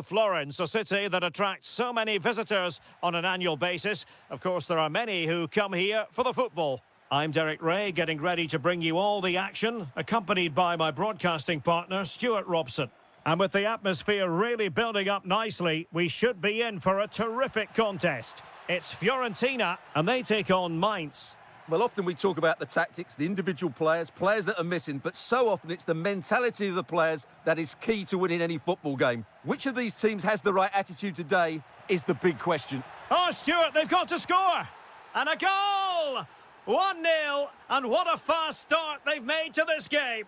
Florence, a city that attracts so many visitors on an annual basis. Of course, there are many who come here for the football. I'm Derek Ray, getting ready to bring you all the action, accompanied by my broadcasting partner, Stuart Robson. And with the atmosphere really building up nicely, we should be in for a terrific contest. It's Fiorentina, and they take on Mainz. Well, often we talk about the tactics, the individual players that are missing, but so often it's the mentality of the players that is key to winning any football game. Which of these teams has the right attitude today is the big question. Oh, Stuart, they've got to score! And a goal! 1-0, and what a fast start they've made to this game.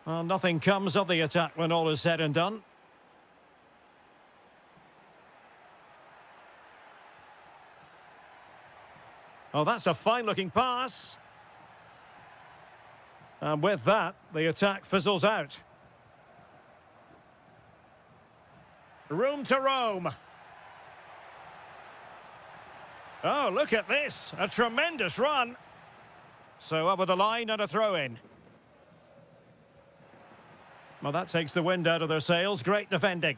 Well, nothing comes of the attack when all is said and done. Oh, that's a fine-looking pass. And with that, the attack fizzles out. Room to roam. Oh, look at this. A tremendous run. So over the line and a throw-in. Well, that takes the wind out of their sails. Great defending.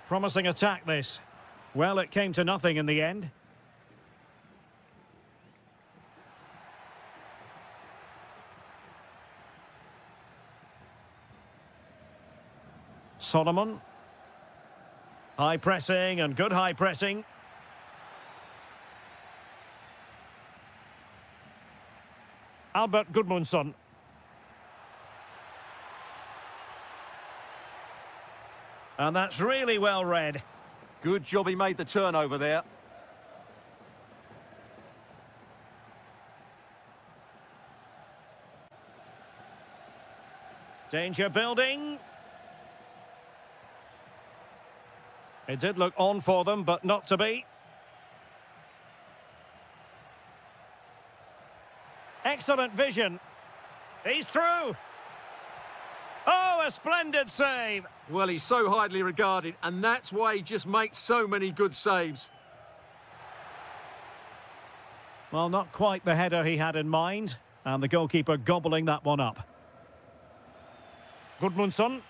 Promising attack, this. Well, it came to nothing in the end. Solomon. High pressing and good high pressing. Albert Gudmundsson. And that's really well read. Good job he made the turnover there. Danger building. It did look on for them, but not to be. Excellent vision. He's through. Oh, a splendid save. Well, he's so highly regarded, and that's why he just makes so many good saves. Well, not quite the header he had in mind, and the goalkeeper gobbling that one up. Gudmundsson.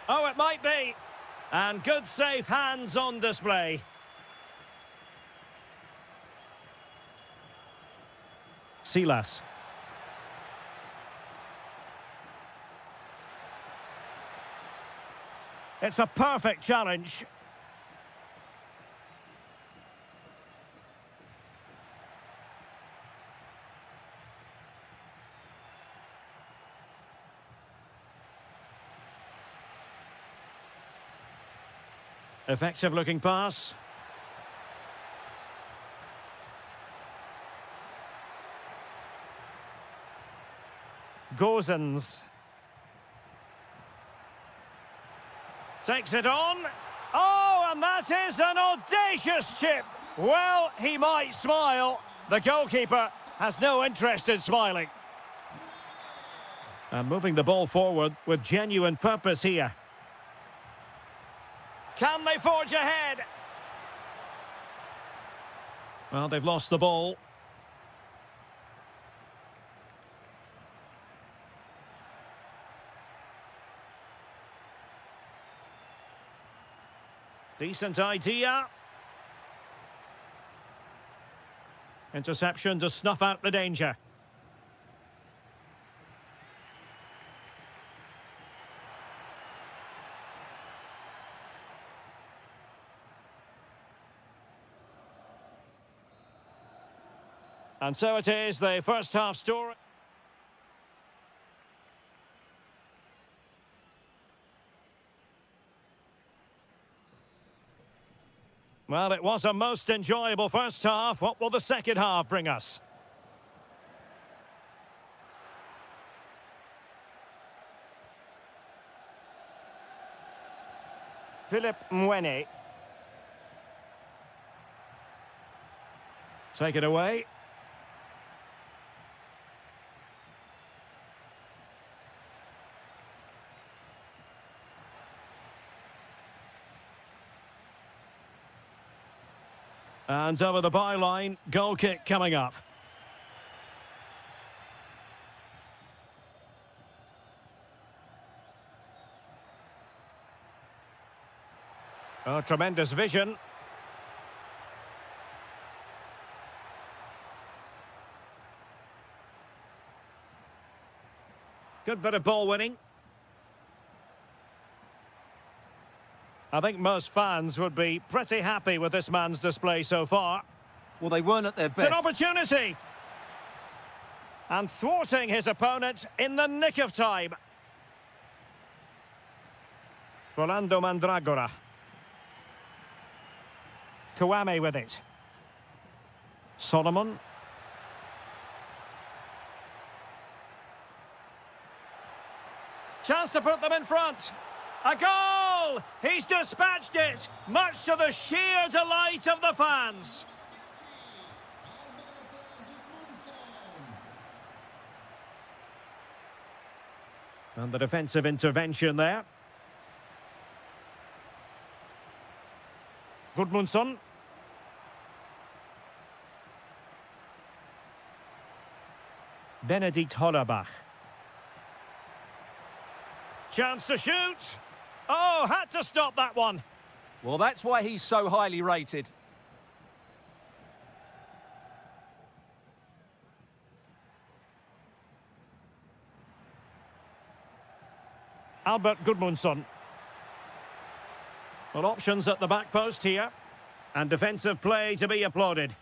Oh, it might be. And good safe hands on display. Silas. It's a perfect challenge. Effective looking pass. Gozens. Takes it on. Oh, and that is an audacious chip. Well, he might smile. The goalkeeper has no interest in smiling. And moving the ball forward with genuine purpose here. Can they forge ahead? Well, they've lost the ball. Decent idea. Interception to snuff out the danger. And so it is, the first half story. Well, it was a most enjoyable first half. What will the second half bring us? Philip Mwene. Take it away. And over the byline, goal kick coming up. Oh, tremendous vision. Good bit of ball winning. I think most fans would be pretty happy with this man's display so far. Well, they weren't at their It's best. an opportunity. And thwarting his opponent in the nick of time. Rolando Mandragora. Kouame with it. Solomon. Chance to put them in front. A goal! He's dispatched it, much to the sheer delight of the fans. And the defensive intervention there. Gudmundsson. Benedikt Hollerbach. Chance to shoot. Oh, had to stop that one. Well, that's why he's so highly rated. Albert Gudmundsson. Well, options at the back post here. And defensive play to be applauded.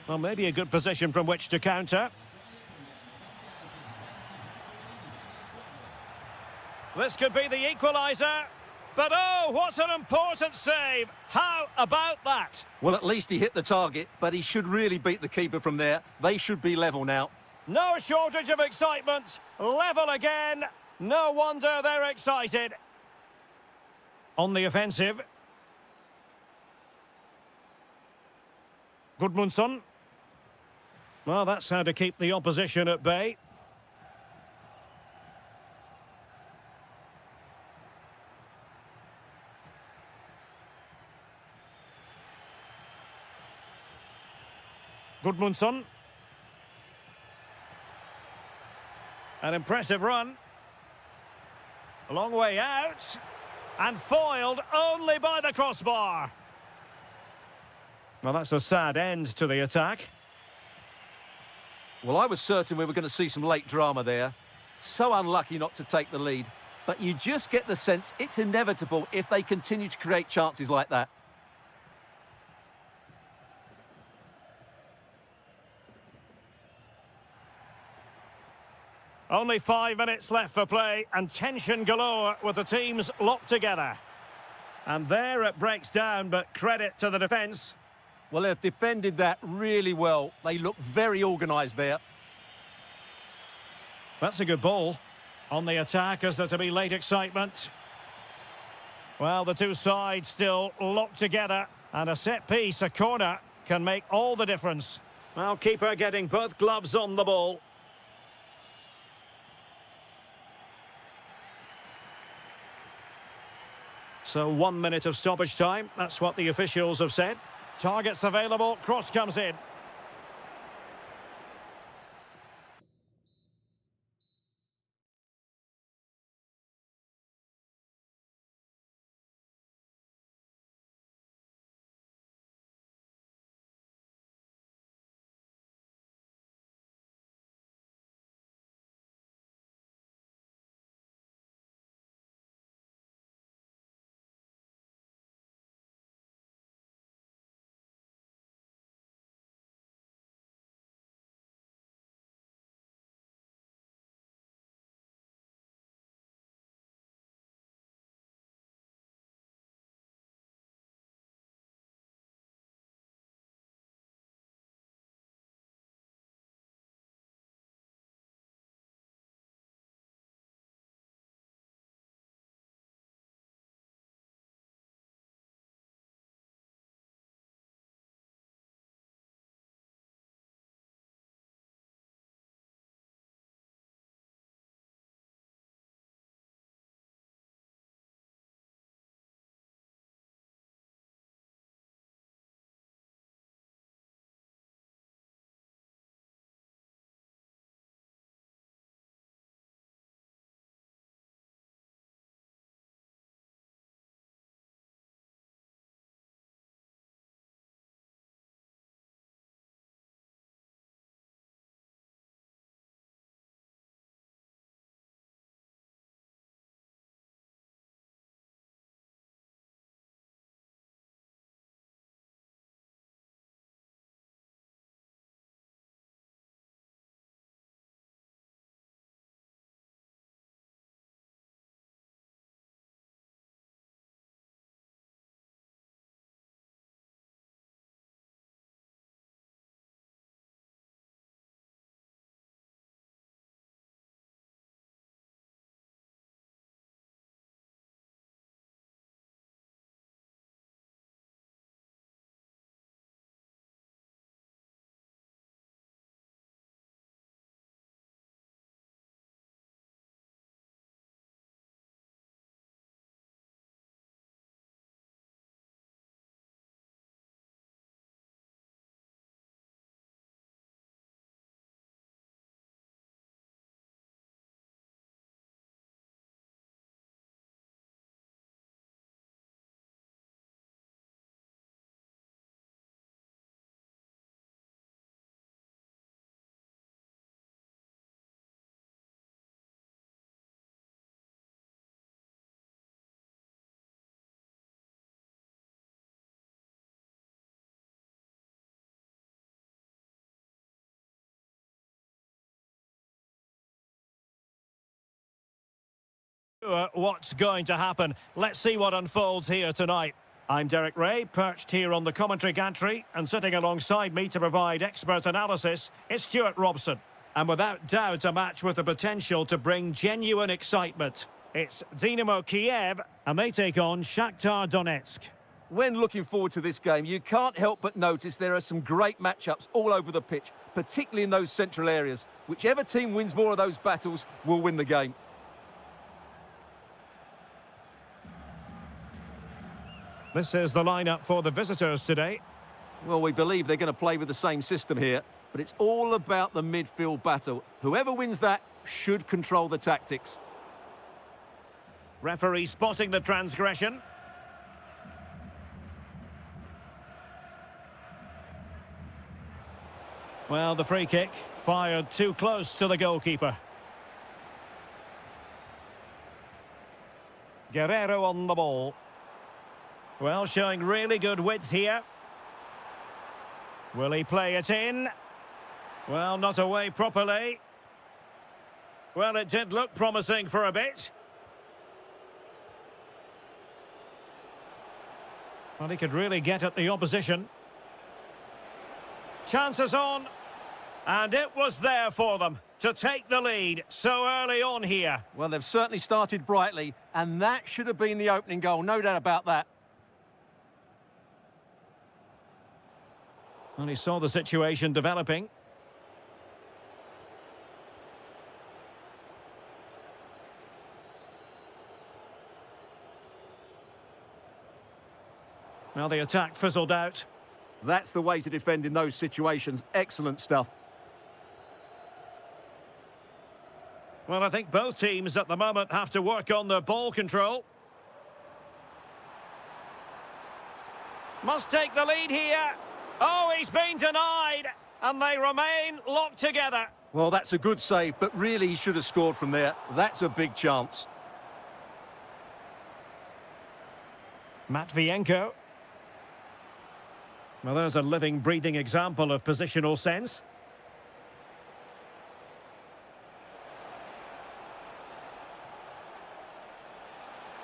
Well, maybe a good position from which to counter. This could be the equaliser. But oh, what an important save. How about that? Well, at least he hit the target, but he should really beat the keeper from there. They should be level now. No shortage of excitement. Level again. No wonder they're excited. On the offensive. Gudmundsson. Well, that's how to keep the opposition at bay. Gudmundsson. An impressive run. A long way out. And foiled only by the crossbar. Well, that's a sad end to the attack. Well, I was certain we were going to see some late drama there. So unlucky not to take the lead. But you just get the sense it's inevitable if they continue to create chances like that. Only 5 minutes left for play and tension galore with the teams locked together. And there it breaks down, but credit to the defence. Well, they've defended that really well. They look very organised there. That's a good ball. On the attack, is there to be late excitement? Well, the two sides still locked together. And a set piece, a corner, can make all the difference. Well, keeper getting both gloves on the ball. So 1 minute of stoppage time. That's what the officials have said. Targets available. Cross comes in. What's going to happen? Let's see what unfolds here tonight. I'm Derek Ray, perched here on the commentary gantry, and sitting alongside me to provide expert analysis is Stuart Robson. And without doubt, a match with the potential to bring genuine excitement. It's Dynamo Kiev, and they take on Shakhtar Donetsk. When looking forward to this game, you can't help but notice there are some great matchups all over the pitch, particularly in those central areas. Whichever team wins more of those battles will win the game. This is the lineup for the visitors today. Well, we believe they're going to play with the same system here, but it's all about the midfield battle. Whoever wins that should control the tactics. Referee spotting the transgression. Well, the free kick fired too close to the goalkeeper. Guerrero on the ball. Well, showing really good width here. Will he play it in? Well, not away properly. Well, it did look promising for a bit. Well, he could really get at the opposition. Chances on. And it was there for them to take the lead so early on here. Well, they've certainly started brightly, and that should have been the opening goal, no doubt about that. Well, he saw the situation developing. Well, the attack fizzled out. That's the way to defend in those situations. Excellent stuff. Well, I think both teams at the moment have to work on their ball control. Must take the lead here. Oh, he's been denied, and they remain locked together. Well, that's a good save, but really he should have scored from there. That's a big chance. Matvienko. Well, there's a living, breathing example of positional sense.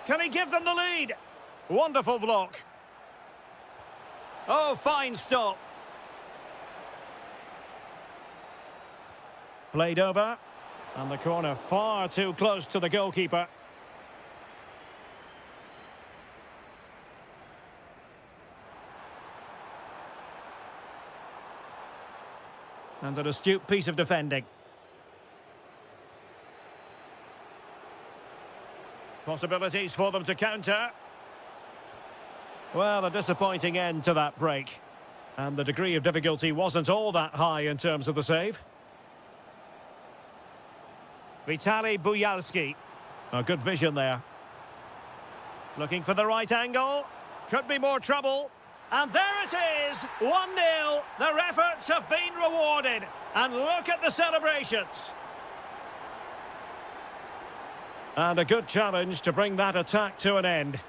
Can he give them the lead? Wonderful block. Oh, fine stop. Played over. And the corner far too close to the goalkeeper. And an astute piece of defending. Possibilities for them to counter. Well, a disappointing end to that break. And the degree of difficulty wasn't all that high in terms of the save. Vitaly Buyalski. Oh, good vision there. Looking for the right angle. Could be more trouble. And there it is, 1-0. Their efforts have been rewarded. And look at the celebrations. And a good challenge to bring that attack to an end.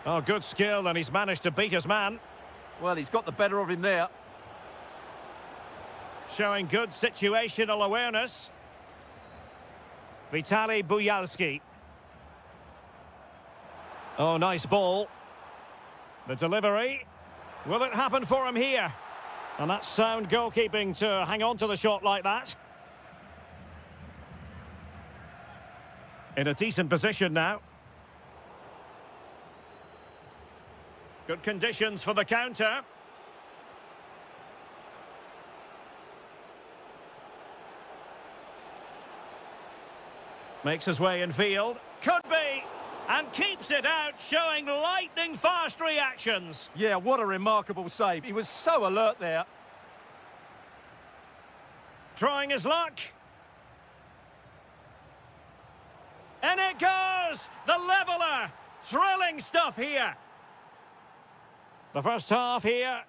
Oh, good skill, and he's managed to beat his man. Well, he's got the better of him there. Showing good situational awareness. Vitaly Buyalski. Oh, nice ball. The delivery. Will it happen for him here? And that's sound goalkeeping to hang on to the shot like that. In a decent position now. Good conditions for the counter. Makes his way in field. Could be. And keeps it out, showing lightning-fast reactions. Yeah, what a remarkable save. He was so alert there. Trying his luck. And it goes! The leveller! Thrilling stuff here. The first half here.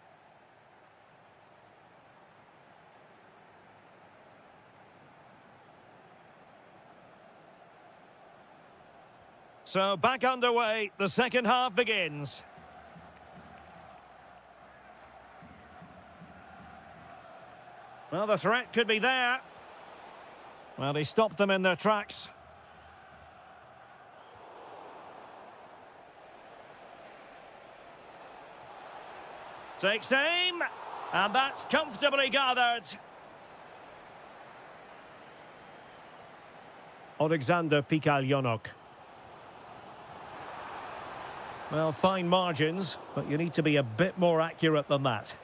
So back underway, the second half begins. Well, the threat could be there. Well, he stopped them in their tracks. Takes aim, and that's comfortably gathered. Alexander Pikaljonok. Well, fine margins, but you need to be a bit more accurate than that.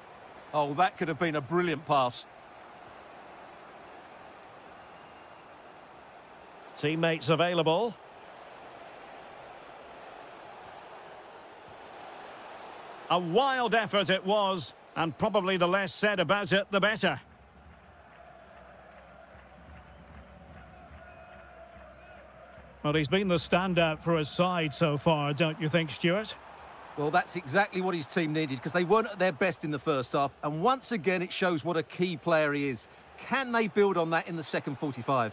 Oh, that could have been a brilliant pass. Teammates available. A wild effort it was, and probably the less said about it, the better. Well, he's been the standout for his side so far, don't you think, Stuart? Well, that's exactly what his team needed, because they weren't at their best in the first half, and once again it shows what a key player he is. Can they build on that in the second 45?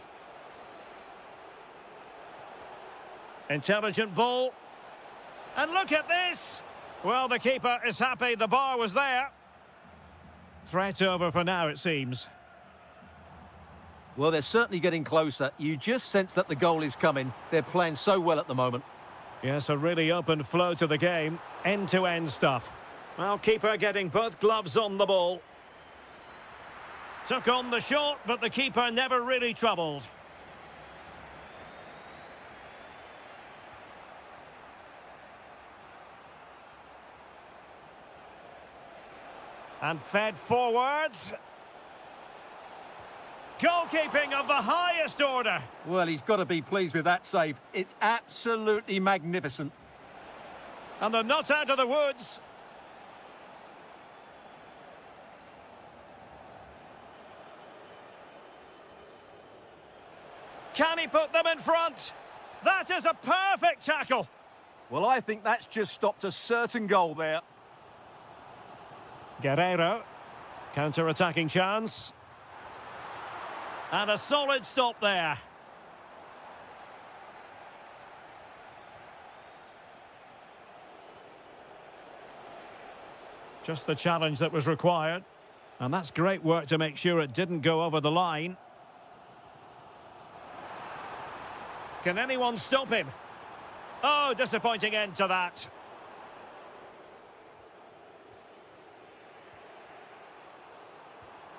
Intelligent ball. And look at this! Well, the keeper is happy the bar was there. Threat over for now, it seems. Well, they're certainly getting closer. You just sense that the goal is coming. They're playing so well at the moment. Yes, a really open flow to the game. End-to-end stuff. Well, keeper getting both gloves on the ball. Took on the shot, but the keeper never really troubled. And fed forwards. Goalkeeping of the highest order. Well, he's got to be pleased with that save. It's absolutely magnificent. And they're not out of the woods. Can he put them in front? That is a perfect tackle. Well, I think that's just stopped a certain goal there. Guerrero. Counter-attacking chance. And a solid stop there. Just the challenge that was required. And that's great work to make sure it didn't go over the line. Can anyone stop him? Oh, disappointing end to that.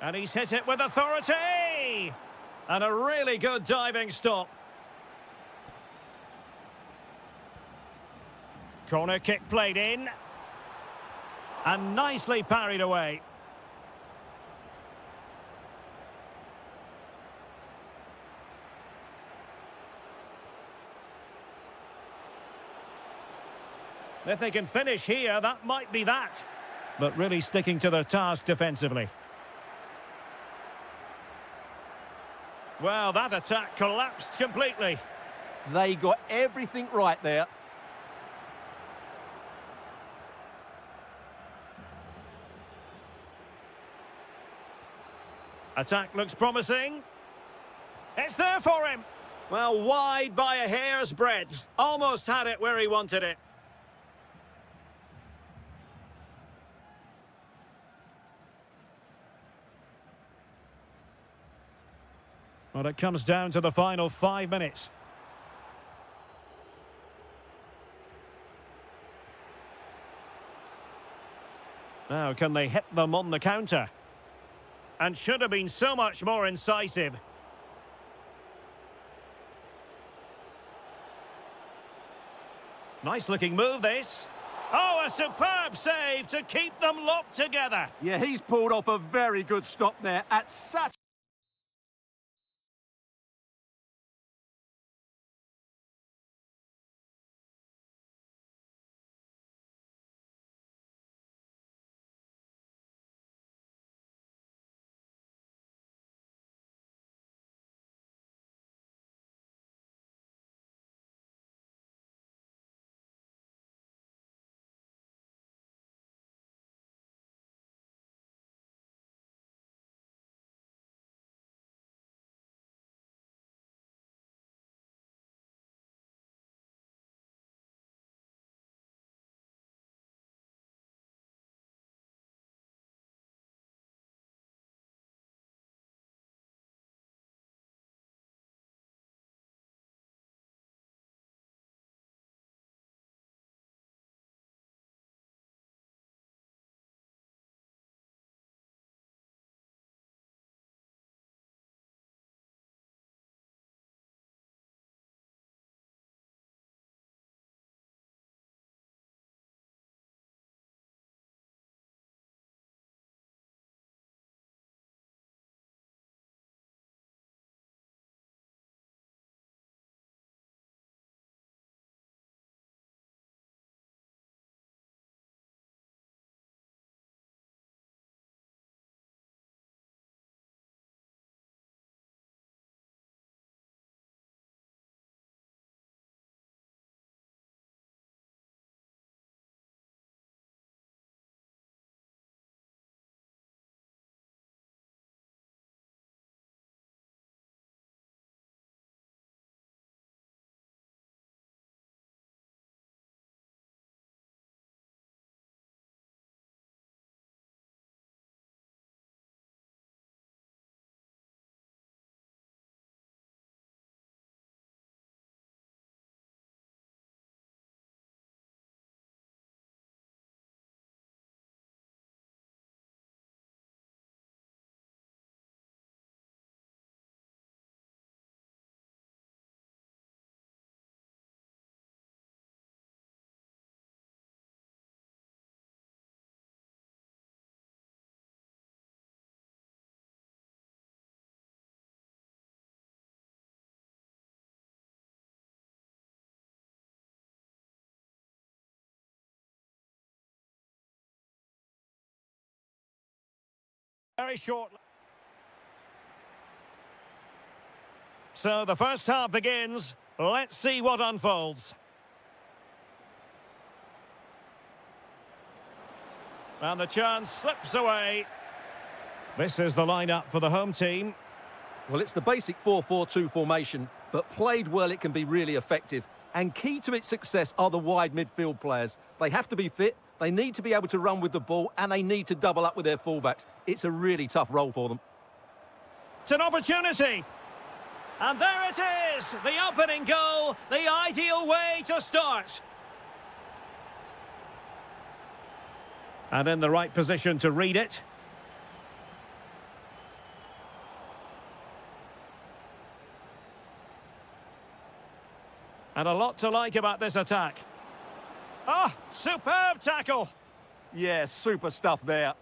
And he's hit it with authority! And a really good diving stop. Corner kick played in. And nicely parried away. If they can finish here, that might be that. But really sticking to their task defensively. Well, that attack collapsed completely. They got everything right there. Attack looks promising. It's there for him. Well, wide by a hair's breadth. Almost had it where he wanted it. Well, it comes down to the final 5 minutes. Now, can they hit them on the counter? And should have been so much more incisive. Nice looking move, this. Oh, a superb save to keep them locked together. Yeah, he's pulled off a very good stop there at such Very short. So the first half begins. Let's see what unfolds. And the chance slips away. This is the lineup for the home team. Well, it's the basic 4-4-2 formation, but played well it can be really effective. And key to its success are the wide midfield players. They have to be fit, they need to be able to run with the ball, and they need to double up with their fullbacks. It's a really tough role for them. It's an opportunity. And there it is, the opening goal, the ideal way to start. And in the right position to read it. And a lot to like about this attack. Oh, superb tackle. Yeah, super stuff there.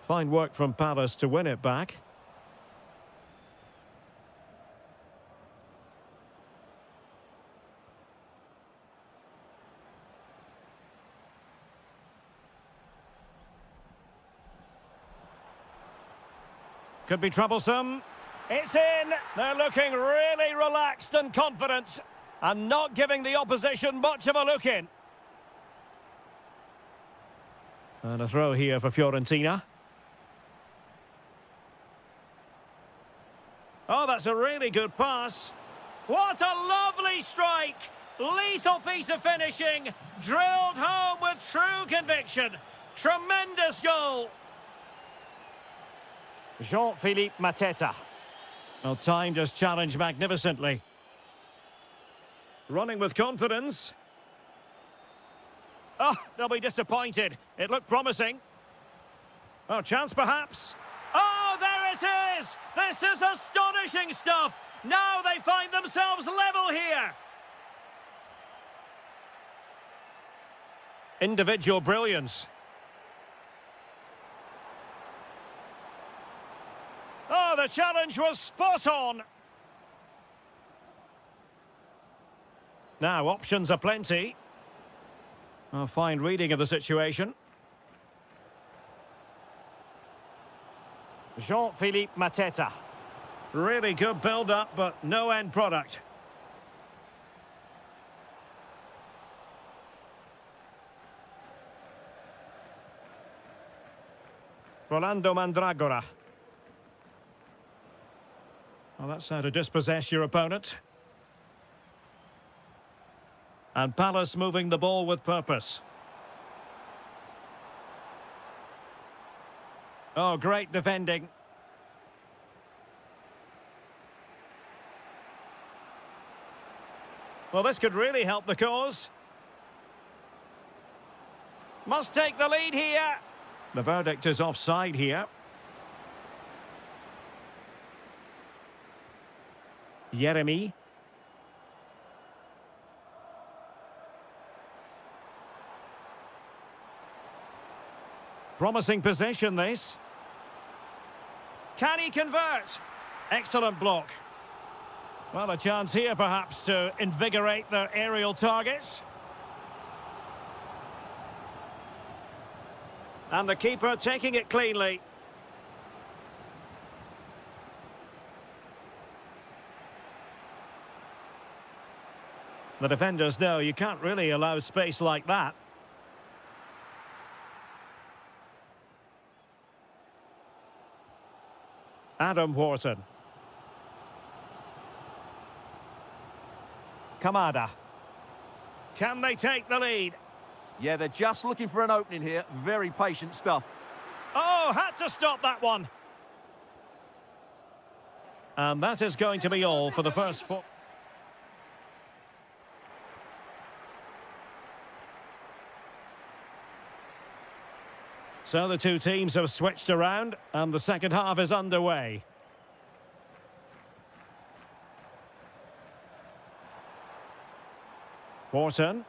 Fine work from Palace to win it back. Could be troublesome. It's in. They're looking really relaxed and confident and not giving the opposition much of a look in. And a throw here for Fiorentina. Oh, that's a really good pass. What a lovely strike. Lethal piece of finishing. Drilled home with true conviction. Tremendous goal. Jean-Philippe Mateta. Well, time just challenged magnificently. Running with confidence. Oh, they'll be disappointed. It looked promising. Oh, chance perhaps. Oh, there it is! This is astonishing stuff! Now they find themselves level here! Individual brilliance. Oh, the challenge was spot on! Now, options are plenty. A fine reading of the situation. Jean-Philippe Mateta. Really good build-up, but no end product. Rolando Mandragora. Well, that's how to dispossess your opponent. And Palace moving the ball with purpose. Oh, great defending. Well, this could really help the cause. Must take the lead here. The verdict is offside here. Jeremy. Promising possession, this. Can he convert? Excellent block. Well, a chance here, perhaps, to invigorate their aerial targets. And the keeper taking it cleanly. The defenders know you can't really allow space like that. Adam Wharton. Kamada. Can they take the lead? Yeah, they're just looking for an opening here. Very patient stuff. Oh, had to stop that one. And that is going to be all for the first four. So the two teams have switched around and the second half is underway. Wharton.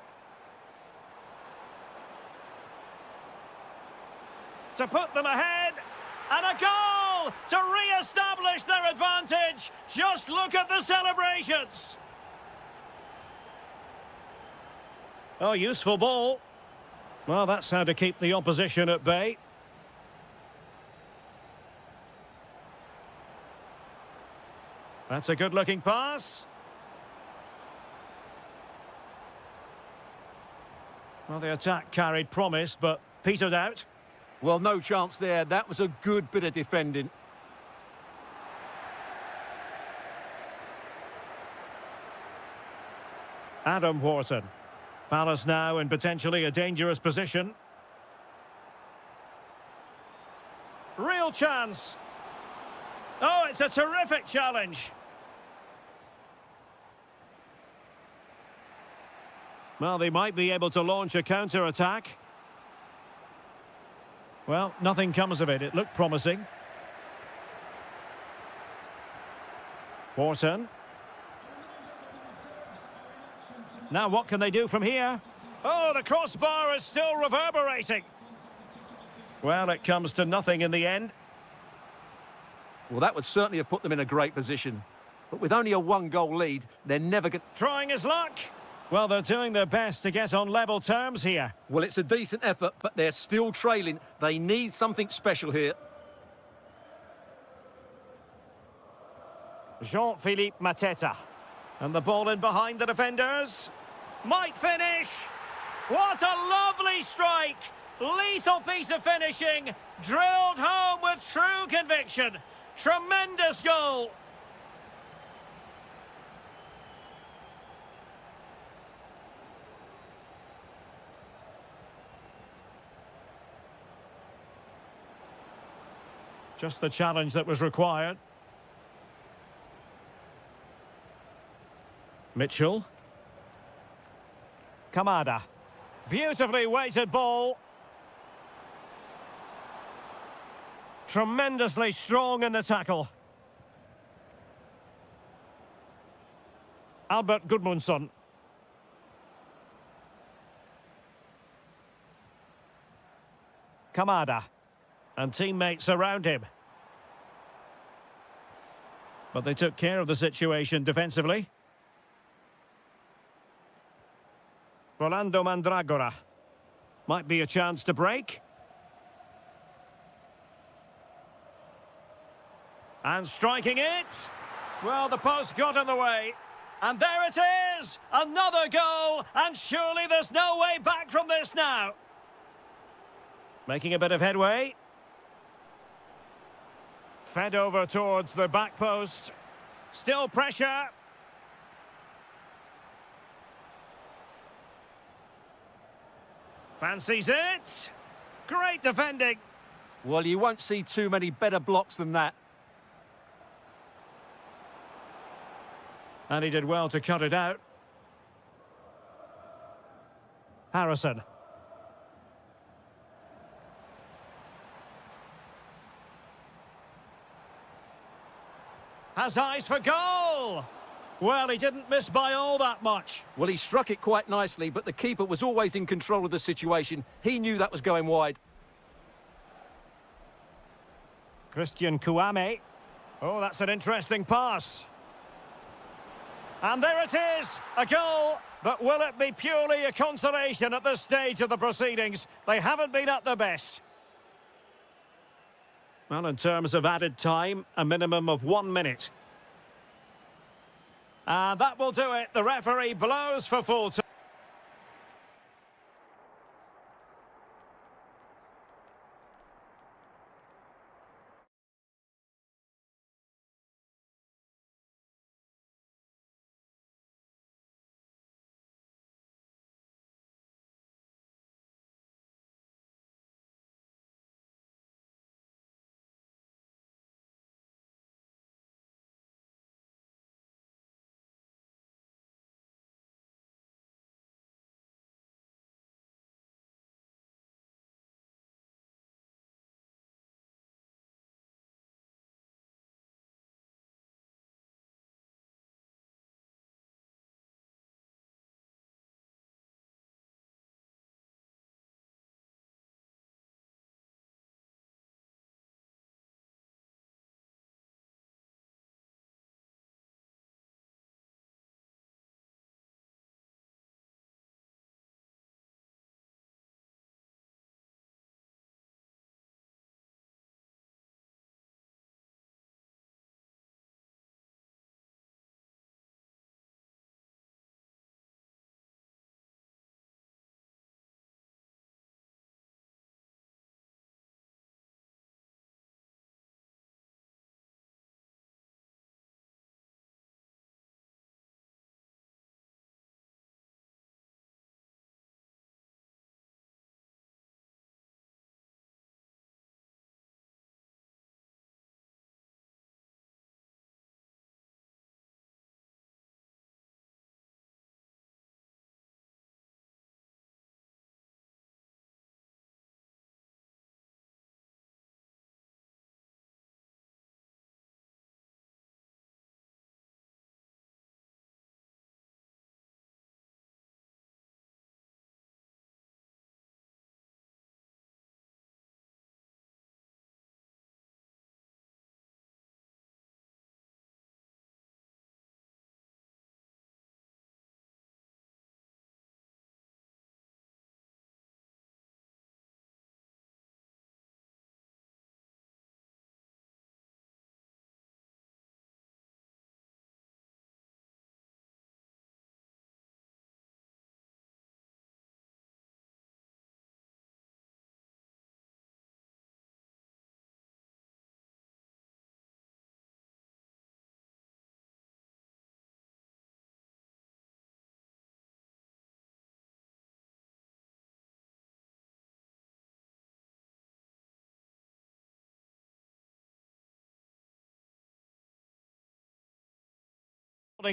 To put them ahead. And a goal to re-establish their advantage. Just look at the celebrations. Oh, useful ball. Well, that's how to keep the opposition at bay. That's a good-looking pass. Well, the attack carried promise, but petered out. Well, no chance there. That was a good bit of defending. Adam Wharton. Palace now in potentially a dangerous position. Real chance. Oh, it's a terrific challenge. Well, they might be able to launch a counter-attack. Well, nothing comes of it. It looked promising. Wharton. Now what can they do from here? Oh, the crossbar is still reverberating. Well, it comes to nothing in the end. Well, that would certainly have put them in a great position. But with only a one-goal lead, they're never going to... Trying his luck. Well, they're doing their best to get on level terms here. Well, it's a decent effort, but they're still trailing. They need something special here. Jean-Philippe Mateta. And the ball in behind the defenders. Might finish. What a lovely strike. Lethal piece of finishing. Drilled home with true conviction. Tremendous goal. Just the challenge that was required. Mitchell. Kamada. Beautifully weighted ball. Tremendously strong in the tackle. Albert Gudmundsson. Kamada. And teammates around him. But they took care of the situation defensively. Rolando Mandragora. Might be a chance to break. And striking it. Well, the post got in the way. And there it is! Another goal! And surely there's no way back from this now. Making a bit of headway. Fed over towards the back post. Still pressure. Fancies it. Great defending. Well, you won't see too many better blocks than that. And he did well to cut it out. Harrison. Has eyes for goal! Well, he didn't miss by all that much. Well, he struck it quite nicely, but the keeper was always in control of the situation. He knew that was going wide. Christian Kouame. Oh, that's an interesting pass. And there it is, a goal. But will it be purely a consolation at this stage of the proceedings? They haven't been at their best. Well, in terms of added time, a minimum of 1 minute. And that will do it. The referee blows for full time.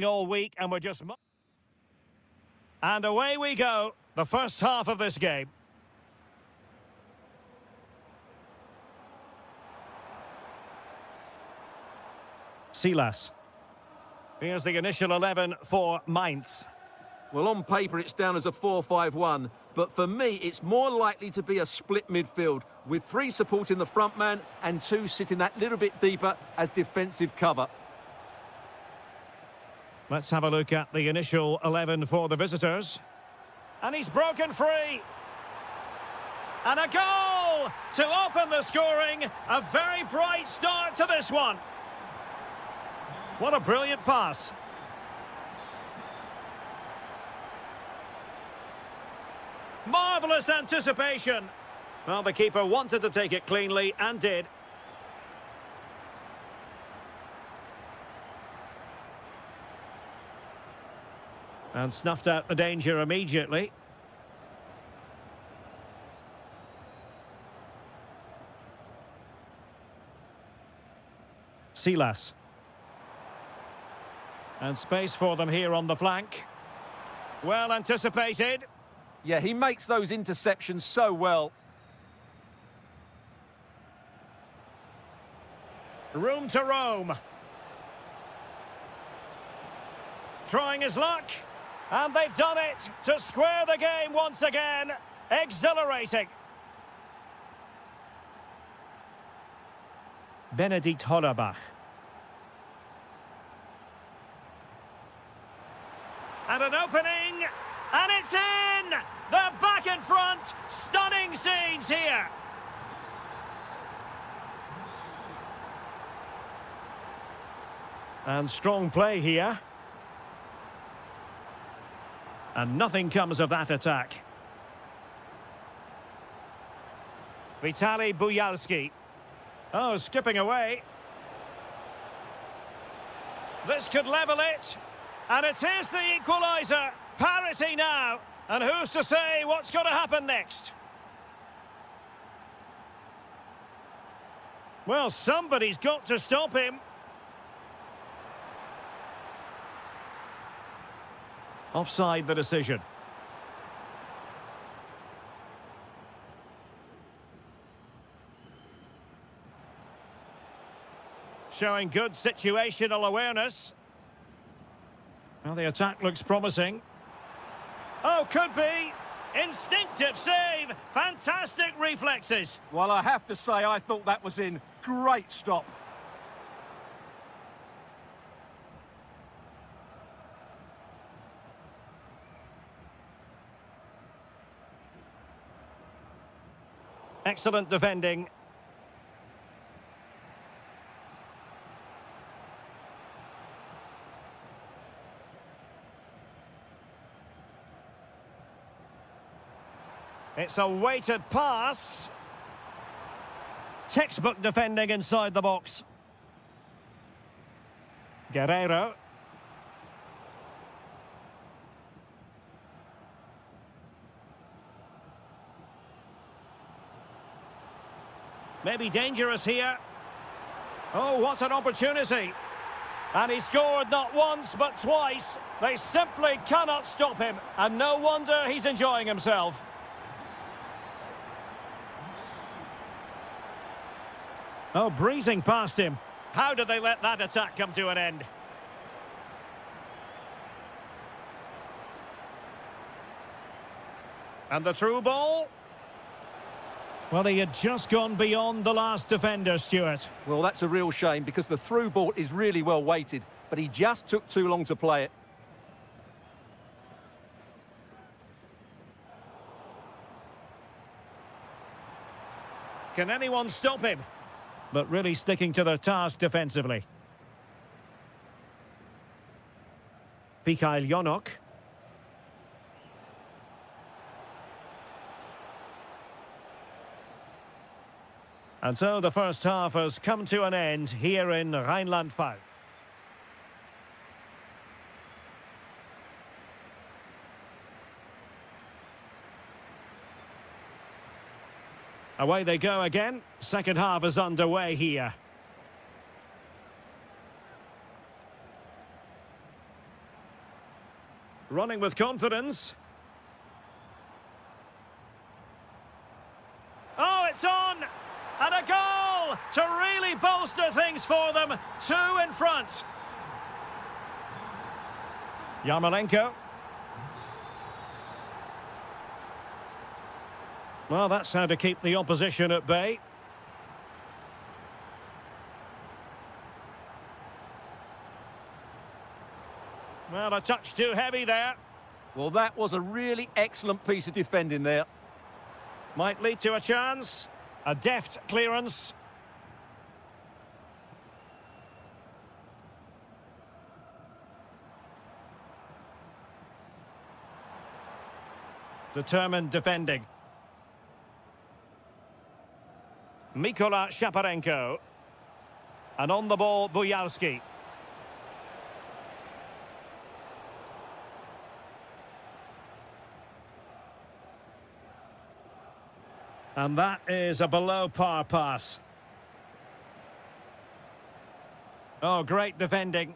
all week, and we're just... And away we go, the first half of this game. Silas. Here's the initial 11 for Mainz. Well, on paper, it's down as a 4-5-1, but for me, it's more likely to be a split midfield, with 3 supporting the front man and 2 sitting that little bit deeper as defensive cover. Let's have a look at the initial 11 for the visitors. And he's broken free. And a goal to open the scoring. A very bright start to this one. What a brilliant pass. Marvellous anticipation. Well, the keeper wanted to take it cleanly and did. And snuffed out the danger immediately. Silas. And space for them here on the flank. Well anticipated. Yeah, he makes those interceptions so well. Room to roam. Trying his luck. And they've done it to square the game once again. Exhilarating. Benedikt Hollerbach. And an opening, and it's in! They're back in front! Stunning scenes here! And strong play here. And nothing comes of that attack. Vitaly Buyalski. Oh, skipping away. This could level it. And it is the equaliser. Parity now. And who's to say what's going to happen next? Well, somebody's got to stop him. Offside the decision. Showing good situational awareness. Well, the attack looks promising. Oh, could be. Instinctive save. Fantastic reflexes. Well, I have to say, I thought that was in. Great stop. Excellent defending. It's a weighted pass. Textbook defending inside the box. Guerrero. Maybe dangerous here. Oh, what an opportunity. And he scored not once, but twice. They simply cannot stop him. And no wonder he's enjoying himself. Oh, breezing past him. How did they let that attack come to an end? And the through ball. Well, he had just gone beyond the last defender, Stuart. Well, that's a real shame because the through ball is really well weighted, but he just took too long to play it. Can anyone stop him? But really sticking to their task defensively. Mikhail Yonok. And so the first half has come to an end here in Rheinland-Pfalz. Away they go again. Second half is underway here. Running with confidence. Oh, it's on! And a goal to really bolster things for them. 2 in front. Yarmolenko. Well, that's how to keep the opposition at bay. Well, a touch too heavy there. Well, that was a really excellent piece of defending there. Might lead to a chance. A deft clearance. Determined defending. Mikola Shaparenko. And on the ball, Bujalski. And that is a below-par pass. Oh, great defending.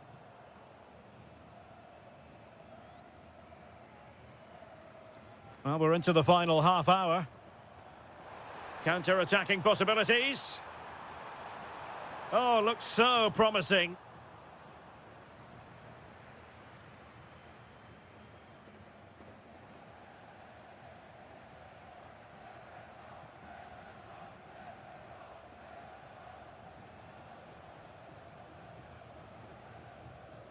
Well, we're into the final half hour. Counter-attacking possibilities. Oh, looks so promising.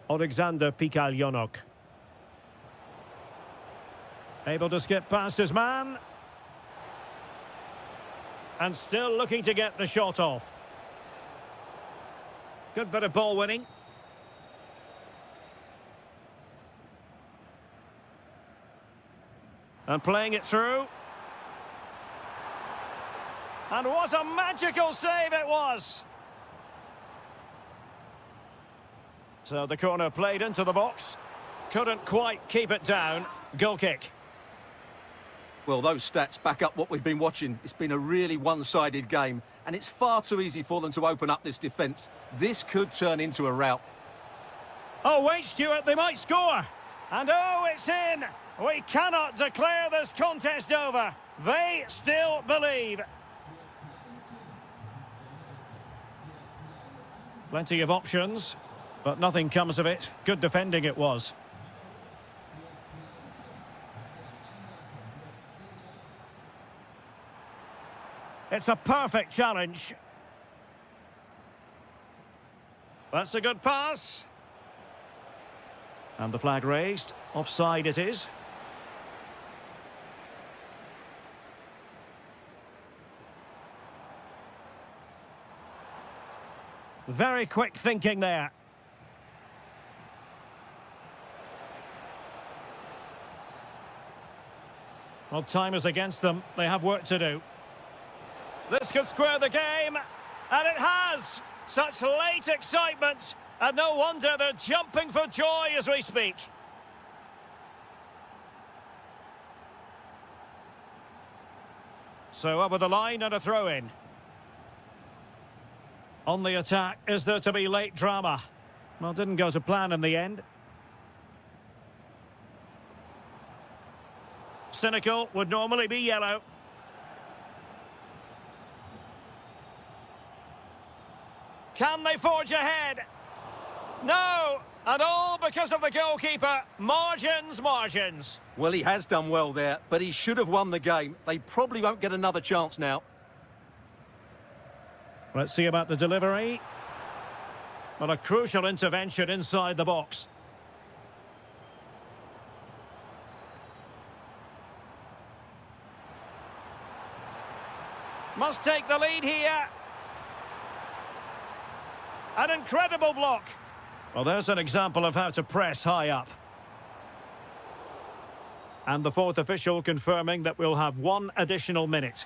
Alexander Pikalyonok. Able to skip past his man. And still looking to get the shot off. Good bit of ball winning. And playing it through. And what a magical save it was! So the corner played into the box. Couldn't quite keep it down. Goal kick. Well, those stats back up what we've been watching. It's been a really one-sided game, and it's far too easy for them to open up this defence. This could turn into a rout. Oh, wait, Stuart, they might score. And oh, it's in. We cannot declare this contest over. They still believe. Plenty of options, but nothing comes of it. Good defending it was. It's a perfect challenge. That's a good pass. And the flag raised. Offside it is. Very quick thinking there. Well, time is against them. They have work to do. This could square the game, and it has! Such late excitement, and no wonder they're jumping for joy as we speak. So over the line and a throw-in. On the attack, is there to be late drama? Well, didn't go to plan in the end. Cynical would normally be yellow. Can they forge ahead? No! And all because of the goalkeeper. Margins, margins. Well, he has done well there, but he should have won the game. They probably won't get another chance now. Let's see about the delivery. Well, a crucial intervention inside the box. Must take the lead here. An incredible block. Well, there's an example of how to press high up. And the fourth official confirming that we'll have 1 additional minute.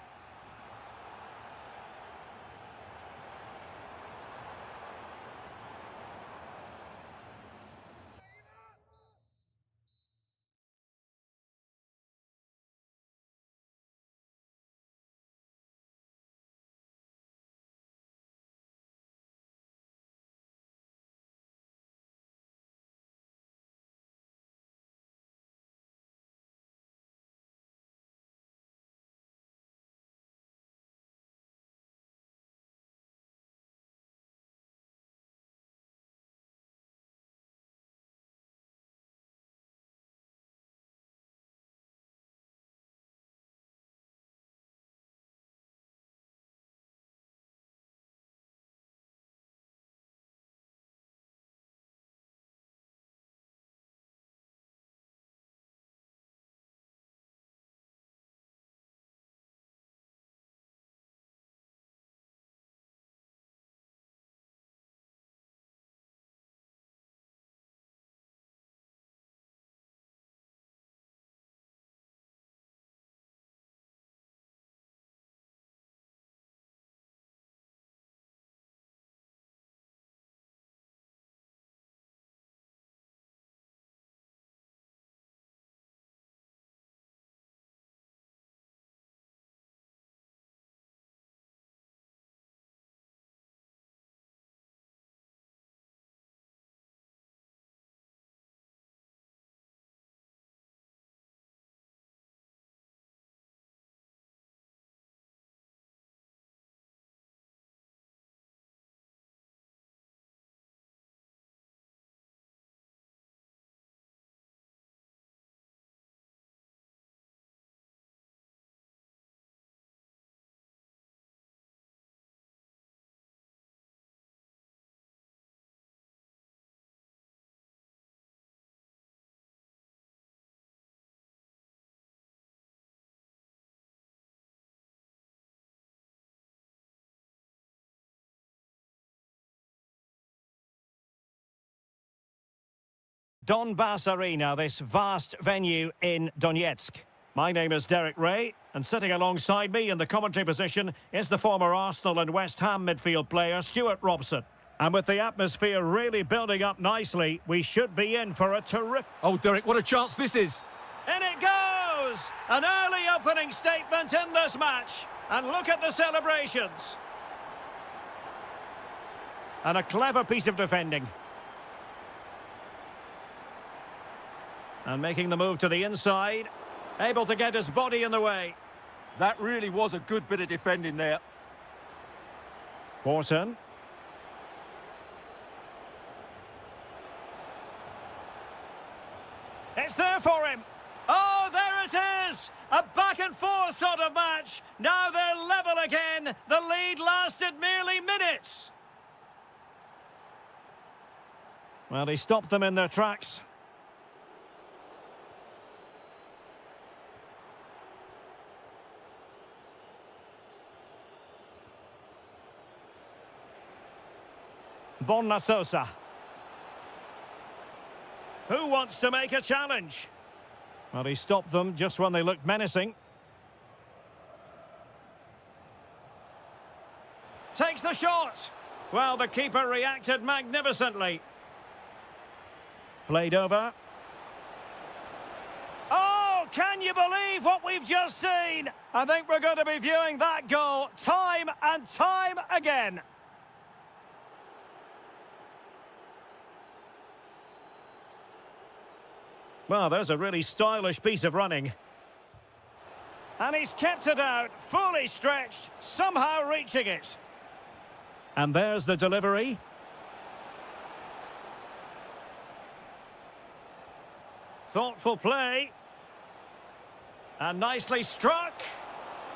Donbass Arena, this vast venue in Donetsk. My name is Derek Ray, and sitting alongside me in the commentary position is the former Arsenal and West Ham midfield player Stuart Robson. And with the atmosphere really building up nicely, we should be in for a terrific... Oh, Derek, what a chance this is. In it goes! An early opening statement in this match. And look at the celebrations. And a clever piece of defending. And making the move to the inside. Able to get his body in the way. That really was a good bit of defending there. Wharton. It's there for him. Oh, there it is! A back-and-forth sort of match. Now they're level again. The lead lasted merely minutes. Well, he stopped them in their tracks. Bonna Sosa. Who wants to make a challenge? Well, he stopped them just when they looked menacing. Takes the shot. Well, the keeper reacted magnificently. Played over. Oh, can you believe what we've just seen? I think we're going to be viewing that goal time and time again. Well, there's a really stylish piece of running. And he's kept it out, fully stretched, somehow reaching it. And there's the delivery. Thoughtful play. And nicely struck.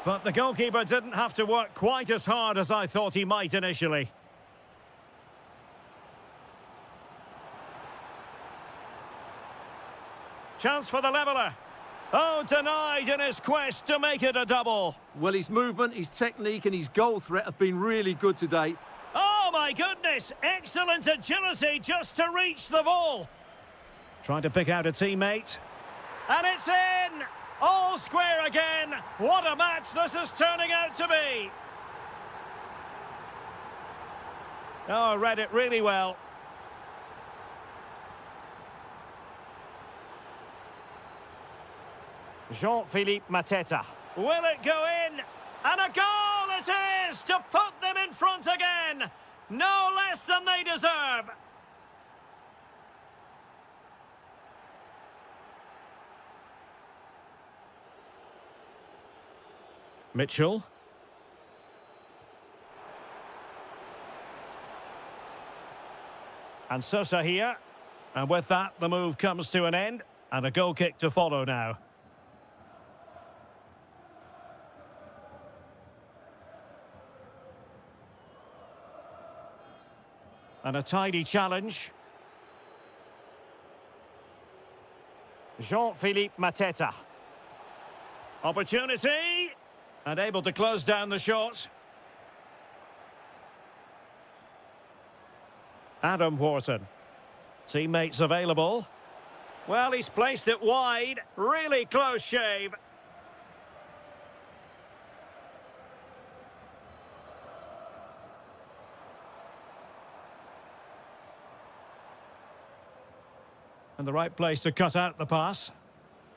But the goalkeeper didn't have to work quite as hard as I thought he might initially. Chance for the leveller. Oh, denied in his quest to make it a double. Well, his movement, his technique and his goal threat have been really good today. Oh, my goodness. Excellent agility just to reach the ball. Trying to pick out a teammate. And it's in! All square again. What a match this is turning out to be. Oh, read it really well. Jean-Philippe Mateta. Will it go in? And a goal it is to put them in front again. No less than they deserve. Mitchell. And Sosa here. And with that, the move comes to an end. And a goal kick to follow now. And a tidy challenge. Jean-Philippe Mateta. Opportunity. And able to close down the shot. Adam Wharton. Teammates available. Well, he's placed it wide. Really close shave. And the right place to cut out the pass.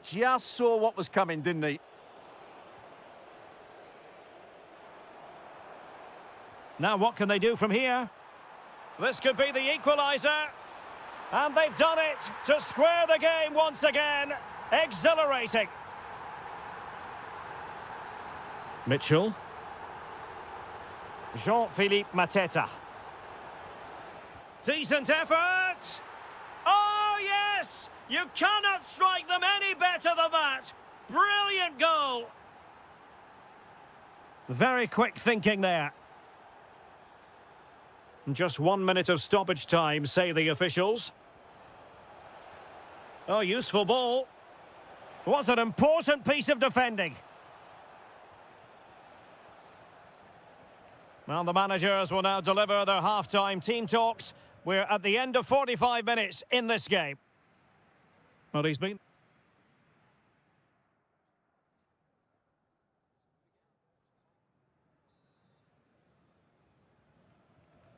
Just saw what was coming, didn't he? Now what can they do from here? This could be the equaliser. And they've done it to square the game once again. Exhilarating. Mitchell. Jean-Philippe Mateta. Decent effort. Oh, yes! You cannot strike them any better than that. Brilliant goal. Very quick thinking there. Just 1 minute of stoppage time, say the officials. Oh, useful ball. Was an important piece of defending. Well, the managers will now deliver their half-time team talks. We're at the end of 45 minutes in this game. Well, he's been...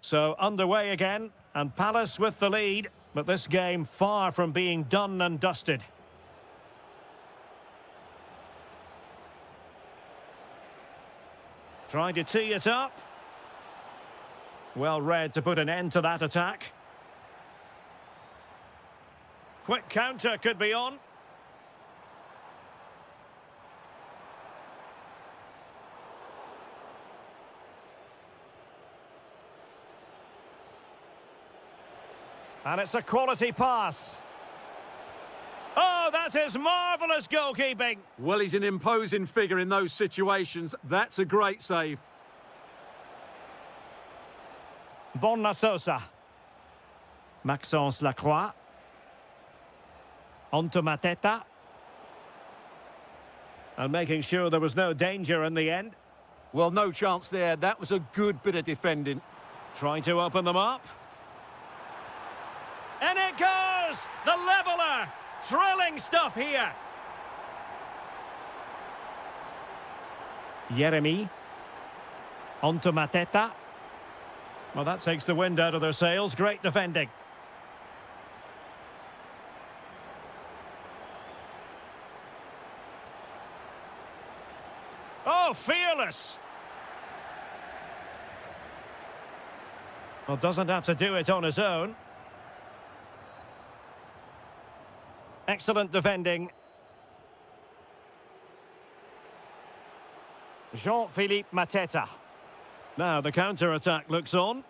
So underway again, and Palace with the lead, but this game far from being done and dusted. Trying to tee it up. Well read to put an end to that attack. Quick counter could be on. And it's a quality pass. Oh, that is marvellous goalkeeping. Well, he's an imposing figure in those situations. That's a great save. Bonna Sosa. Maxence Lacroix. Onto Mateta. And making sure there was no danger in the end. Well, no chance there. That was a good bit of defending. Trying to open them up. And it goes! The leveller! Thrilling stuff here. Jeremy. Onto Mateta. Well, that takes the wind out of their sails. Great defending. Oh, fearless! Well, doesn't have to do it on his own. Excellent defending. Jean-Philippe Mateta. Now the counter-attack looks on.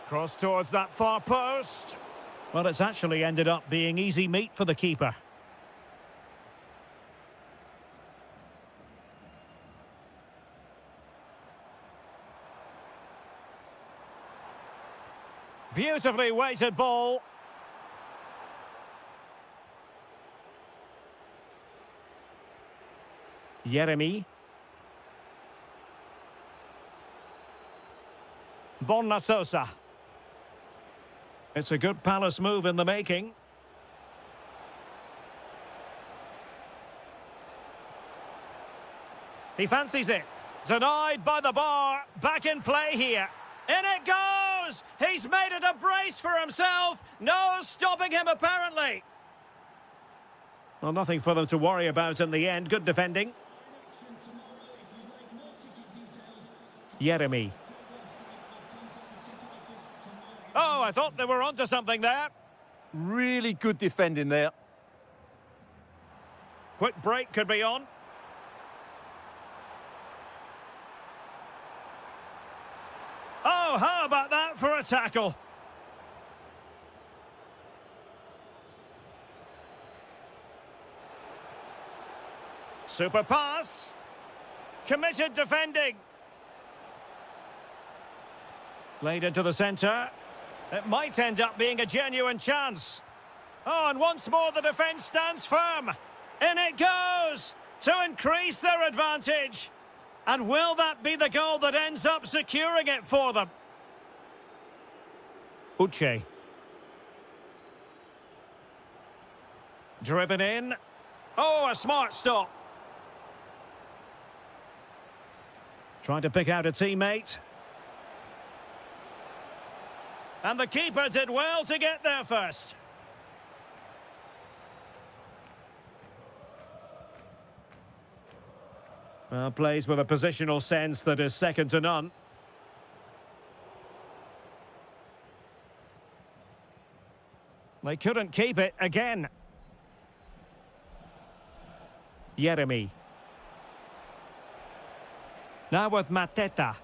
Cross towards that far post. Well, it's actually ended up being easy meat for the keeper. Beautifully weighted ball. Jeremy. Bonna Sosa. It's a good Palace move in the making. He fancies it. Denied by the bar. Back in play here. In it goes! He's made it a brace for himself. No stopping him, apparently. Well, nothing for them to worry about in the end. Good defending. Jeremy. Oh, I thought they were onto something there. Really good defending there. Quick break could be on. Oh, how about that for a tackle? Super pass. Committed defending. Played into the centre. It might end up being a genuine chance. Oh, and once more the defence stands firm. In it goes to increase their advantage. And will that be the goal that ends up securing it for them? Uche. Driven in. Oh, a smart stop. Trying to pick out a teammate. And the keeper did well to get there first. Well, plays with a positional sense that is second to none. They couldn't keep it again. Jeremy. Now with Mateta.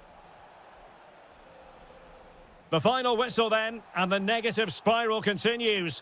The final whistle then, and the negative spiral continues.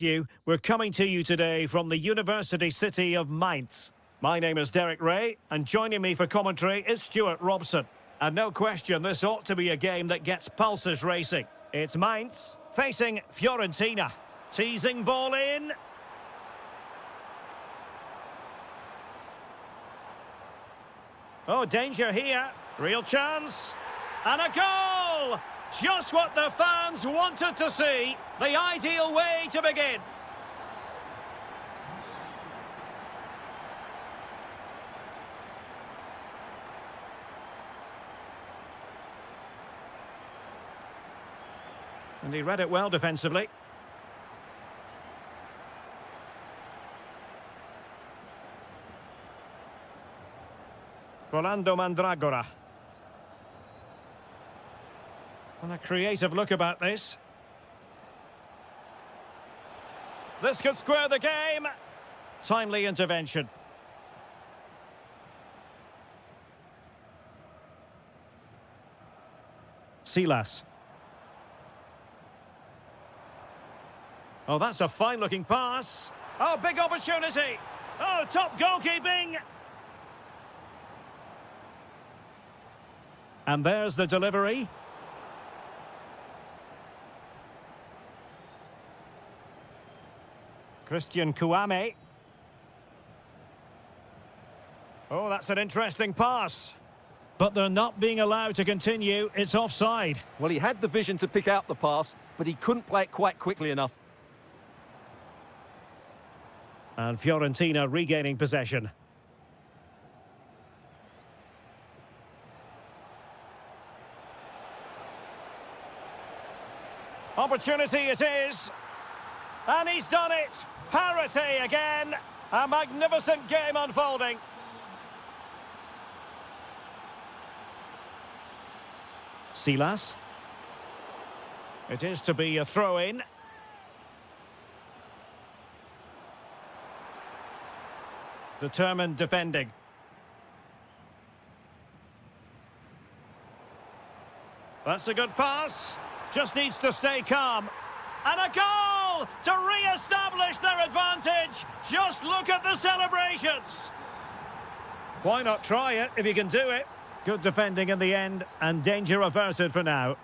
We're coming to you today from the university city of Mainz. My name is Derek Ray, and joining me for commentary is Stuart Robson. And no question, this ought to be a game that gets pulses racing. It's Mainz facing Fiorentina. Teasing ball in. Oh, danger here. Real chance. And a goal! Just what the fans wanted to see. The ideal way to begin. And he read it well defensively. Rolando Mandragora. And a creative look about this. This could square the game. Timely intervention. Silas. Oh, that's a fine-looking pass. Oh, big opportunity. Oh, top goalkeeping. And there's the delivery. Christian Kouame. Oh, that's an interesting pass. But they're not being allowed to continue. It's offside. Well, he had the vision to pick out the pass, but he couldn't play it quite quickly enough. And Fiorentina regaining possession. Opportunity it is. And he's done it. Parity again. A magnificent game unfolding. Silas. It is to be a throw-in. Determined defending. That's a good pass. Just needs to stay calm. And a goal to re-establish their advantage. Just look at the celebrations. Why not try it if you can do it? Good defending in the end, and danger averted for now.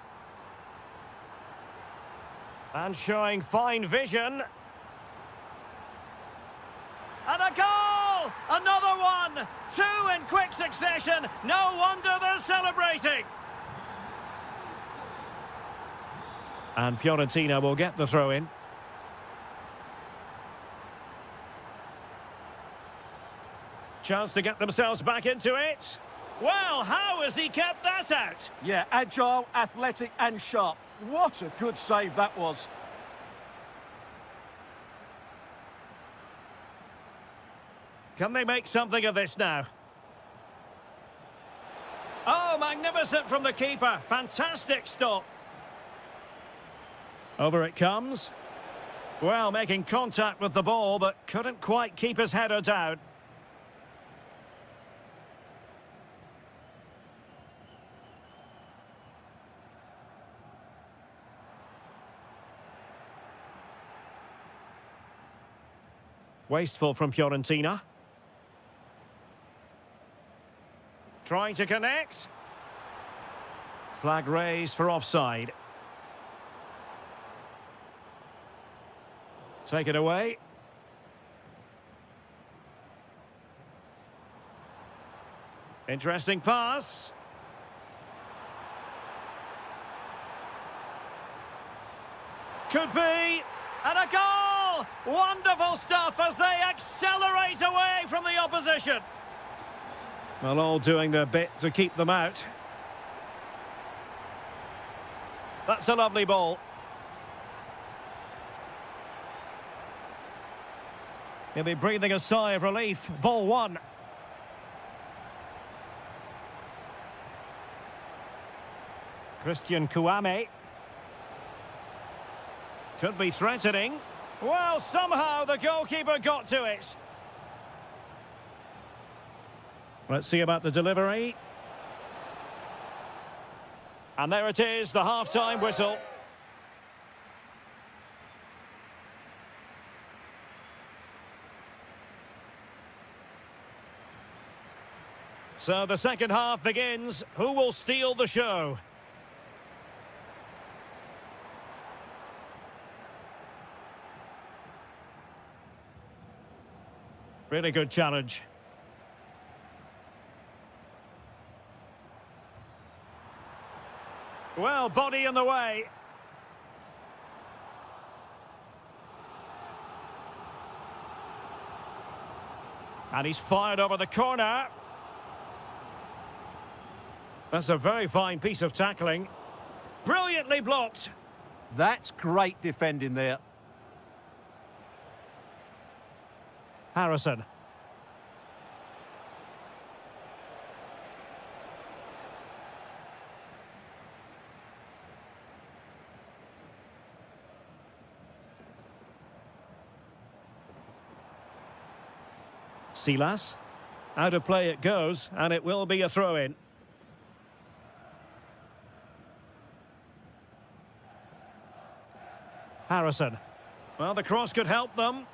And showing fine vision. And a goal! Another one! Two in quick succession. No wonder they're celebrating. And Fiorentina will get the throw-in. Chance to get themselves back into it. Well, how has he kept that out? Yeah, agile, athletic and sharp. What a good save that was. Can they make something of this now? Oh, magnificent from the keeper. Fantastic stop. Over it comes. Well, making contact with the ball, but couldn't quite keep his header down. Wasteful from Fiorentina. Trying to connect. Flag raised for offside. Take it away. Interesting pass. Could be. And a goal! Wonderful stuff as they accelerate away from the opposition. Well, all doing their bit to keep them out. That's a lovely ball. He'll be breathing a sigh of relief. Ball one. Christian Kouame. Could be threatening. Well, somehow the goalkeeper got to it. Let's see about the delivery. And there it is, the half-time whistle. So the second half begins. Who will steal the show? Really good challenge. Well, body in the way. And he's fired over the corner. That's a very fine piece of tackling. Brilliantly blocked. That's great defending there. Harrison. Silas. Out of play it goes, and it will be a throw-in. Harrison. Well, the cross could help them.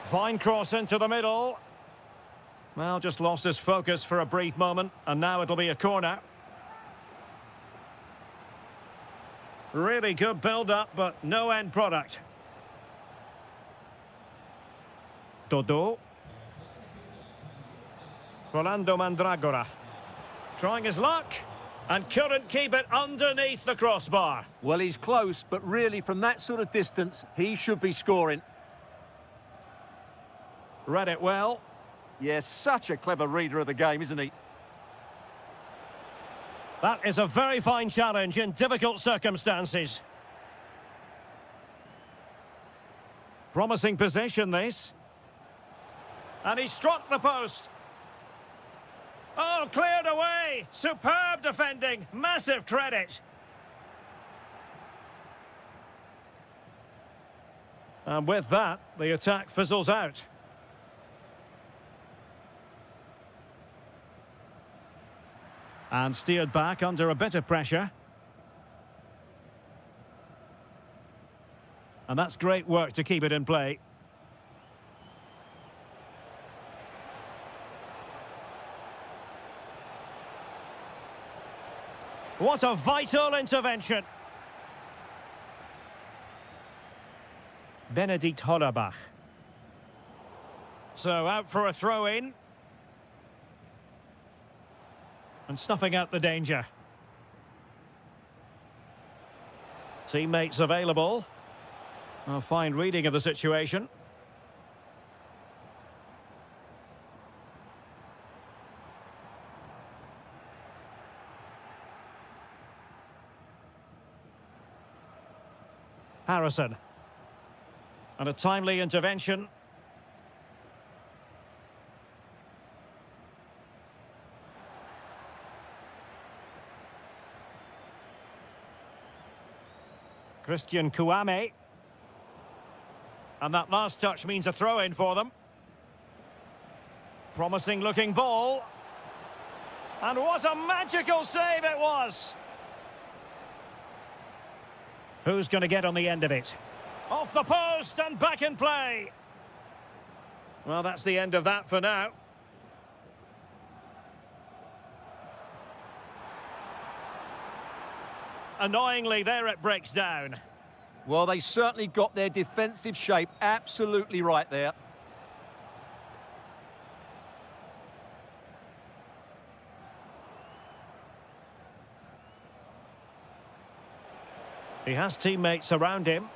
Fine cross into the middle. Well, just lost his focus for a brief moment, and now it'll be a corner. Really good build-up, but no end product. Dodo. Rolando Mandragora. Trying his luck, and couldn't keep it underneath the crossbar. Well, he's close, but really from that sort of distance, he should be scoring. Read it well. Yes, such a clever reader of the game, isn't he? That is a very fine challenge in difficult circumstances. Promising position, this. And he struck the post. Oh, cleared away. Superb defending. Massive credit. And with that, the attack fizzles out. And steered back under a bit of pressure. And that's great work to keep it in play. What a vital intervention. Benedikt Hollerbach. So out for a throw-in. And snuffing out the danger. Teammates available. A fine reading of the situation. Harrison. And a timely intervention. Christian Kouame. And that last touch means a throw-in for them. Promising looking ball. And what a magical save it was! Who's going to get on the end of it? Off the post and back in play. Well, that's the end of that for now. Annoyingly, there it breaks down. Well, they certainly got their defensive shape absolutely right there. He has teammates around him.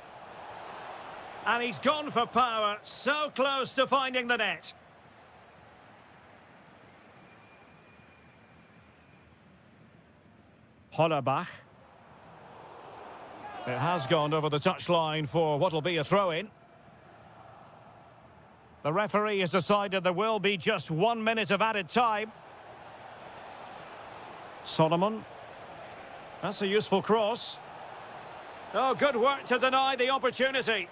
And he's gone for power, so close to finding the net. Hollerbach. It has gone over the touchline for what will be a throw-in. The referee has decided there will be just 1 minute of added time. Solomon. That's a useful cross. Oh, good work to deny the opportunity.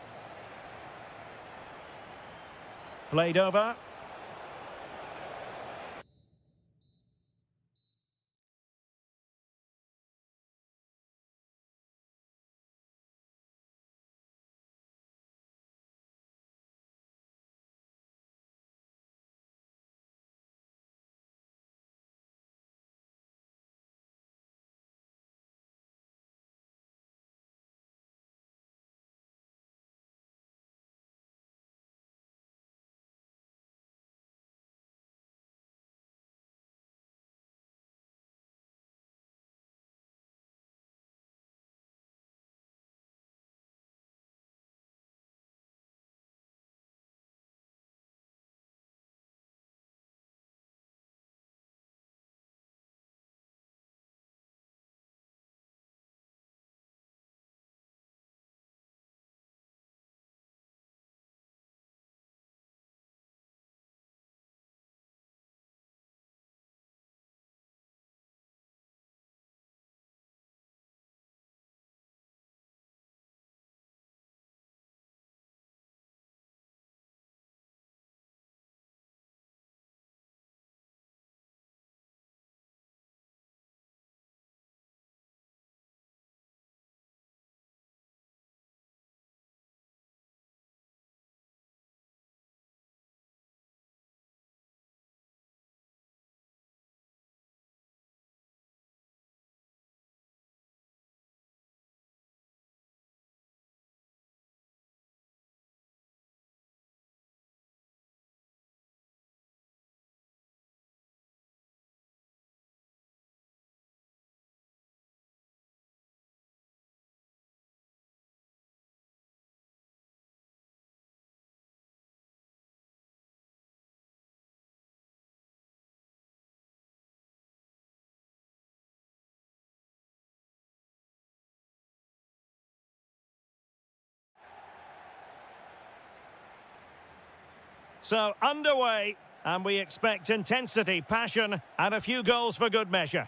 Played over. So, underway, and we expect intensity, passion, and a few goals for good measure.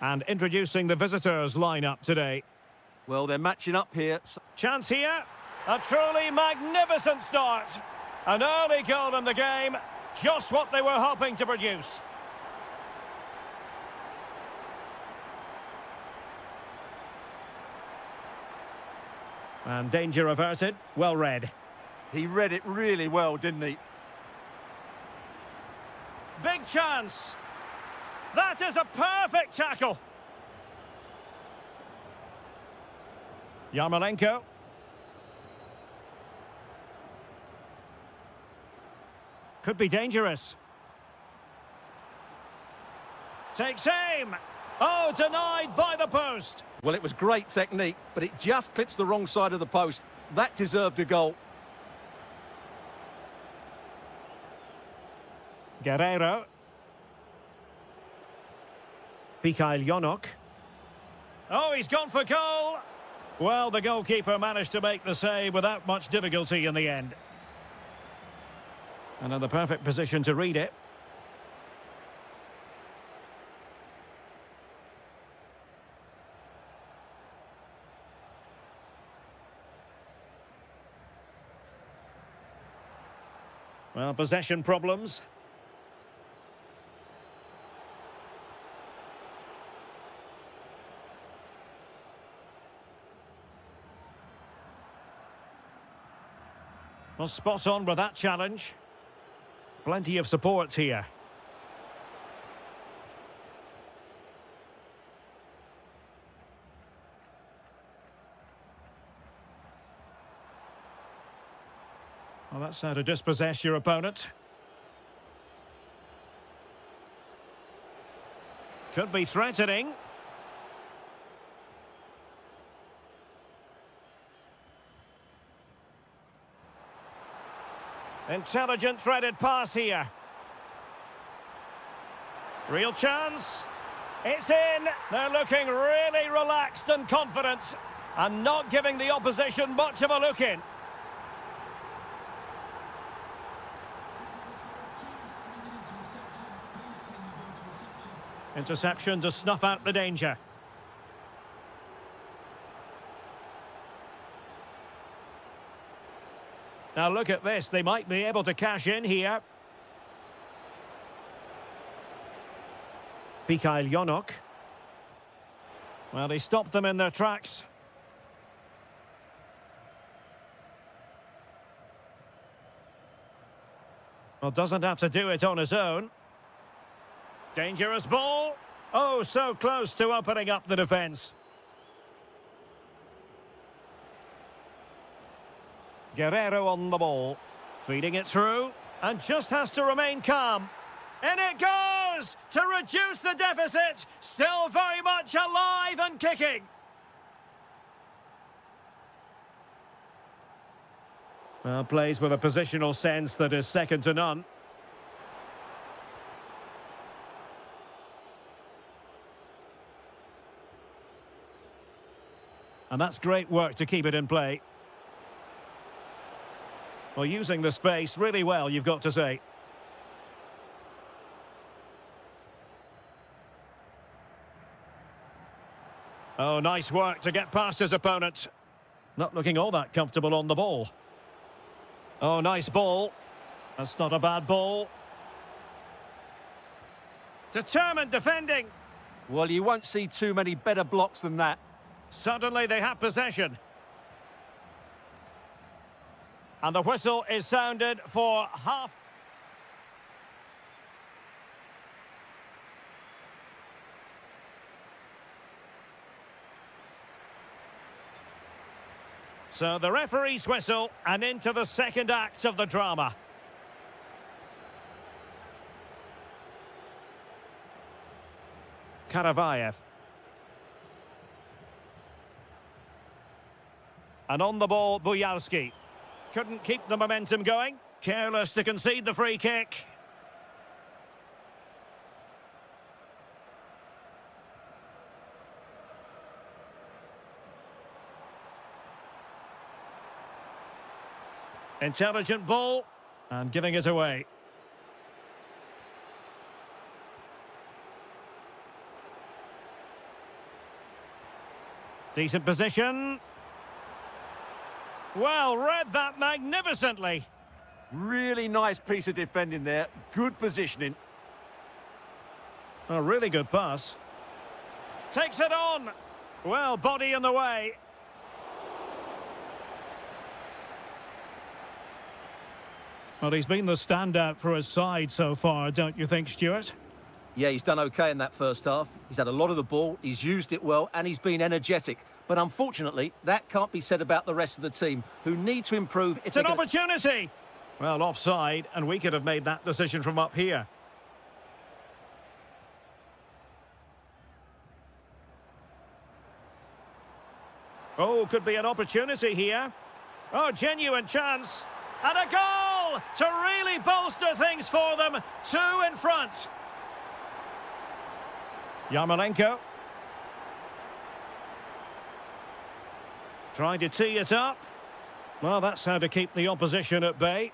And introducing the visitors' lineup today. Well, they're matching up here. Chance here. A truly magnificent start. An early goal in the game. Just what they were hoping to produce. And danger averted. Well read. He read it really well, didn't he? Big chance. That is a perfect tackle. Yarmolenko. Could be dangerous. Takes aim. Oh, denied by the post. Well, it was great technique, but it just clips the wrong side of the post. That deserved a goal. Guerrero. Mikhail Yonok. Oh, he's gone for goal. Well, the goalkeeper managed to make the save without much difficulty in the end. And in the perfect position to read it. Well, possession problems. Well, spot on with that challenge. Plenty of support here. Well, that's how to dispossess your opponent. Could be threatening. Intelligent threaded pass here. Real chance. It's in. They're looking really relaxed and confident and not giving the opposition much of a look in. Interception to snuff out the danger. Now look at this, they might be able to cash in here. Mikhail Yonok. Well, they stopped them in their tracks. Well, doesn't have to do it on his own. Dangerous ball. Oh, so close to opening up the defence. Guerrero on the ball. Feeding it through. And just has to remain calm. In it goes! To reduce the deficit. Still very much alive and kicking. Well, plays with a positional sense that is second to none. And that's great work to keep it in play. Well, using the space really well, you've got to say. Oh, nice work to get past his opponent. Not looking all that comfortable on the ball. Oh, nice ball. That's not a bad ball. Determined defending. Well, you won't see too many better blocks than that. Suddenly they have possession. And the whistle is sounded for half. So the referee's whistle and into the second act of the drama. Karavayev. And on the ball, Buyalski. Couldn't keep the momentum going. Careless to concede the free kick. Intelligent ball. And giving it away. Decent position. Well, read that magnificently. Really nice piece of defending there. Good positioning. A really good pass. Takes it on. Well, body in the way. Well, he's been the standout for his side so far, don't you think, Stuart? Yeah, he's done okay in that first half. He's had a lot of the ball, he's used it well, and he's been energetic. But unfortunately, that can't be said about the rest of the team, who need to improve. It's an opportunity! Well, offside, and we could have made that decision from up here. Oh, could be an opportunity here. Oh, genuine chance. And a goal to really bolster things for them. 2 in front. Yarmolenko. Trying to tee it up. Well, that's how to keep the opposition at bay.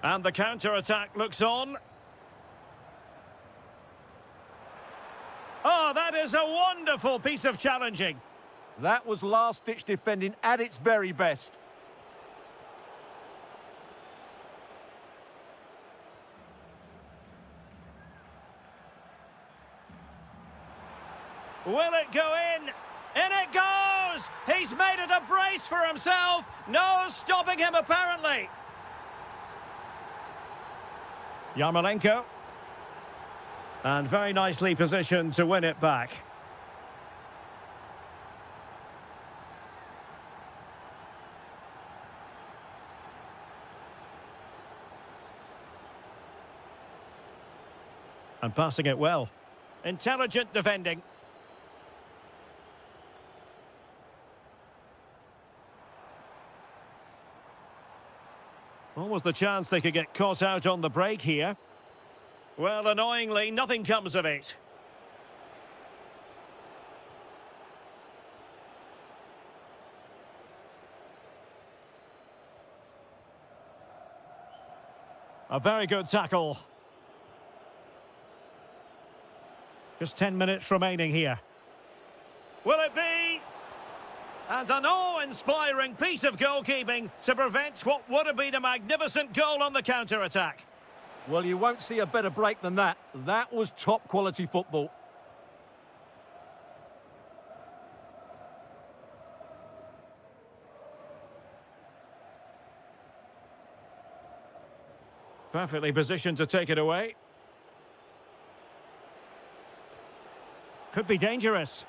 And the counter-attack looks on. Oh, that is a wonderful piece of challenging. That was last-ditch defending at its very best. Will it go in? In it goes! He's made it a brace for himself. No stopping him, apparently. Yarmolenko. And very nicely positioned to win it back. And passing it well. Intelligent defending. What was the chance they could get caught out on the break here? Well, annoyingly, nothing comes of it. A very good tackle. Just 10 minutes remaining here. Will it be? And an awe-inspiring piece of goalkeeping to prevent what would have been a magnificent goal on the counter-attack. Well, you won't see a better break than that. That was top-quality football. Perfectly positioned to take it away. Could be dangerous.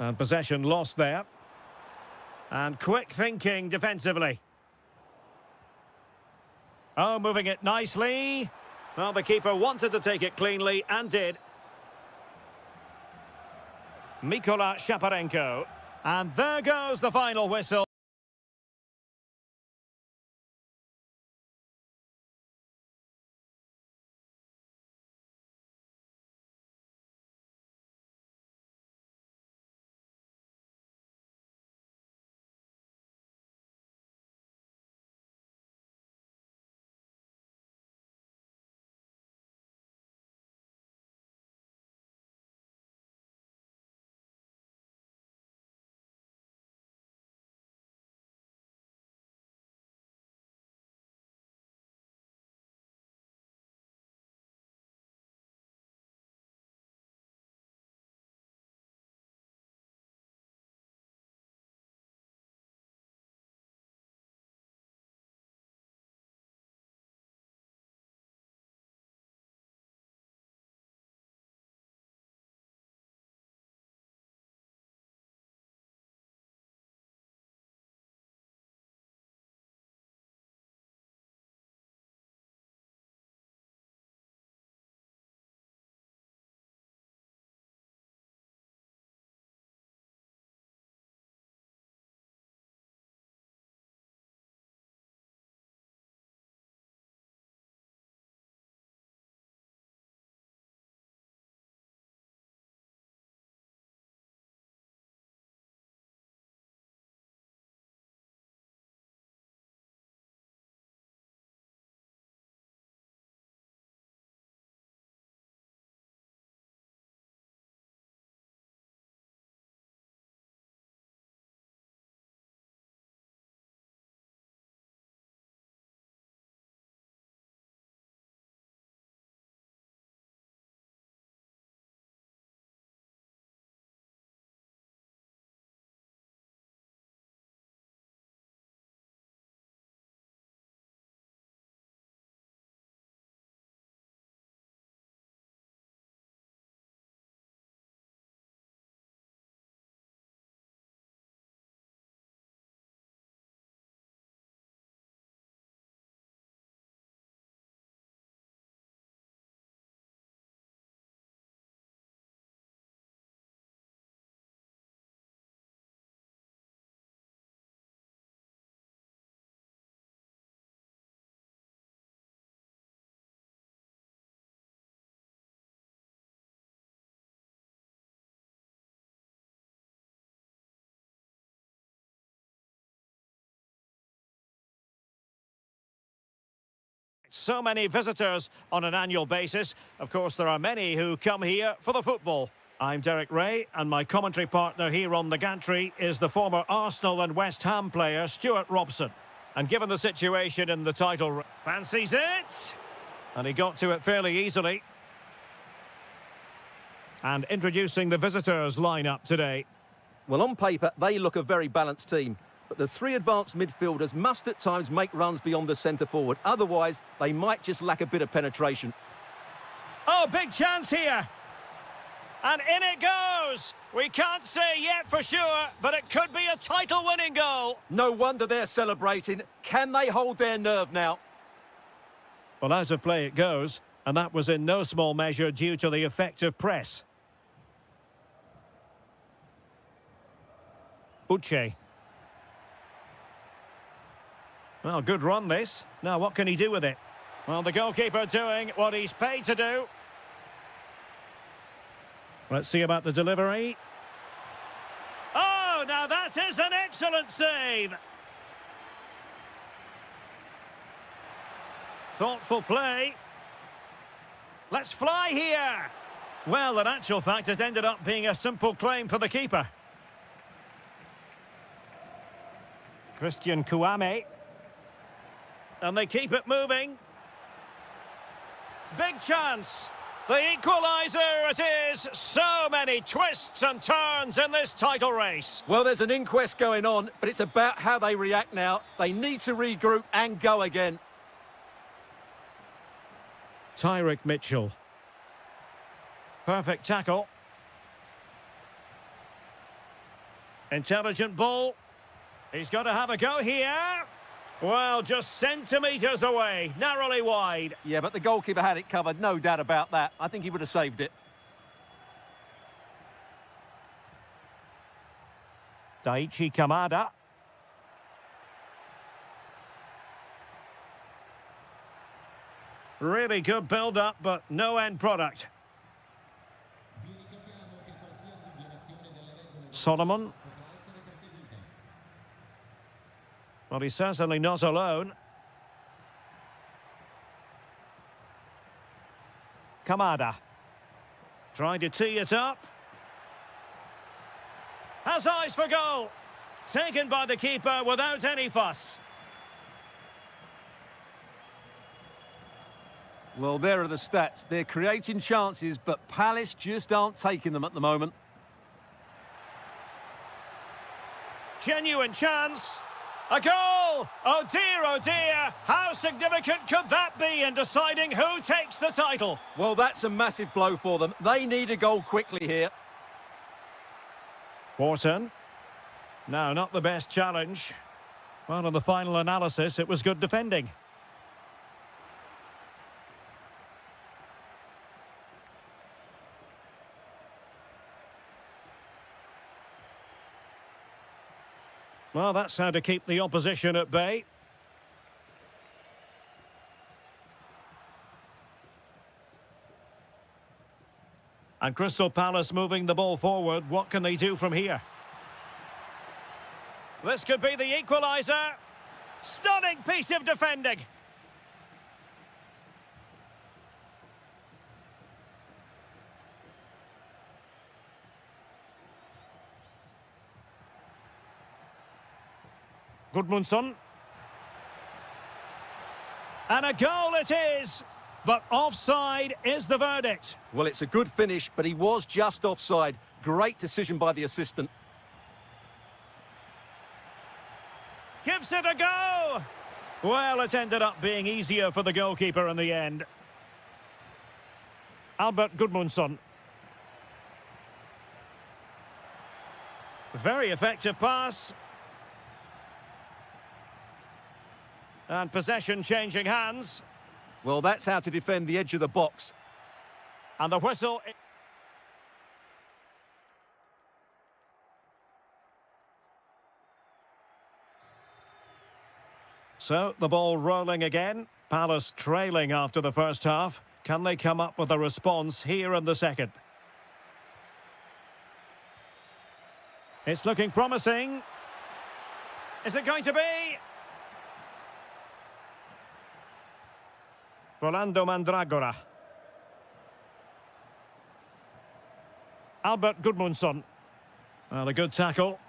And possession lost there. And quick thinking defensively. Oh, moving it nicely. Well, the keeper wanted to take it cleanly and did. Mikola Shaparenko. And there goes the final whistle. So many visitors on an annual basis. Of course, there are many who come here for the football. I'm Derek Ray, and my commentary partner here on the gantry is the former Arsenal and West Ham player, Stuart Robson. And given the situation in the title, fancies it! And he got to it fairly easily. And introducing the visitors lineup today. Well, on paper, they look a very balanced team. But the three advanced midfielders must at times make runs beyond the centre forward. Otherwise, they might just lack a bit of penetration. Oh, big chance here. And in it goes. We can't say yet for sure, but it could be a title-winning goal. No wonder they're celebrating. Can they hold their nerve now? Well, out of play it goes, and that was in no small measure due to the effective press. Uche. Well, good run this. Now, what can he do with it? Well, the goalkeeper doing what he's paid to do. Let's see about the delivery. Oh, now that is an excellent save. Thoughtful play. Let's fly here. Well, in actual fact, it ended up being a simple claim for the keeper. Christian Kouame. And they keep it moving. Big chance. The equaliser it is. So many twists and turns in this title race. Well, there's an inquest going on, but it's about how they react now. They need to regroup and go again. Tyrick Mitchell. Perfect tackle. Intelligent ball. He's got to have a go here. Well, just centimetres away, narrowly wide. Yeah, but the goalkeeper had it covered, no doubt about that. I think he would have saved it. Daichi Kamada. Really good build-up, but no end product. Solomon. Well, he's certainly not alone. Kamada. Trying to tee it up. Has eyes for goal. Taken by the keeper without any fuss. Well, there are the stats. They're creating chances, but Palace just aren't taking them at the moment. Genuine chance. A goal! Oh dear! How significant could that be in deciding who takes the title? Well, that's a massive blow for them. They need a goal quickly here. Wharton. No, not the best challenge. Well, in the final analysis, it was good defending. Well, that's how to keep the opposition at bay. And Crystal Palace moving the ball forward. What can they do from here? This could be the equaliser. Stunning piece of defending. Gudmundsson. And a goal it is, but offside is the verdict. Well, it's a good finish, but he was just offside. Great decision by the assistant. Gives it a go. Well, it ended up being easier for the goalkeeper in the end. Albert Gudmundsson. Very effective pass. And possession changing hands. Well, that's how to defend the edge of the box. And the whistle. So, the ball rolling again. Palace trailing after the first half. Can they come up with a response here in the second? It's looking promising. Is it going to be? Rolando Mandragora. Albert Gudmundsson. Well, a good tackle.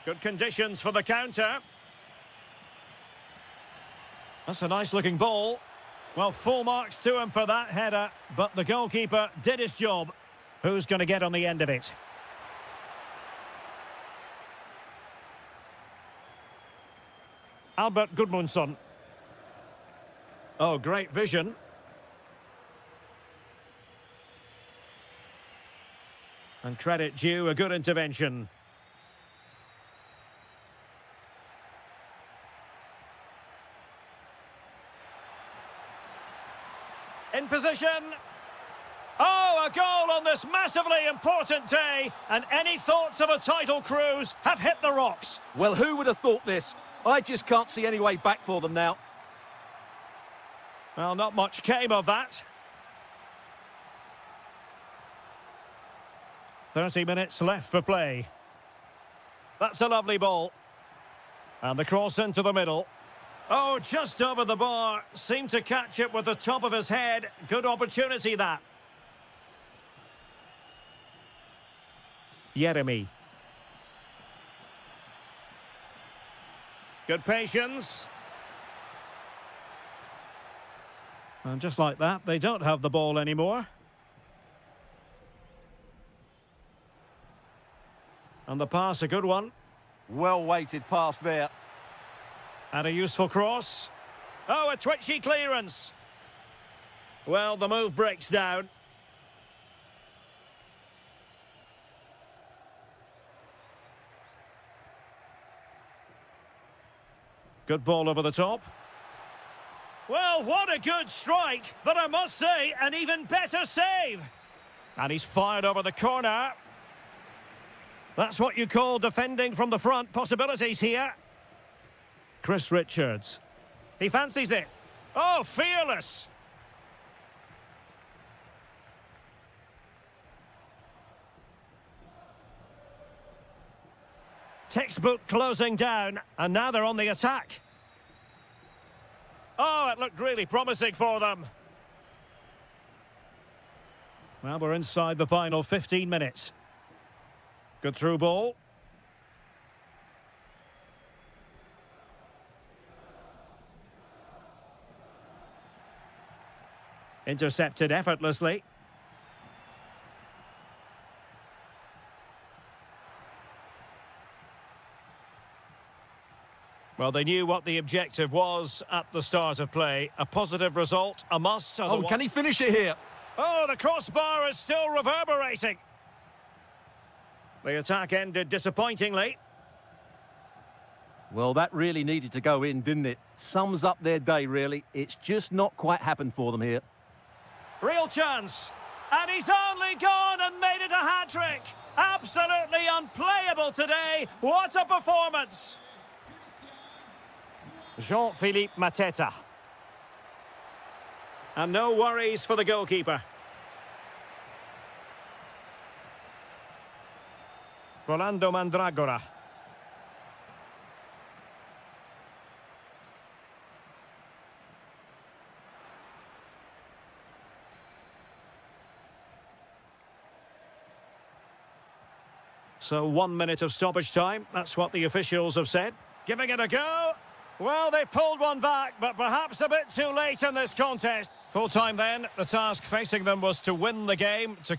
Good conditions for the counter. That's a nice-looking ball. Well, full marks to him for that header, but the goalkeeper did his job. Who's going to get on the end of it? Albert Gudmundsson. Oh, great vision. And credit due, a good intervention. In position. Oh, a goal on this massively important day. And any thoughts of a title cruise have hit the rocks. Well, who would have thought this? I just can't see any way back for them now. Well, not much came of that. 30 minutes left for play. That's a lovely ball. And the cross into the middle. Oh, just over the bar. Seemed to catch it with the top of his head. Good opportunity, that. Jeremy. Good patience. And just like that, they don't have the ball anymore. And the pass, a good one. Well-weighted pass there. And a useful cross. Oh, a twitchy clearance. Well, the move breaks down. Good ball over the top. Well, what a good strike, but I must say, an even better save. And he's fired over the corner. That's what you call defending from the front. Possibilities here. Chris Richards. He fancies it. Oh, fearless. Textbook closing down, and now they're on the attack. Oh, it looked really promising for them. Well, we're inside the final 15 minutes. Good through ball. Intercepted effortlessly. Well, they knew what the objective was at the start of play. A positive result, a must. Oh, can he finish it here? Oh, the crossbar is still reverberating. The attack ended disappointingly. Well, that really needed to go in, didn't it? Sums up their day, really. It's just not quite happened for them here. Real chance. And he's only gone and made it a hat-trick. Absolutely unplayable today. What a performance. Jean-Philippe Mateta. And no worries for the goalkeeper. Rolando Mandragora. So 1 minute of stoppage time. That's what the officials have said. Giving it a go. Well, they pulled one back, but perhaps a bit too late in this contest. Full time then. The task facing them was to win the game, to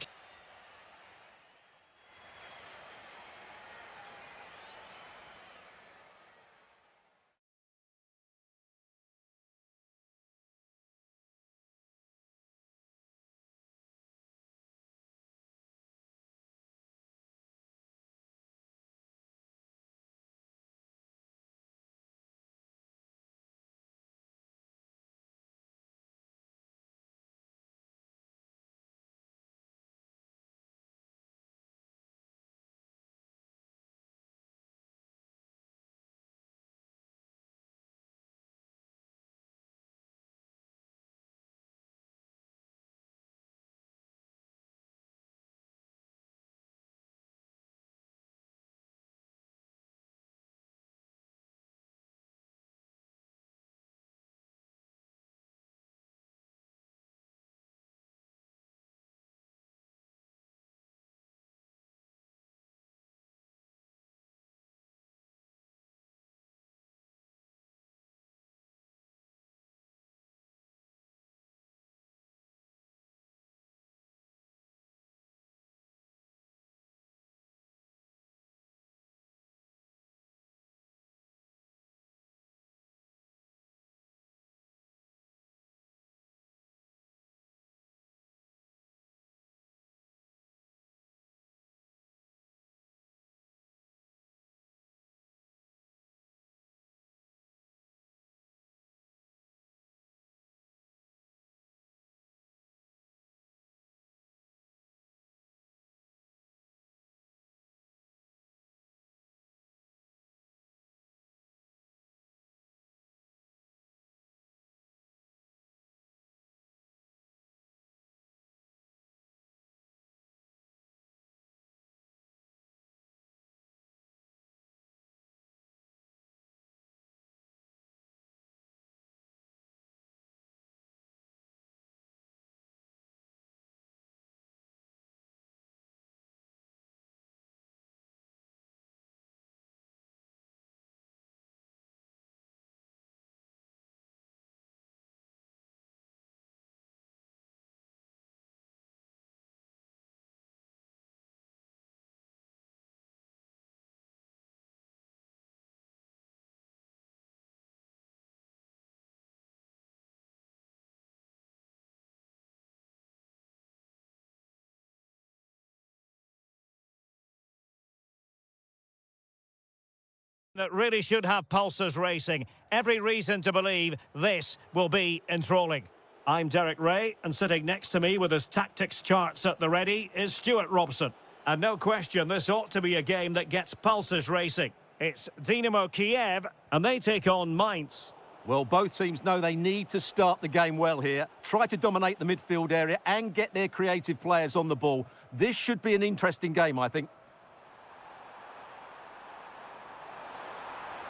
That really should have pulses racing. Every reason to believe this will be enthralling. I'm Derek Ray, and sitting next to me with his tactics charts at the ready is Stuart Robson. And no question, this ought to be a game that gets pulses racing. It's Dynamo Kiev, and they take on Mainz. Well, both teams know they need to start the game well here, try to dominate the midfield area and get their creative players on the ball. This should be an interesting game, I think.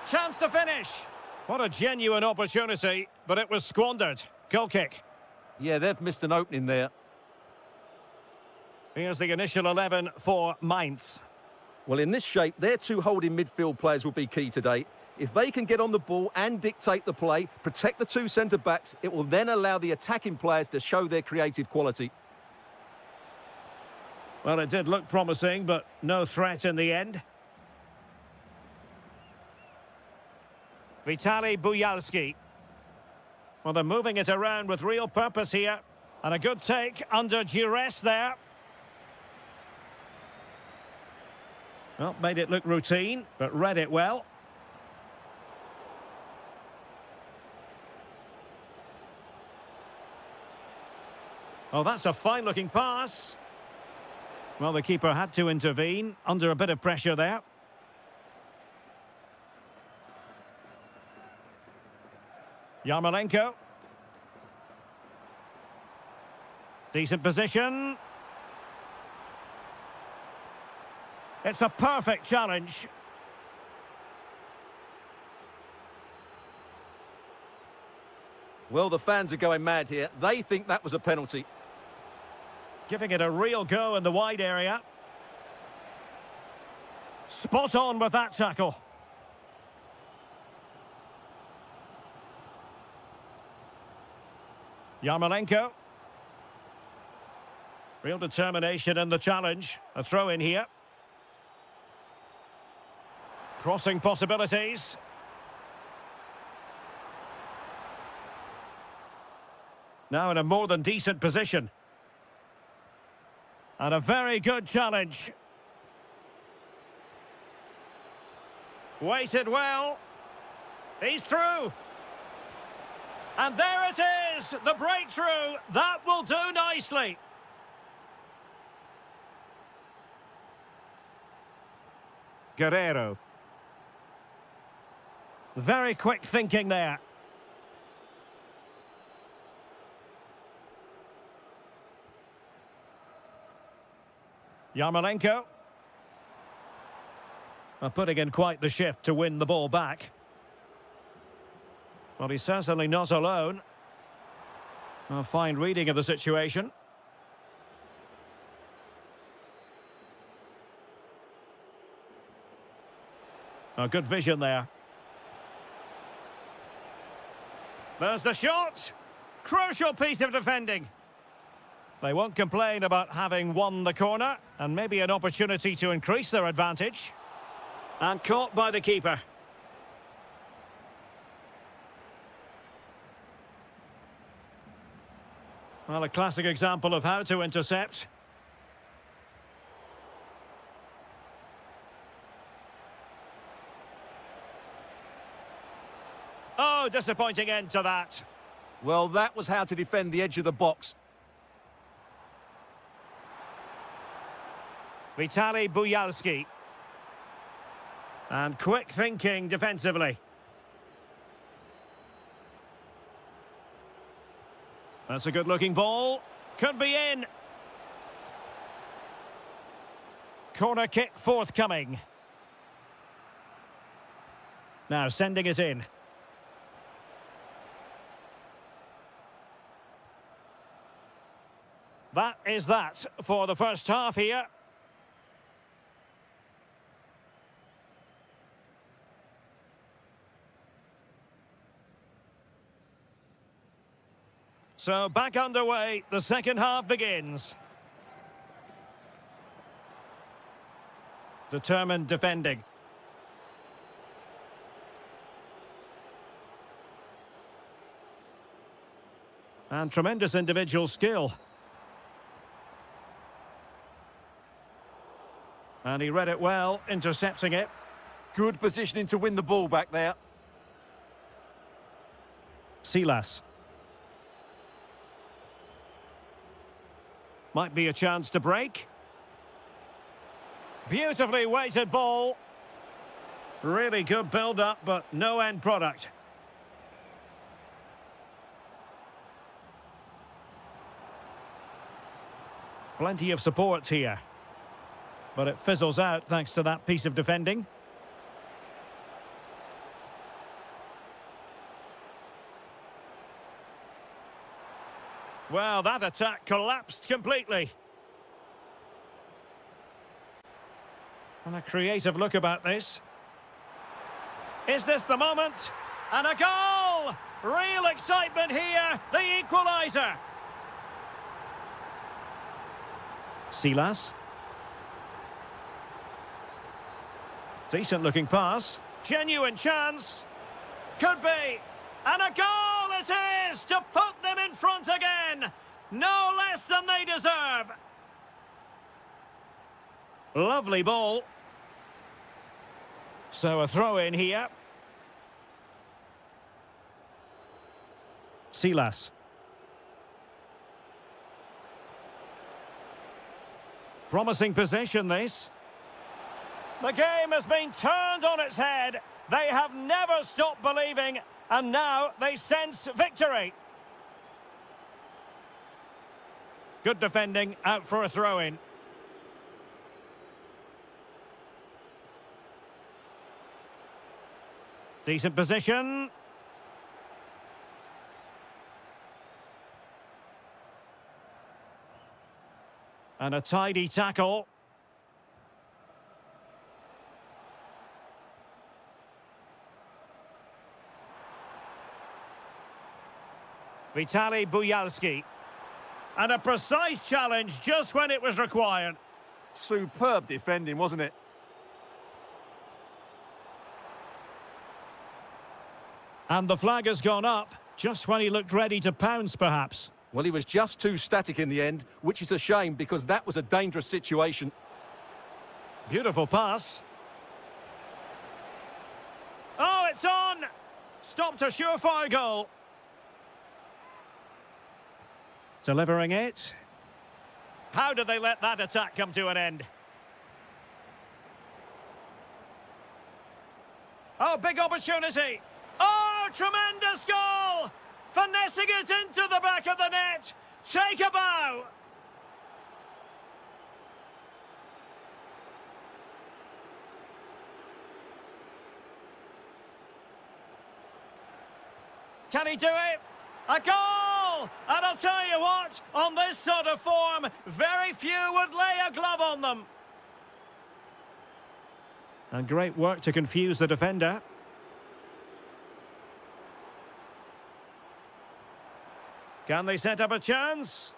Chance to finish. What a genuine opportunity, but it was squandered. Goal kick. Yeah, they've missed an opening there. Here's the initial 11 for Mainz. Well, in this shape, their two holding midfield players will be key today. If they can get on the ball and dictate the play, protect the two centre-backs, it will then allow the attacking players to show their creative quality. Well, it did look promising, but no threat in the end. Vitaly Buyalski. Well, they're moving it around with real purpose here. And a good take under duress there. Well, made it look routine, but read it well. Oh, that's a fine-looking pass. Well, the keeper had to intervene under a bit of pressure there. Yarmolenko. Decent position. It's a perfect challenge. Well, the fans are going mad here. They think that was a penalty. Giving it a real go in the wide area. Spot on with that tackle. Yarmolenko. Real determination in the challenge. A throw in here. Crossing possibilities. Now in a more than decent position. And a very good challenge. Waited well. He's through. And there it is, the breakthrough. That will do nicely. Guerrero. Very quick thinking there. Yarmolenko. Putting in quite the shift to win the ball back. Well, he's certainly not alone. A fine reading of the situation. A good vision there. There's the shot. Crucial piece of defending. They won't complain about having won the corner, and maybe an opportunity to increase their advantage. And caught by the keeper. Well, a classic example of how to intercept. Oh, disappointing end to that. Well, that was how to defend the edge of the box. Vitaly Buyalski. And quick thinking defensively. That's a good-looking ball. Could be in. Corner kick forthcoming. Now sending it in. That is that for the first half here. So back underway, the second half begins. Determined defending. And tremendous individual skill. And he read it well, intercepting it. Good positioning to win the ball back there. Silas. Might be a chance to break. Beautifully weighted ball. Really good build-up, but no end product. Plenty of support here. But it fizzles out thanks to that piece of defending. Well, that attack collapsed completely. And a creative look about this. Is this the moment? And a goal! Real excitement here, the equaliser. Silas. Decent looking pass. Genuine chance. Could be. And a goal it is to put them in front again. No less than they deserve. Lovely ball. So a throw in here. Silas. Promising possession, this. The game has been turned on its head. They have never stopped believing, and now they sense victory. Good defending, out for a throw-in. Decent position. And a tidy tackle. Vitaly Buyalski. And a precise challenge just when it was required. Superb defending, wasn't it? And the flag has gone up, just when he looked ready to pounce, perhaps. Well, he was just too static in the end, which is a shame because that was a dangerous situation. Beautiful pass. Oh, it's on! Stopped a surefire goal. Delivering it. How did they let that attack come to an end? Oh, big opportunity. Oh, tremendous goal! Finessing it into the back of the net. Take a bow. Can he do it? A goal! And I'll tell you what, on this sort of form, very few would lay a glove on them. And great work to confuse the defender. Can they set up a chance?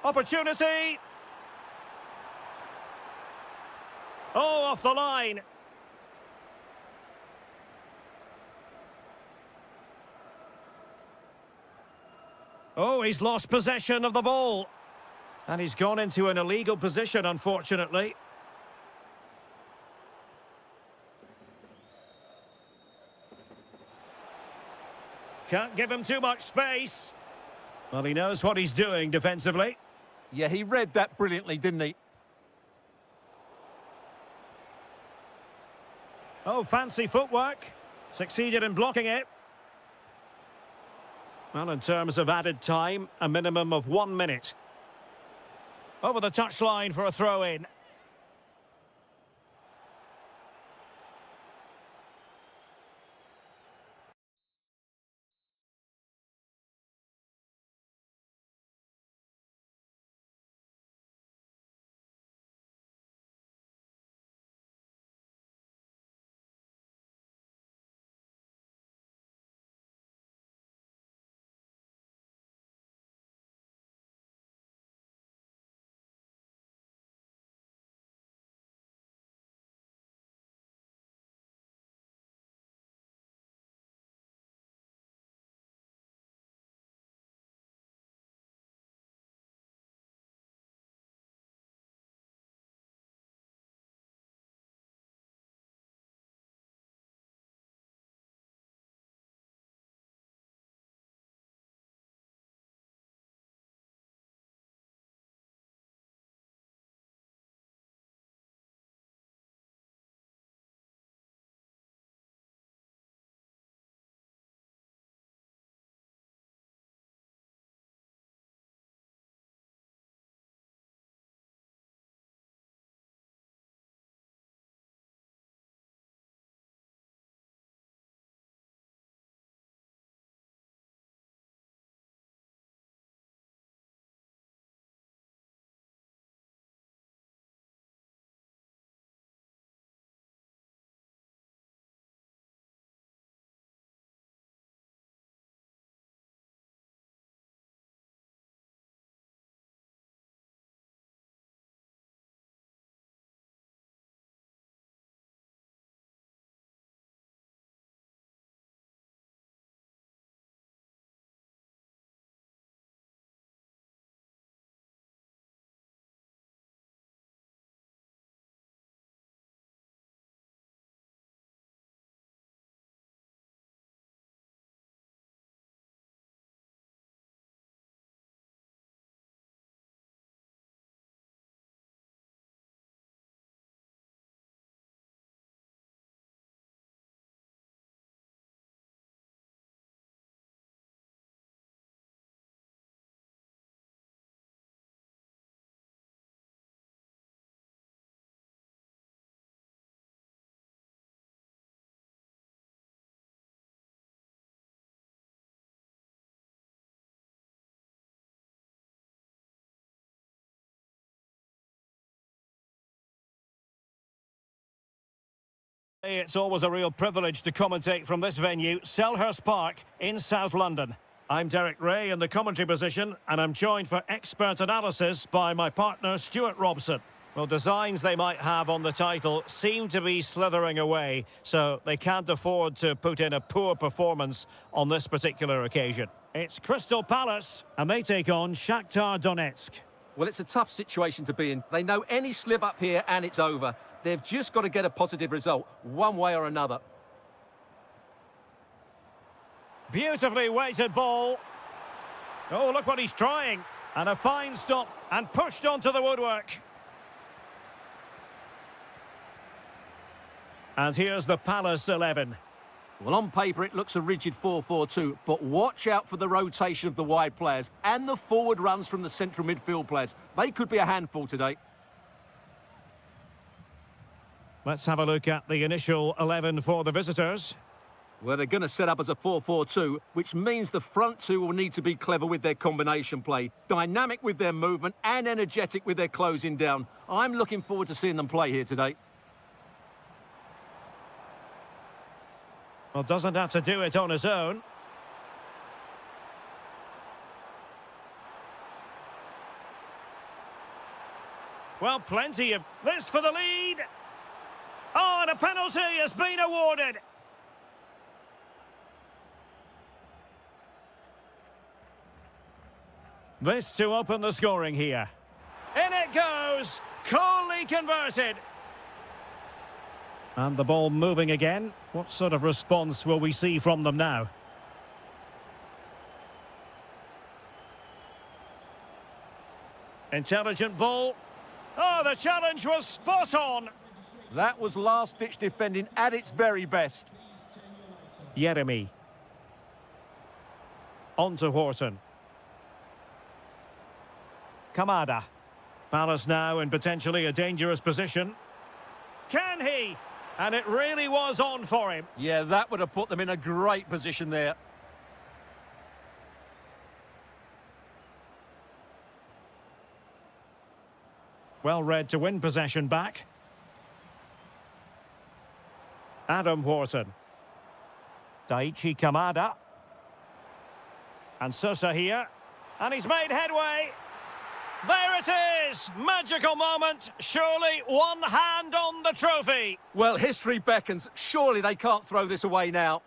Opportunity! Oh, off the line. Oh, he's lost possession of the ball. And he's gone into an illegal position, unfortunately. Can't give him too much space. Well, he knows what he's doing defensively. Yeah, he read that brilliantly, didn't he? Oh, fancy footwork. Succeeded in blocking it. Well, in terms of added time, a minimum of 1 minute. Over the touchline for a throw-in. It's always a real privilege to commentate from this venue, Selhurst Park in South London. I'm Derek Ray in the commentary position, and I'm joined for expert analysis by my partner, Stuart Robson. Well, designs they might have on the title seem to be slithering away, so they can't afford to put in a poor performance on this particular occasion. It's Crystal Palace, and they take on Shakhtar Donetsk. Well, it's a tough situation to be in. They know any slip up here and it's over. They've just got to get a positive result, one way or another. Beautifully weighted ball. Oh, look what he's trying. And a fine stop and pushed onto the woodwork. And here's the Palace 11. Well, on paper, it looks a rigid 4-4-2, but watch out for the rotation of the wide players and the forward runs from the central midfield players. They could be a handful today. Let's have a look at the initial 11 for the visitors. Well, they're going to set up as a 4-4-2, which means the front two will need to be clever with their combination play, dynamic with their movement and energetic with their closing down. I'm looking forward to seeing them play here today. Well, doesn't have to do it on his own. Well, plenty of this for the lead. Oh, and a penalty has been awarded. This to open the scoring here. In it goes. Coolly converted. And the ball moving again. What sort of response will we see from them now? Intelligent ball. Oh, the challenge was spot on. That was last-ditch defending at its very best. Jeremy. On to Horton. Kamada. Palace now in potentially a dangerous position. Can he? And it really was on for him. Yeah, that would have put them in a great position there. Well read to win possession back. Adam Horton. Daichi Kamada. And Sosa here. And he's made headway. There it is! Magical moment. Surely one hand on the trophy. Well, history beckons. Surely they can't throw this away now.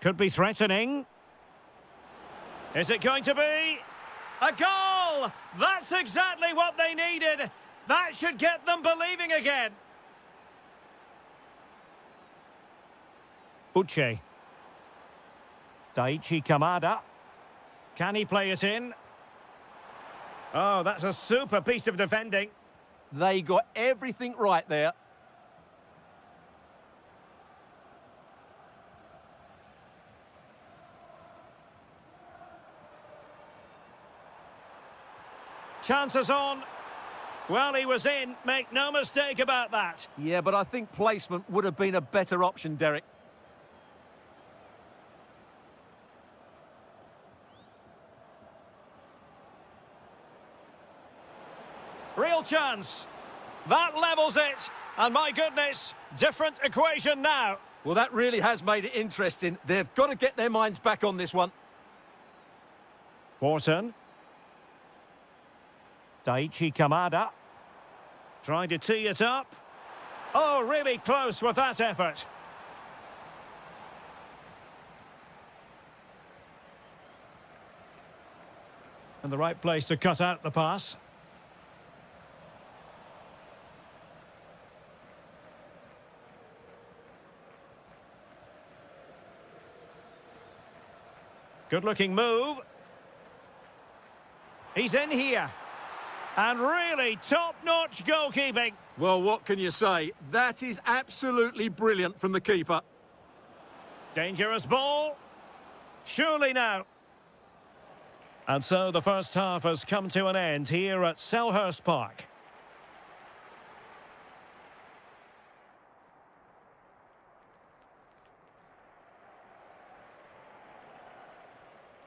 Could be threatening. Is it going to be? A goal! That's exactly what they needed. That should get them believing again. Uche. Daichi Kamada. Can he play it in? Oh, that's a super piece of defending. They got everything right there. Chances on. Well, he was in. Make no mistake about that. Yeah, but I think placement would have been a better option, Derek. Real chance. That levels it. And my goodness, different equation now. Well, that really has made it interesting. They've got to get their minds back on this one. Horton. Daichi Kamada. Trying to tee it up. Oh, really close with that effort. And the right place to cut out the pass. Good-looking move. He's in here. And really top-notch goalkeeping. Well, what can you say? That is absolutely brilliant from the keeper. Dangerous ball. Surely now. And so the first half has come to an end here at Selhurst Park.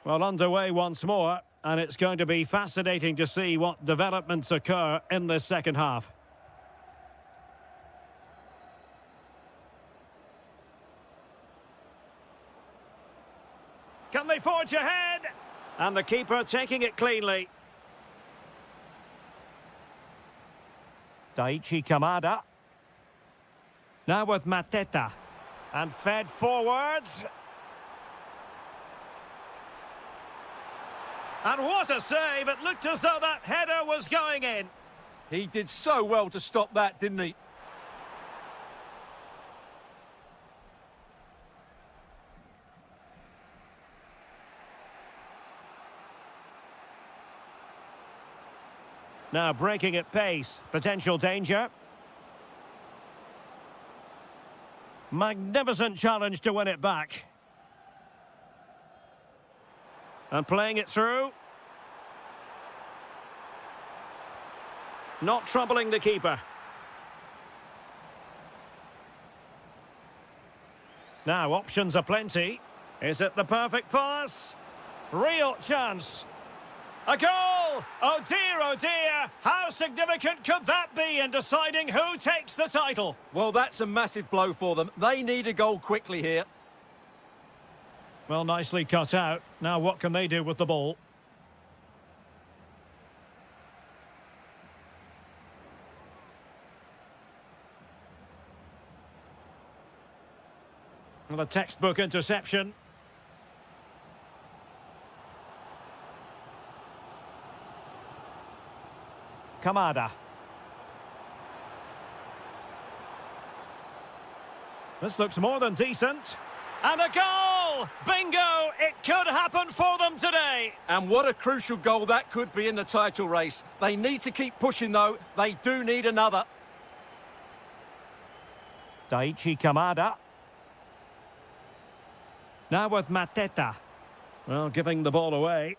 Well, underway once more, and it's going to be fascinating to see what developments occur in this second half. Can they forge ahead? And the keeper taking it cleanly. Daichi Kamada. Now with Mateta. And fed forwards. And what a save! It looked as though that header was going in. He did so well to stop that, didn't he? Now breaking at pace. Potential danger. Magnificent challenge to win it back. And playing it through. Not troubling the keeper. Now options are plenty. Is it the perfect pass? Real chance. A goal! Oh dear, how significant could that be in deciding who takes the title? Well, that's a massive blow for them. They need a goal quickly here. Well, nicely cut out. Now what can they do with the ball? Well, a textbook interception. Kamada. This looks more than decent. And a goal! Bingo! It could happen for them today. And what a crucial goal that could be in the title race. They need to keep pushing, though. They do need another. Daichi Kamada. Now with Mateta. Well, giving the ball away.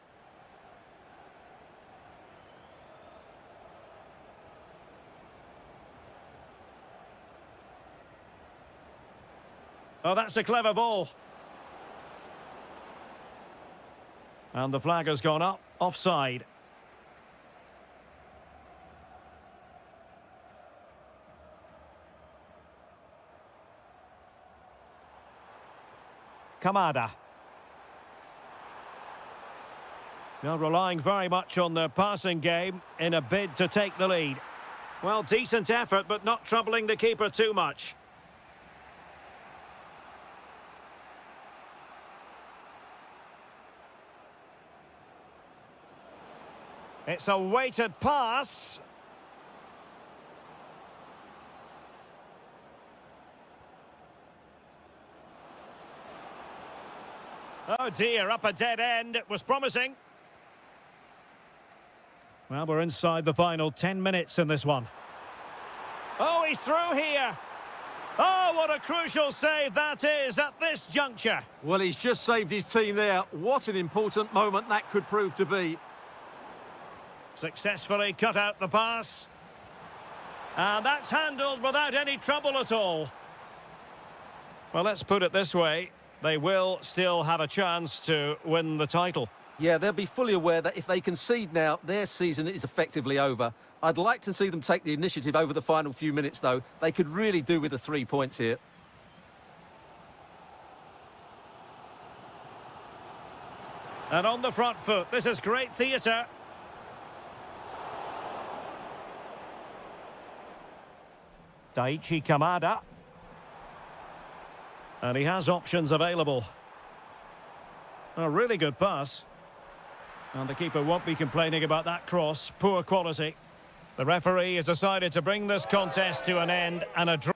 Oh, that's a clever ball. And the flag has gone up. Offside. Kamada. Now relying very much on their passing game in a bid to take the lead. Well, decent effort, but not troubling the keeper too much. It's a weighted pass. Oh dear, up a dead end. It was promising. Well, we're inside the final 10 minutes in this one. Oh, he's through here. Oh, what a crucial save that is at this juncture. Well, he's just saved his team there. What an important moment that could prove to be. Successfully cut out the pass. And that's handled without any trouble at all. Well, let's put it this way. They will still have a chance to win the title. Yeah, they'll be fully aware that if they concede now, their season is effectively over. I'd like to see them take the initiative over the final few minutes, though. They could really do with the 3 points here. And on the front foot, this is great theatre. Daichi Kamada. And he has options available. A really good pass. And the keeper won't be complaining about that cross. Poor quality. The referee has decided to bring this contest to an end and a draw.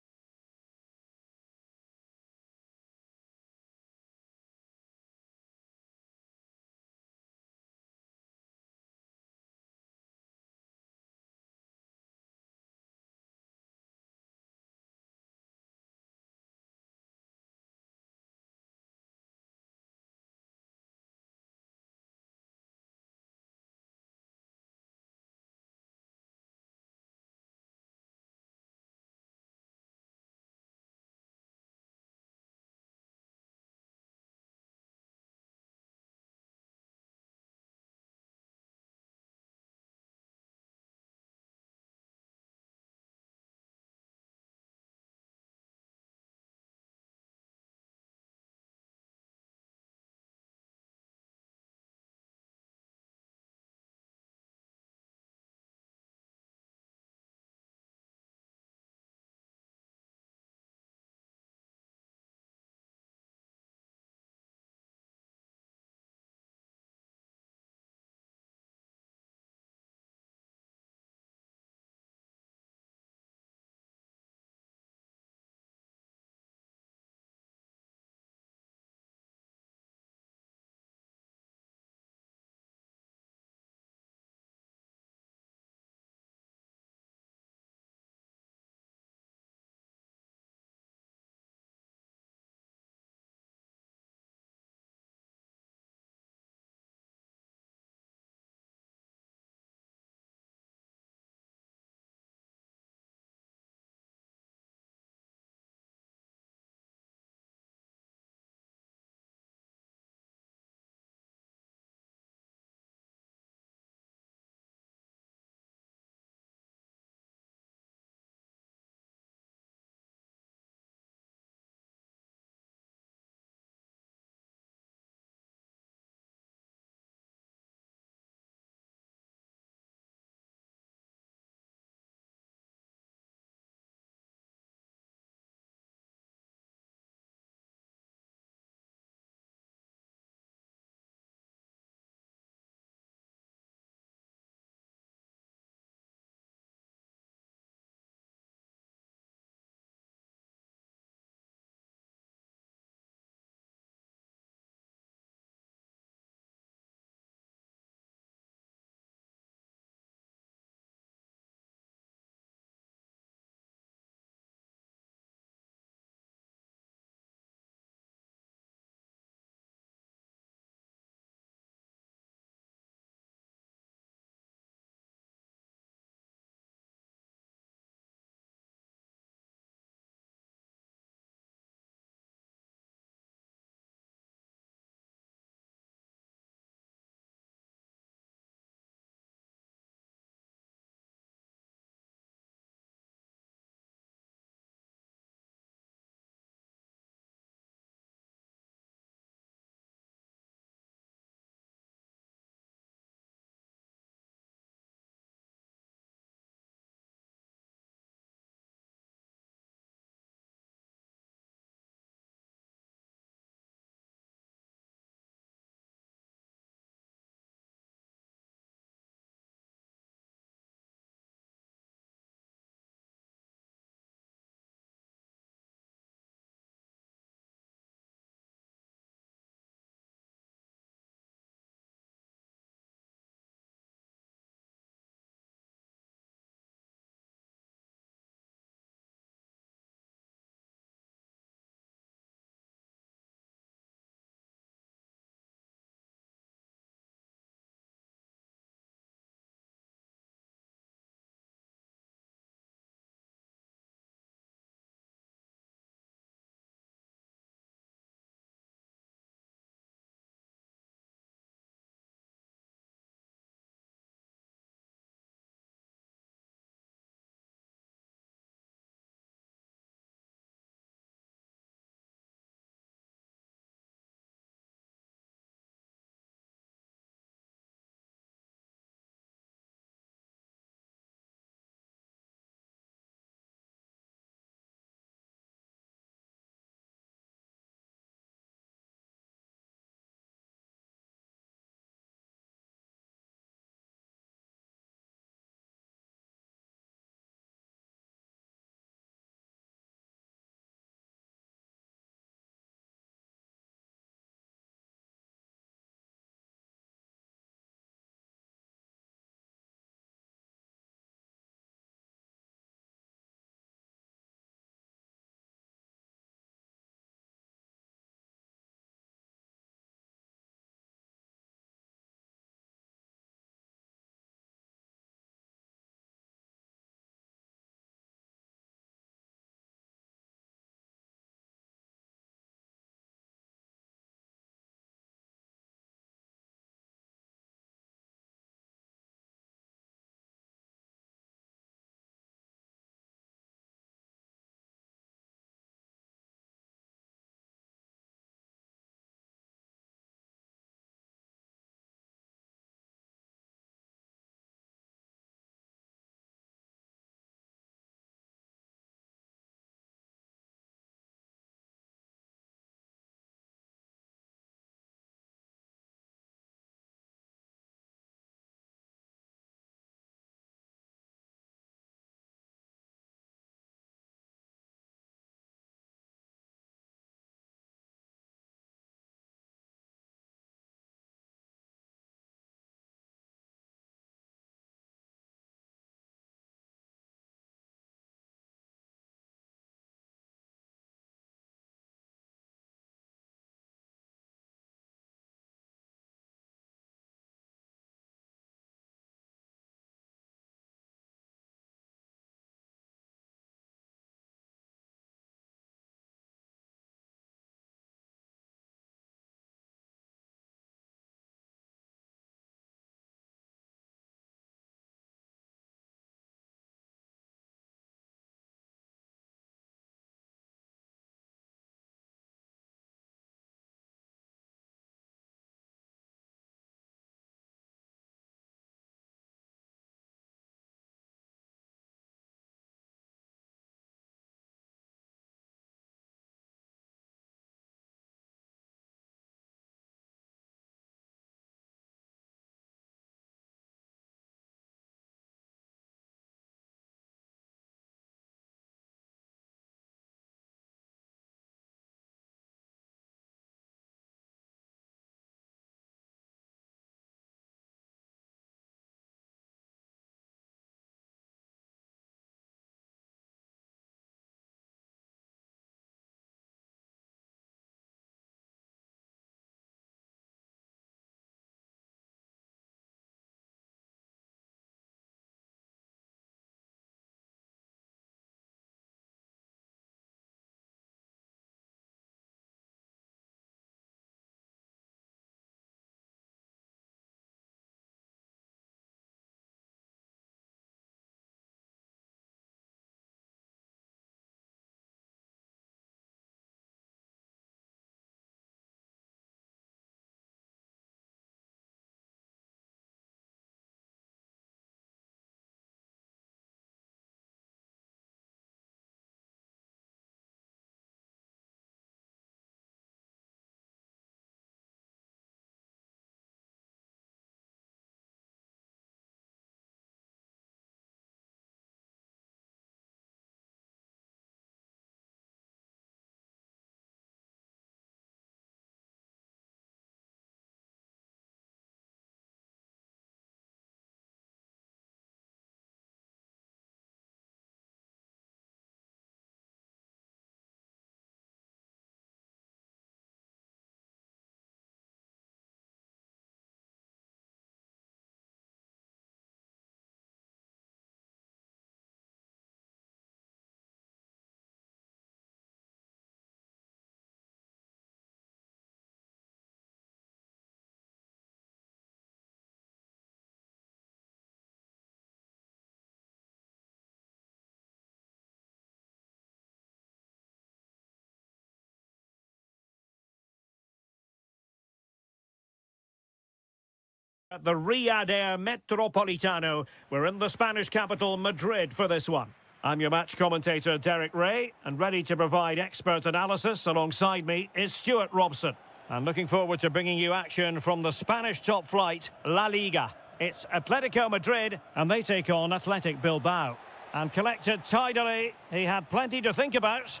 At the Riyadh Air Metropolitano, we're in the Spanish capital, Madrid, for this one. I'm your match commentator, Derek Ray, and ready to provide expert analysis alongside me is Stuart Robson. I'm looking forward to bringing you action from the Spanish top flight, La Liga. It's Atletico Madrid, and they take on Athletic Bilbao. And collected tidily, he had plenty to think about.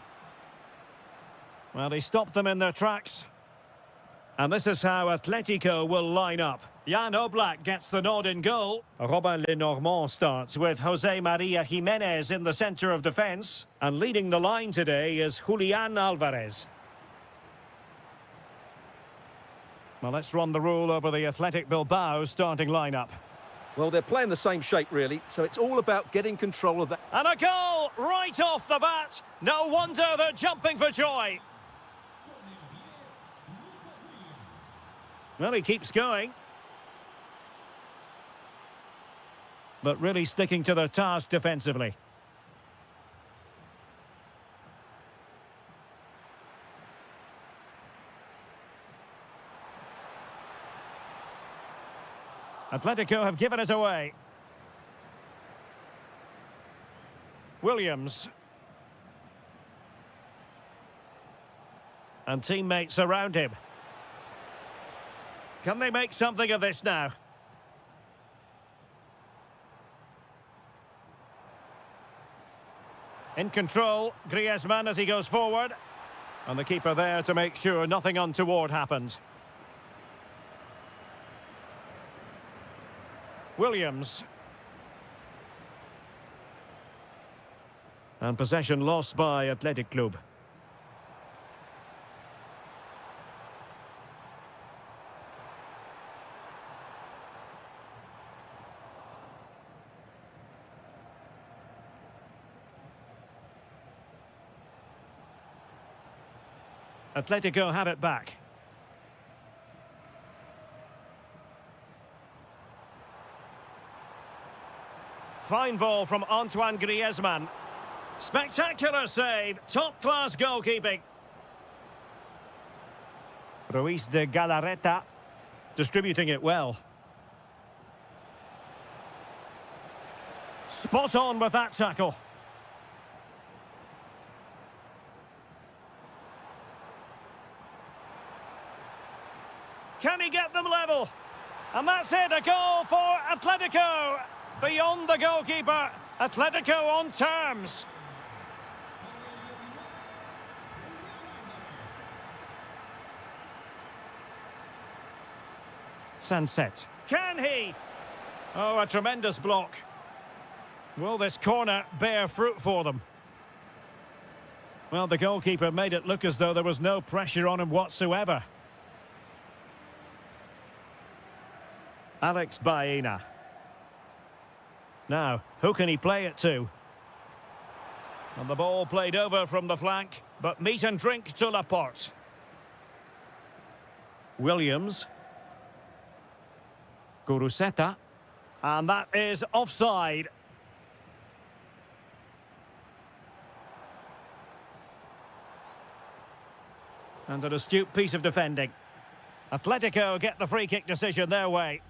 Well, he stopped them in their tracks. And this is how Atletico will line up. Jan Oblak gets the nod in goal. Robin Lenormand starts with Jose Maria Jimenez in the centre of defence. And leading the line today is Julian Alvarez. Well, let's run the rule over the Athletic Bilbao starting lineup. Well, they're playing the same shape, really, so it's all about getting control of that. And a goal right off the bat. No wonder they're jumping for joy. Well, he keeps going. But really sticking to the task defensively. Atletico have given it away. Williams. And teammates around him. Can they make something of this now? In control, Griezmann as he goes forward. And the keeper there to make sure nothing untoward happened. Williams. And possession lost by Athletic Club. Atletico have it back. Fine ball from Antoine Griezmann. Spectacular save, top-class goalkeeping. Ruiz de Galarreta distributing it well. Spot on with that tackle. Can he get them level? And that's it, a goal for Atletico. Beyond the goalkeeper, Atletico on terms. Sunset. Can he? Oh, a tremendous block. Will this corner bear fruit for them? Well, the goalkeeper made it look as though there was no pressure on him whatsoever. Alex Baena. Now, who can he play it to? And the ball played over from the flank, but meat and drink to Laporte. Williams. Guruseta. And that is offside. And an astute piece of defending. Atletico get the free kick decision their way.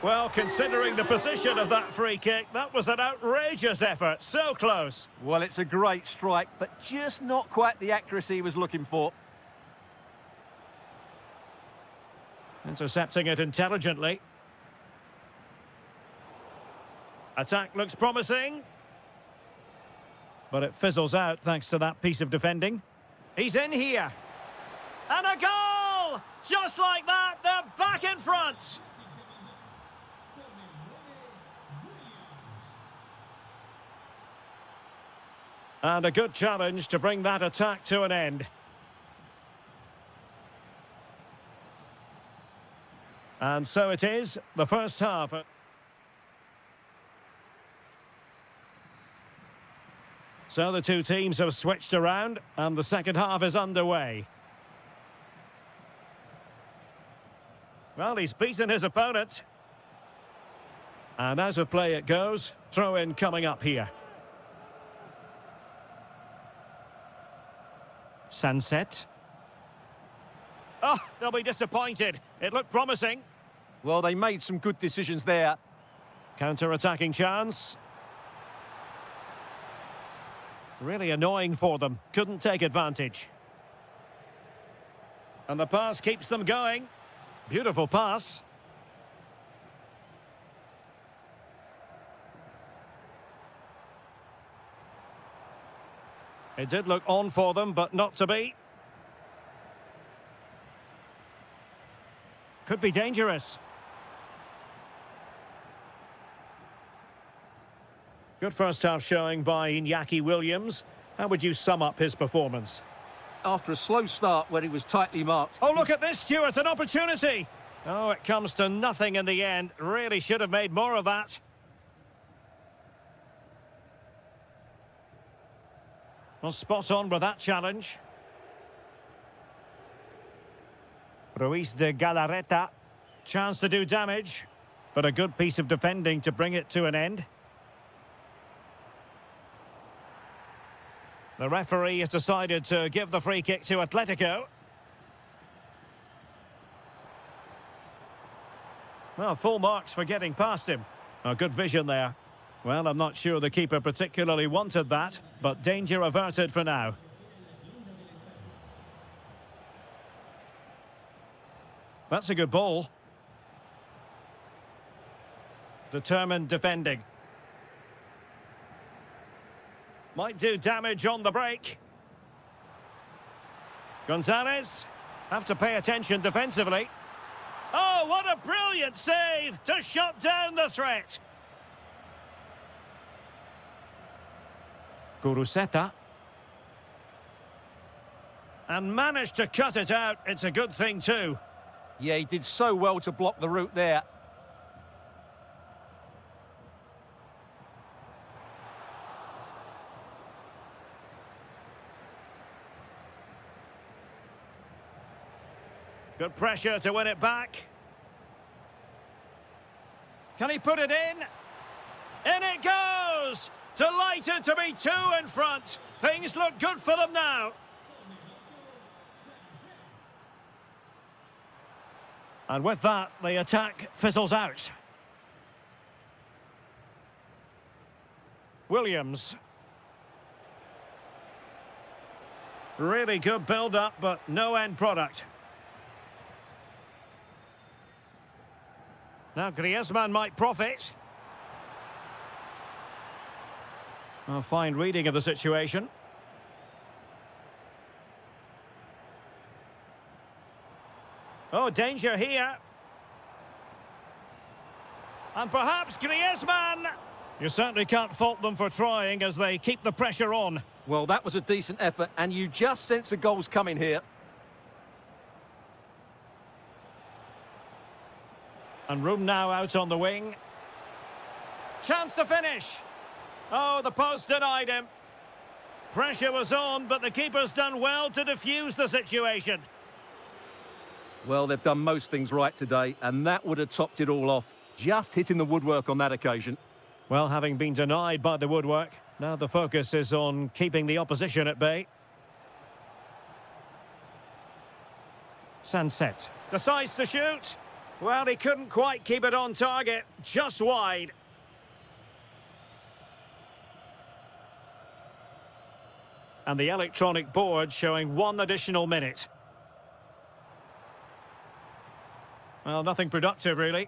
Well, considering the position of that free kick, that was an outrageous effort. So close. Well, it's a great strike, but just not quite the accuracy he was looking for. Intercepting it intelligently. Attack looks promising. But it fizzles out thanks to that piece of defending. He's in here. And a goal! Just like that, they're back in front. And a good challenge to bring that attack to an end. And so it is, the first half. So the two teams have switched around, and the second half is underway. Well, he's beaten his opponent. And as of play it goes, throw-in coming up here. Sunset. Oh, they'll be disappointed. It looked promising. Well, they made some good decisions there. Counter-attacking chance. Really annoying for them. Couldn't take advantage. And the pass keeps them going. Beautiful pass. It did look on for them, but not to be. Could be dangerous. Good first half showing by Iñaki Williams. How would you sum up his performance? After a slow start where he was tightly marked. Oh, look at this, Stuart, an opportunity. Oh, it comes to nothing in the end. Really should have made more of that. Well, spot on with that challenge. Ruiz de Galarreta. Chance to do damage, but a good piece of defending to bring it to an end. The referee has decided to give the free kick to Atletico. Well, full marks for getting past him. Oh, good vision there. Well, I'm not sure the keeper particularly wanted that, but danger averted for now. That's a good ball. Determined defending. Might do damage on the break. Gonzalez. Have to pay attention defensively. Oh, what a brilliant save to shut down the threat. Guruseta. And managed to cut it out. It's a good thing too. Yeah, he did so well to block the route there. Good pressure to win it back. Can he put it in? In it goes! Delighted to be two in front. Things look good for them now. And with that, the attack fizzles out. Williams. Really good build-up, but no end product. Now Griezmann might profit. A fine reading of the situation. Oh, danger here. And perhaps Griezmann. You certainly can't fault them for trying as they keep the pressure on. Well, that was a decent effort, and you just sense the goals coming here. And room now out on the wing. Chance to finish. Oh, the post denied him. Pressure was on, but the keeper's done well to defuse the situation. Well, they've done most things right today, and that would have topped it all off. Just hitting the woodwork on that occasion. Well, having been denied by the woodwork, now the focus is on keeping the opposition at bay. Sunset. Decides to shoot. Well, he couldn't quite keep it on target, just wide. And the electronic board showing 1 additional minute. Well, nothing productive, really.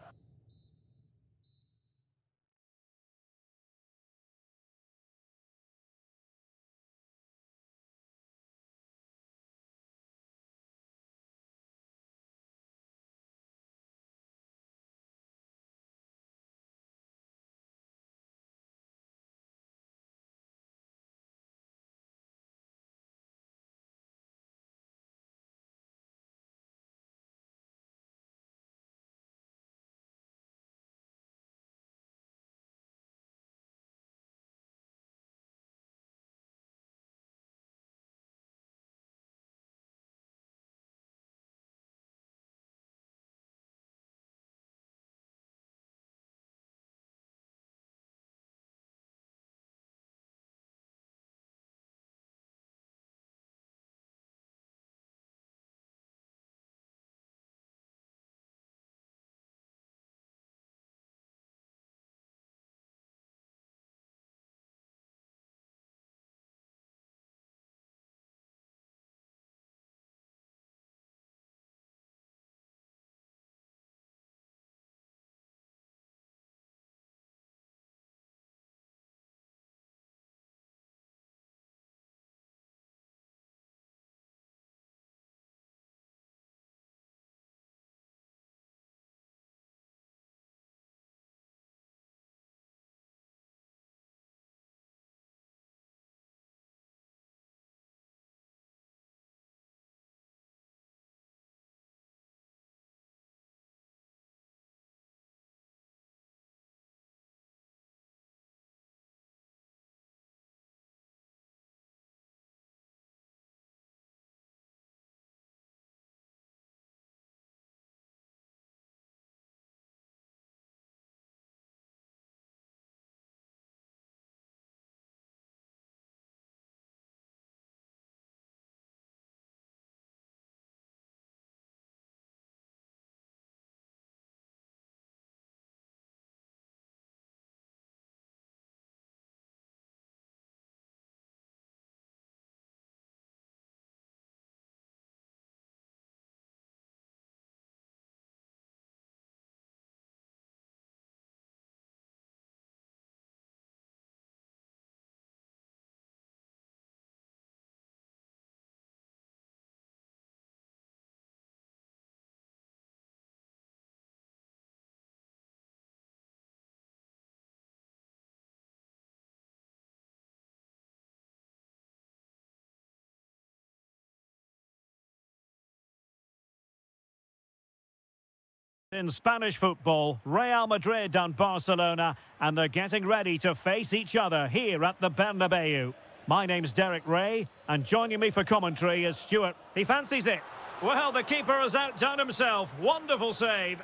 In Spanish football, Real Madrid and Barcelona, and they're getting ready to face each other here at the Bernabeu. My name's Derek Ray, and joining me for commentary is Stuart. He fancies it. Well, the keeper has outdone himself. Wonderful save.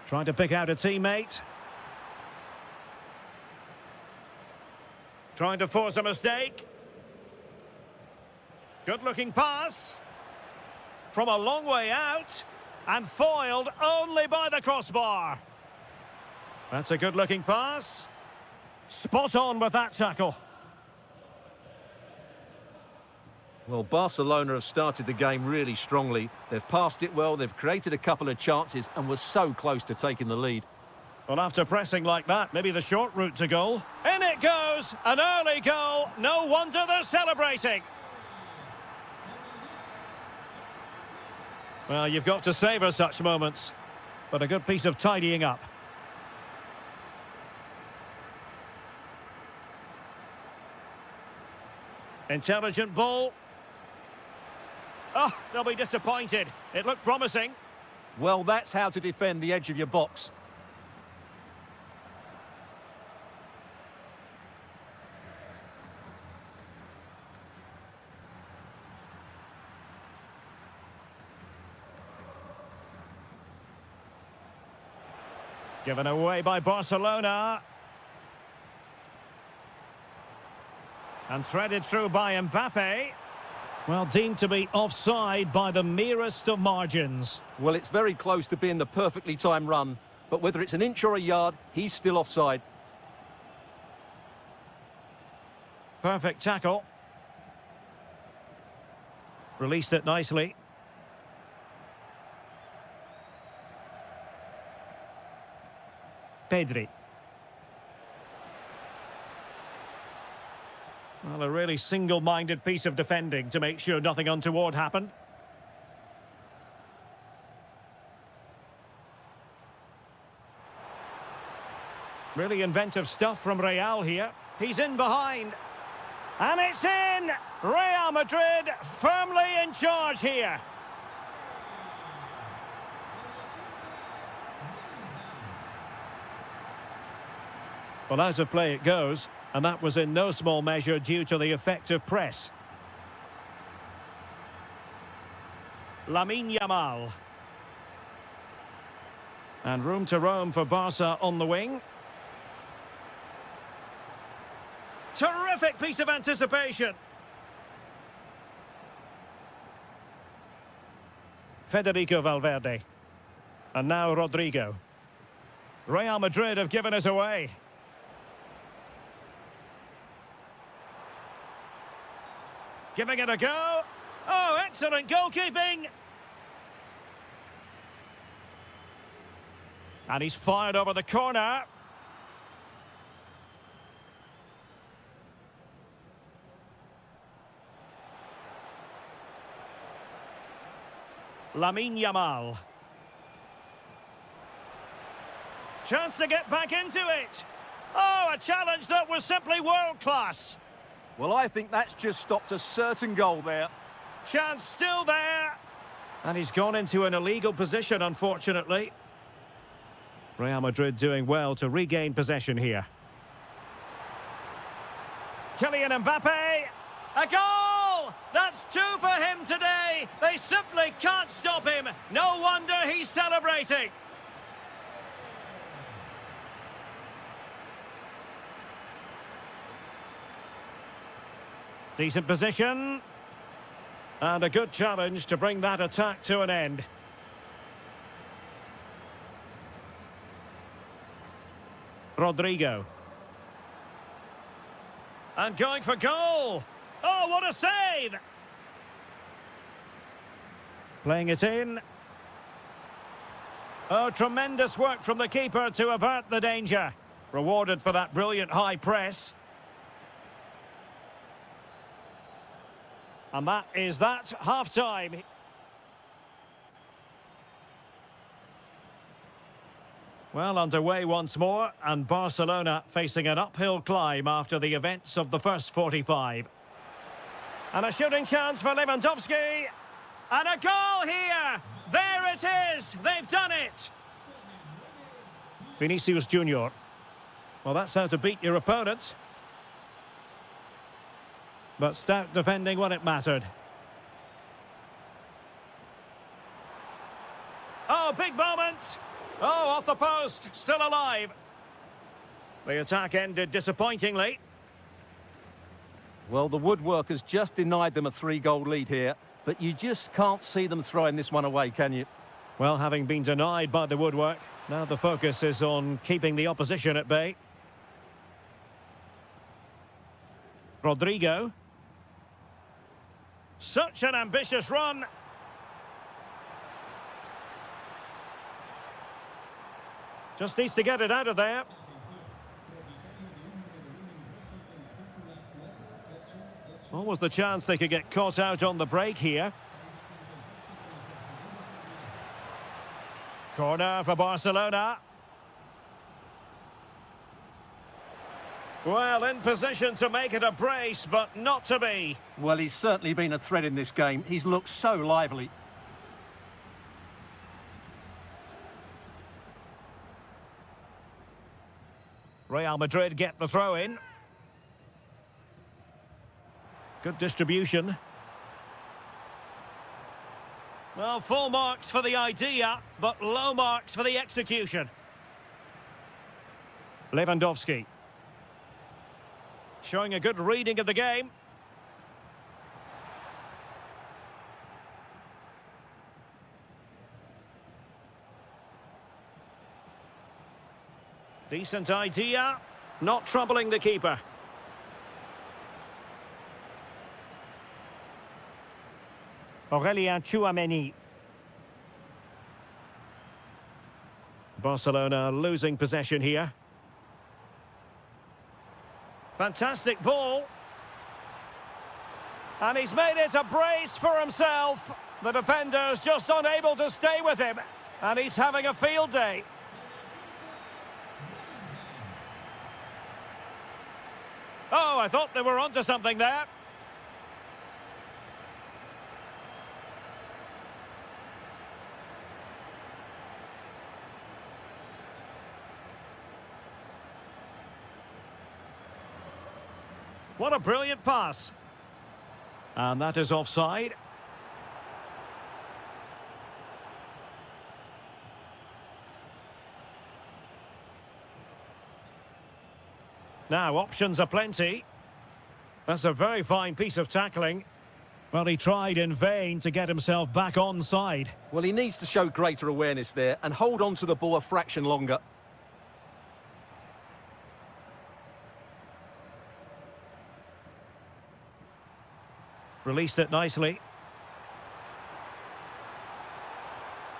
Trying to pick out a teammate. Trying to force a mistake. Good-looking pass. From a long way out. And foiled only by the crossbar. That's a good-looking pass. Spot on with that tackle. Well, Barcelona have started the game really strongly. They've passed it well, they've created a couple of chances and were so close to taking the lead. Well, after pressing like that, maybe the short route to goal. In it goes! An early goal. No wonder they're celebrating. Well, you've got to savour such moments. But a good piece of tidying up. Intelligent ball. Oh, they'll be disappointed. It looked promising. Well, that's how to defend the edge of your box. Given away by Barcelona. And threaded through by Mbappe. Well, deemed to be offside by the merest of margins. Well, it's very close to being the perfectly timed run, but whether it's an inch or a yard, he's still offside. Perfect tackle. Released it nicely. Pedri. Well, a really single-minded piece of defending to make sure nothing untoward happened. Really inventive stuff from Real here. He's in behind. And it's in! Real Madrid firmly in charge here. Well, out of play it goes, and that was in no small measure due to the effective press. Lamine Yamal. And room to roam for Barca on the wing. Terrific piece of anticipation. Federico Valverde. And now Rodrigo. Real Madrid have given us away. Giving it a go. Oh, excellent goalkeeping. And he's fired over the corner. Lamine Yamal. Chance to get back into it. Oh, a challenge that was simply world-class. Well, I think that's just stopped a certain goal there. Chance still there. And he's gone into an illegal position, unfortunately. Real Madrid doing well to regain possession here. Kylian Mbappe. A goal! That's two for him today. They simply can't stop him. No wonder he's celebrating. Decent position. And a good challenge to bring that attack to an end. Rodrigo. And going for goal. Oh, what a save! Playing it in. Oh, tremendous work from the keeper to avert the danger. Rewarded for that brilliant high press. And that is that, half-time. Well, underway once more, and Barcelona facing an uphill climb after the events of the first 45. And a shooting chance for Lewandowski. And a goal here! There it is! They've done it! Vinicius Junior. Well, that's how to beat your opponent. But stout defending when it mattered. Oh, big moment! Oh, off the post, still alive. The attack ended disappointingly. Well, the woodwork has just denied them a 3-goal lead here, but you just can't see them throwing this one away, can you? Well, having been denied by the woodwork, now the focus is on keeping the opposition at bay. Rodrigo. Such an ambitious run. Just needs to get it out of there. Almost the chance they could get caught out on the break here. Corner for Barcelona. Well, in position to make it a brace, but not to be. Well, he's certainly been a threat in this game. He's looked so lively. Real Madrid get the throw in. Good distribution. Well, full marks for the idea, but low marks for the execution. Lewandowski. Showing a good reading of the game. Decent idea, not troubling the keeper. Aurélien Tchouaméni. Barcelona losing possession here. Fantastic ball. And he's made it a brace for himself. The defender's just unable to stay with him. And he's having a field day. Oh, I thought they were onto something there. What a brilliant pass. And that is offside. Now, options are plenty. That's a very fine piece of tackling. Well, he tried in vain to get himself back onside. Well, he needs to show greater awareness there and hold on to the ball a fraction longer. Released it nicely.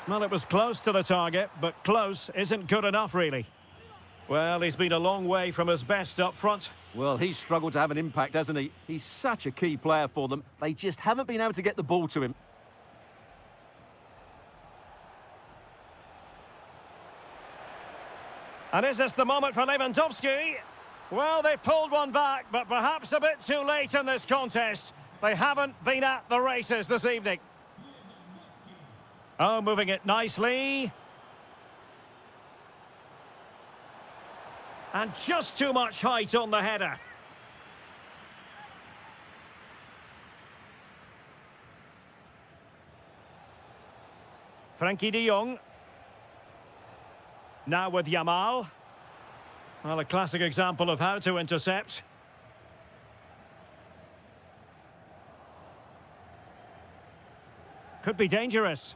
Well, it was close to the target, but close isn't good enough, really. Well, he's been a long way from his best up front. Well, he's struggled to have an impact, hasn't he? He's such a key player for them. They just haven't been able to get the ball to him. And is this the moment for Lewandowski? Well, they pulled one back, but perhaps a bit too late in this contest. They haven't been at the races this evening. Oh, moving it nicely. And just too much height on the header. Frankie de Jong. Now with Yamal. Well, a classic example of how to intercept. Could be dangerous.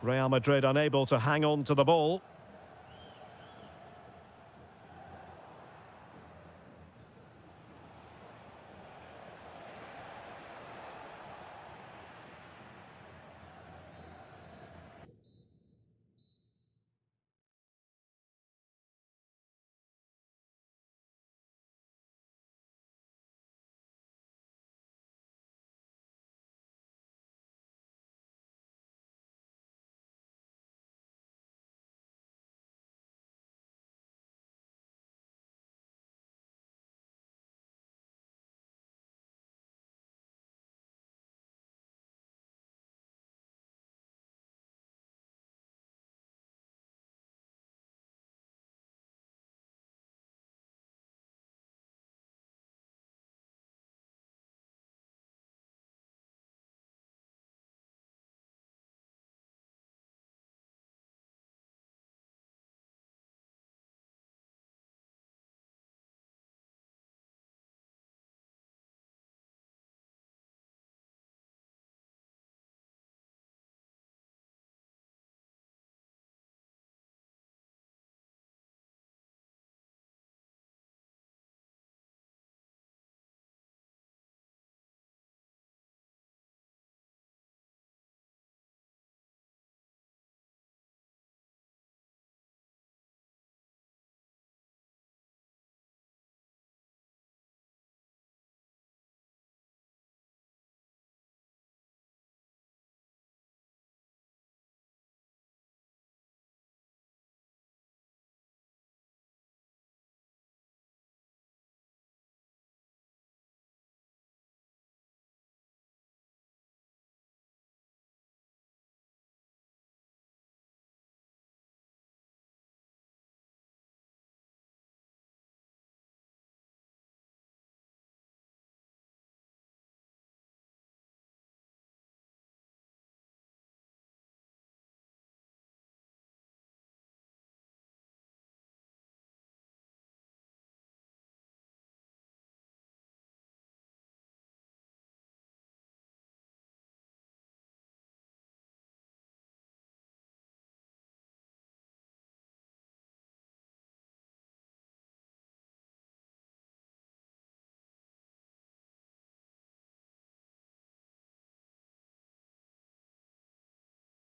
Real Madrid unable to hang on to the ball.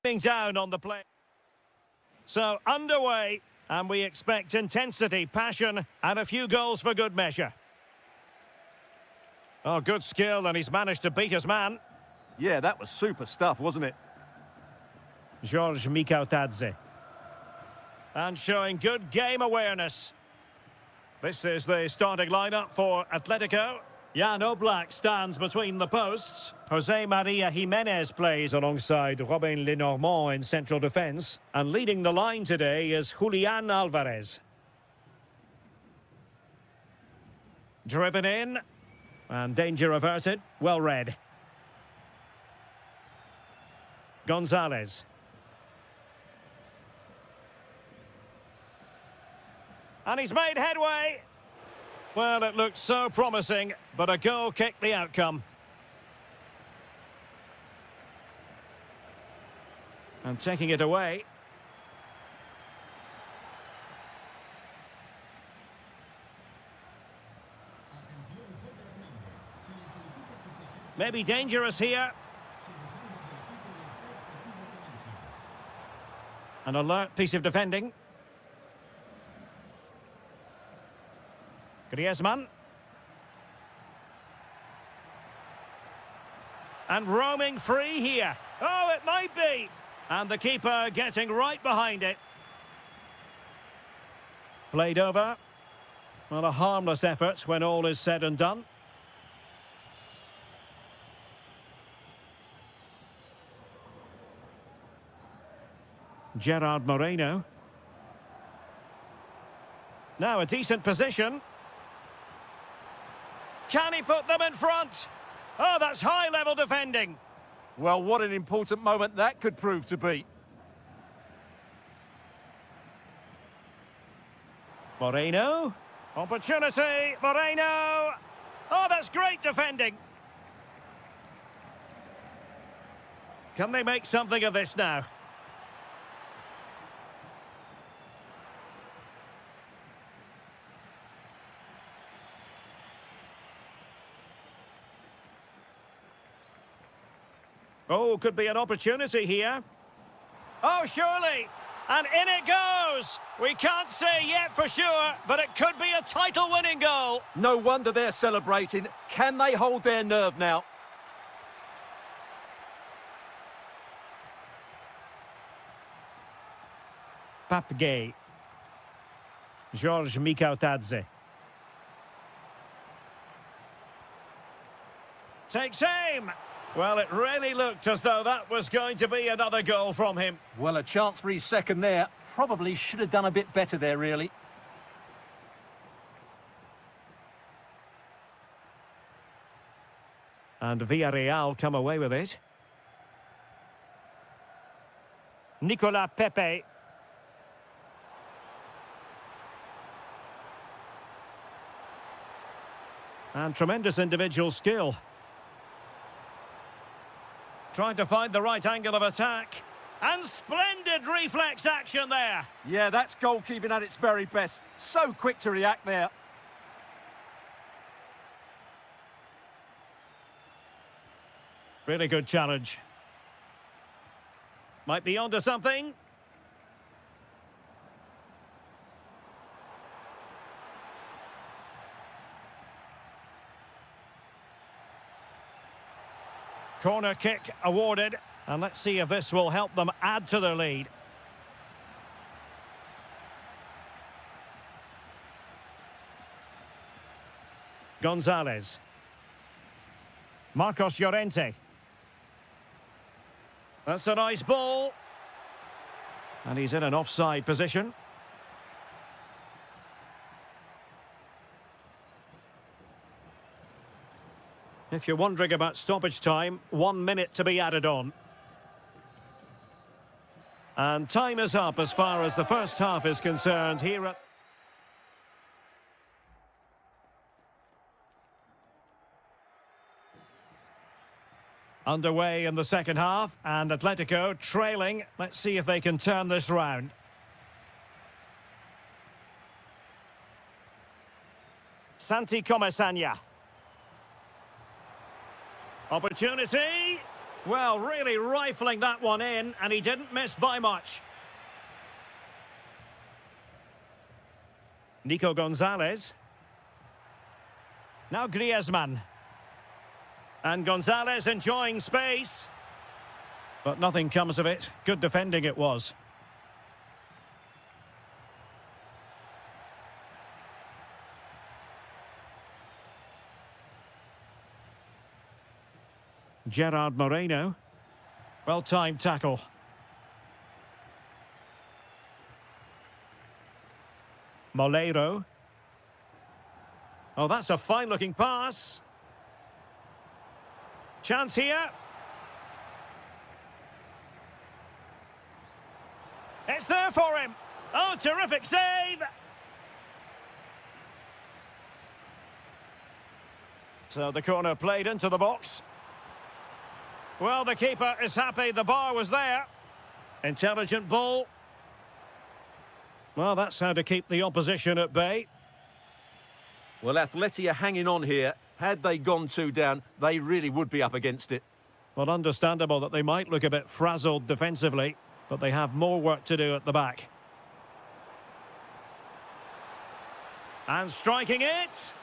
Down on the play. So underway, and we expect intensity, passion, and a few goals for good measure. Oh, good skill, and he's managed to beat his man. Yeah, that was super stuff, wasn't it? George Mikautadze. And showing good game awareness. This is the starting lineup for Atletico. Jan Oblak stands between the posts. Jose Maria Jimenez plays alongside Robin Lenormand in central defence. And leading the line today is Julian Alvarez. Driven in. And danger averted. Well read. Gonzalez. And he's made headway. Well, it looked so promising, but a goal kicked the outcome. And taking it away. Maybe dangerous here. An alert piece of defending. Griezmann. And roaming free here. Oh, it might be. And the keeper getting right behind it. Played over. Well, a harmless effort when all is said and done. Gerard Moreno. Now a decent position. Can he put them in front? Oh, that's high-level defending. Well, what an important moment that could prove to be. Moreno. Opportunity. Moreno. Oh, that's great defending. Can they make something of this now? Oh, could be an opportunity here. Oh, surely. And in it goes. We can't say yet for sure, but it could be a title-winning goal. No wonder they're celebrating. Can they hold their nerve now? Pape Gay. George Mikautadze. Takes aim. Well, it really looked as though that was going to be another goal from him. Well, a chance for his second there. Probably should have done a bit better there, really. And Villarreal come away with it. Nicolas Pepe. And tremendous individual skill. Trying to find the right angle of attack. And splendid reflex action there. Yeah, that's goalkeeping at its very best. So quick to react there. Really good challenge. Might be onto something. Corner kick awarded, and let's see if this will help them add to their lead. Gonzalez. Marcos Llorente. That's a nice ball. And he's in an offside position. If you're wondering about stoppage time, 1 minute to be added on. And time is up as far as the first half is concerned here at... Underway in the second half, and Atletico trailing. Let's see if they can turn this round. Santi Comesaña. Opportunity. Well, really rifling that one in, and he didn't miss by much. Nico Gonzalez. Now Griezmann. And Gonzalez enjoying space. But nothing comes of it. Good defending it was. Gerard Moreno. Well-timed tackle. Moleiro. Oh, that's a fine-looking pass. Chance here. It's there for him. Oh, terrific save. So the corner played into the box. Well, the keeper is happy the bar was there. Intelligent ball. Well, that's how to keep the opposition at bay. Well, Atleti are hanging on here. Had they gone 2 down, they really would be up against it. Well, understandable that they might look a bit frazzled defensively, but they have more work to do at the back. And striking it.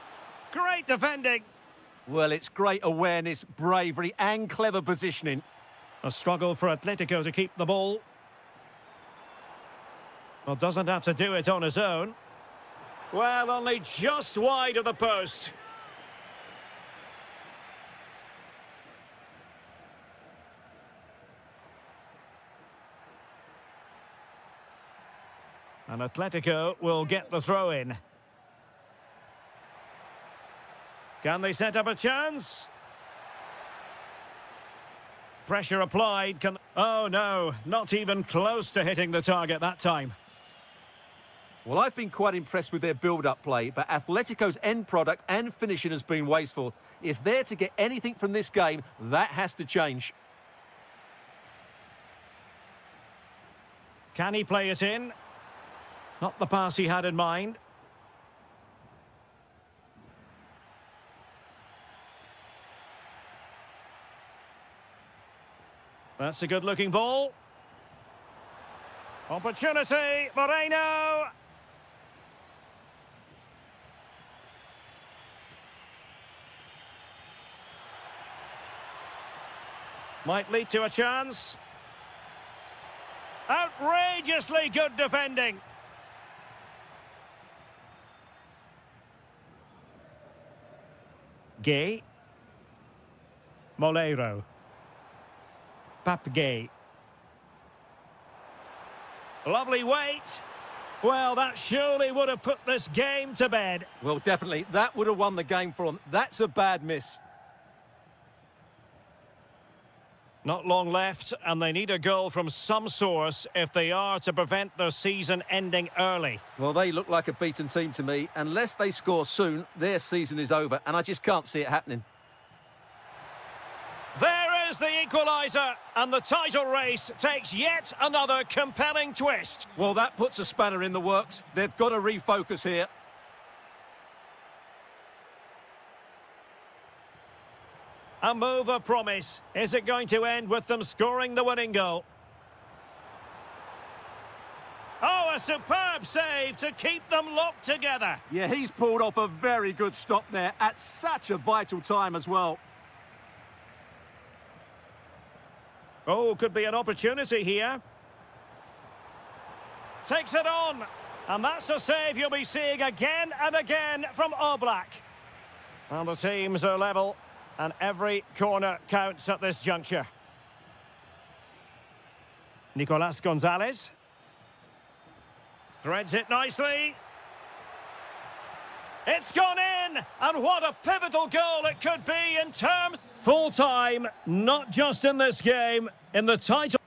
Great defending. Well, it's great awareness, bravery and clever positioning. A struggle for Atletico to keep the ball. Well, doesn't have to do it on his own. Well, only just wide of the post. And Atletico will get the throw in. Can they set up a chance? Pressure applied. Can... Oh, no, not even close to hitting the target that time. Well, I've been quite impressed with their build-up play, but Atletico's end product and finishing has been wasteful. If they're to get anything from this game, that has to change. Can he play it in? Not the pass he had in mind. That's a good-looking ball. Opportunity, Moreno. Might lead to a chance. Outrageously good defending. Gay. Moleiro. Gay. Lovely weight. Well, that surely would have put this game to bed. Well, definitely. That would have won the game for them. That's a bad miss. Not long left, and they need a goal from some source if they are to prevent their season ending early. Well, they look like a beaten team to me. Unless they score soon, their season is over, and I just can't see it happening. There is the equaliser, and the title race takes yet another compelling twist. Well, that puts a spanner in the works. They've got to refocus here. A move of promise. Is it going to end with them scoring the winning goal? Oh, a superb save to keep them locked together. Yeah, he's pulled off a very good stop there at such a vital time as well. Oh, could be an opportunity here. Takes it on. And that's a save you'll be seeing again and again from Oblak. And the teams are level, and every corner counts at this juncture. Nicolas Gonzalez. Threads it nicely. It's gone in! And what a pivotal goal it could be in terms... Full time, not just in this game, in the title...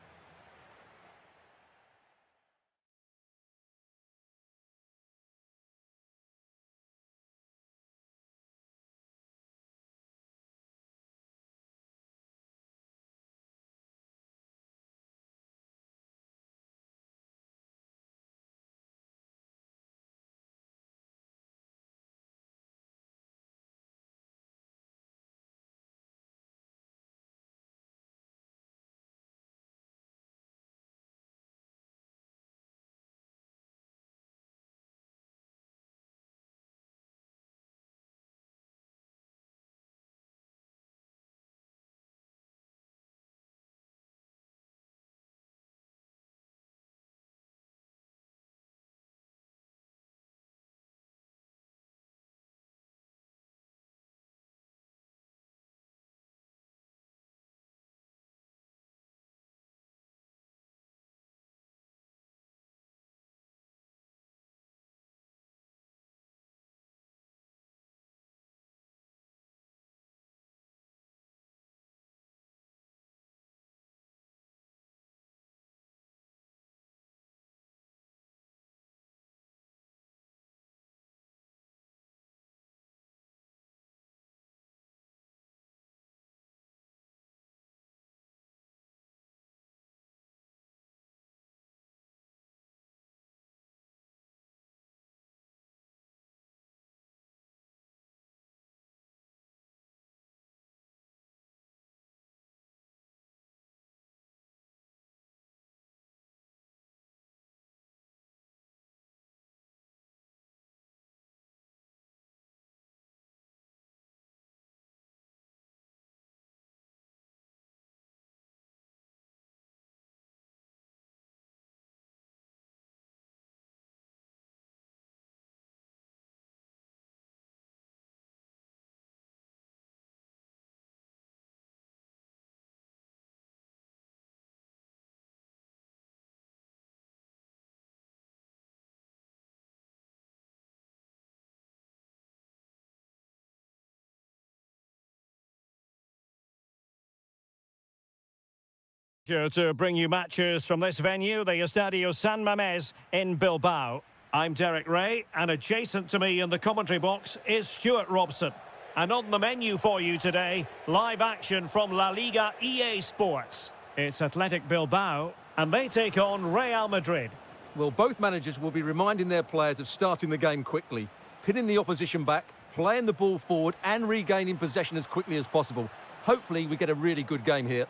Here to bring you matches from this venue, the Estadio San Mamés in Bilbao. I'm Derek Ray, and adjacent to me in the commentary box is Stuart Robson. And on the menu for you today, live action from La Liga EA Sports. It's Athletic Bilbao, and they take on Real Madrid. Well, both managers will be reminding their players of starting the game quickly, pinning the opposition back, playing the ball forward and regaining possession as quickly as possible. Hopefully we get a really good game here.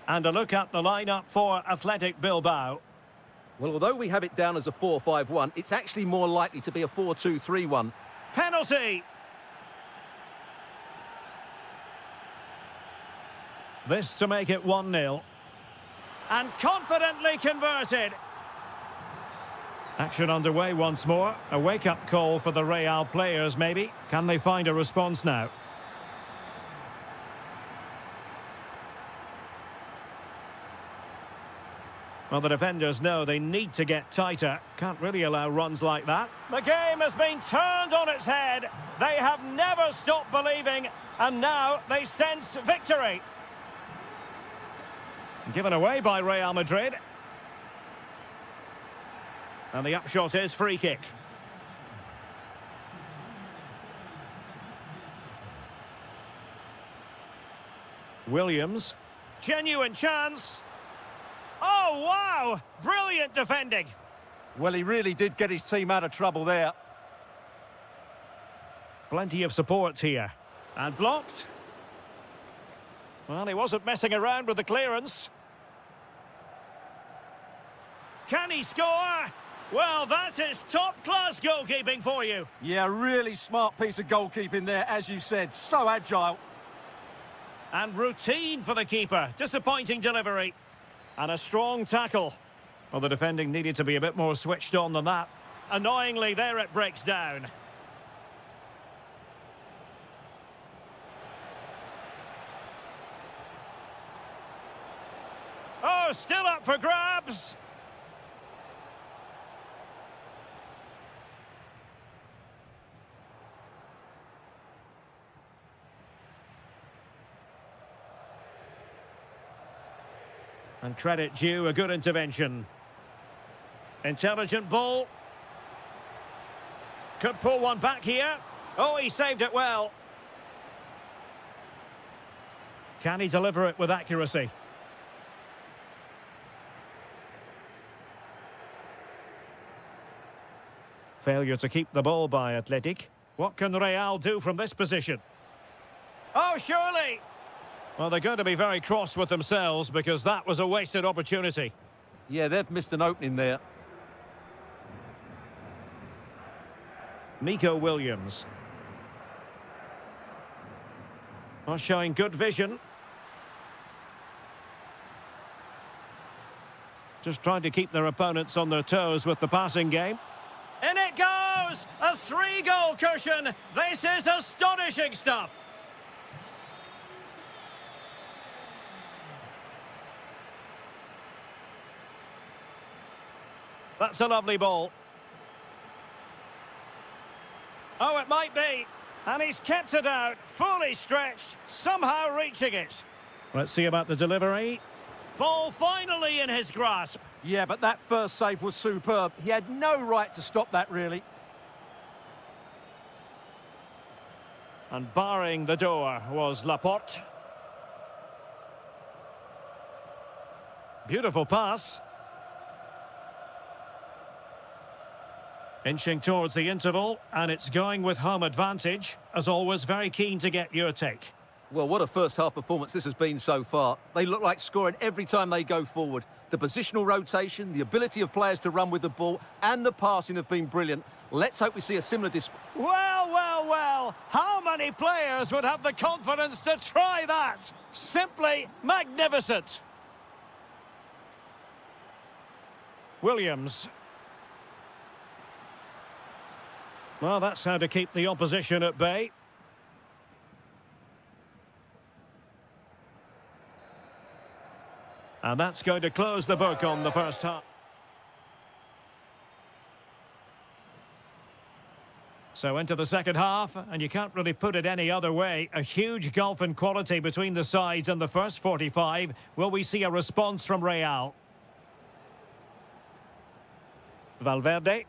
And a look at the lineup for Athletic Bilbao. Well, although we have it down as a 4-5-1, it's actually more likely to be a 4-2-3-1. Penalty! This to make it 1-0. And confidently converted. Action underway once more. A wake-up call for the Real players, maybe. Can they find a response now? Well, the defenders know they need to get tighter. Can't really allow runs like that. The game has been turned on its head. They have never stopped believing, and now they sense victory. Given away by Real Madrid. And the upshot is free kick. Williams. Genuine chance. Oh, wow! Brilliant defending. Well, he really did get his team out of trouble there. Plenty of support here. And blocked. Well, he wasn't messing around with the clearance. Can he score? Well, that is top-class goalkeeping for you. Yeah, really smart piece of goalkeeping there, as you said. So agile. And routine for the keeper. Disappointing delivery. And a strong tackle. Well, the defending needed to be a bit more switched on than that. Annoyingly, there it breaks down. Oh, still up for grabs. And credit due, a good intervention. Intelligent ball. Could pull one back here. Oh, he saved it well. Can he deliver it with accuracy? Failure to keep the ball by Athletic. What can Real do from this position? Oh, surely! Well, they're going to be very cross with themselves because that was a wasted opportunity. Yeah, they've missed an opening there. Nico Williams. Well, showing good vision. Just trying to keep their opponents on their toes with the passing game. In it goes! A 3-goal cushion! This is astonishing stuff! That's a lovely ball. Oh, it might be. And he's kept it out, fully stretched, somehow reaching it. Let's see about the delivery. Ball finally in his grasp. Yeah, but that first save was superb. He had no right to stop that, really. And barring the door was Laporte. Beautiful pass. Inching towards the interval, and it's going with home advantage. As always, very keen to get your take. Well, what a first-half performance this has been so far. They look like scoring every time they go forward. The positional rotation, the ability of players to run with the ball, and the passing have been brilliant. Let's hope we see a similar display. Well, well, well. How many players would have the confidence to try that? Simply magnificent. Williams. Well, that's how to keep the opposition at bay. And that's going to close the book on the first half. So into the second half, and you can't really put it any other way. A huge gulf in quality between the sides in the first 45. Will we see a response from Real? Valverde.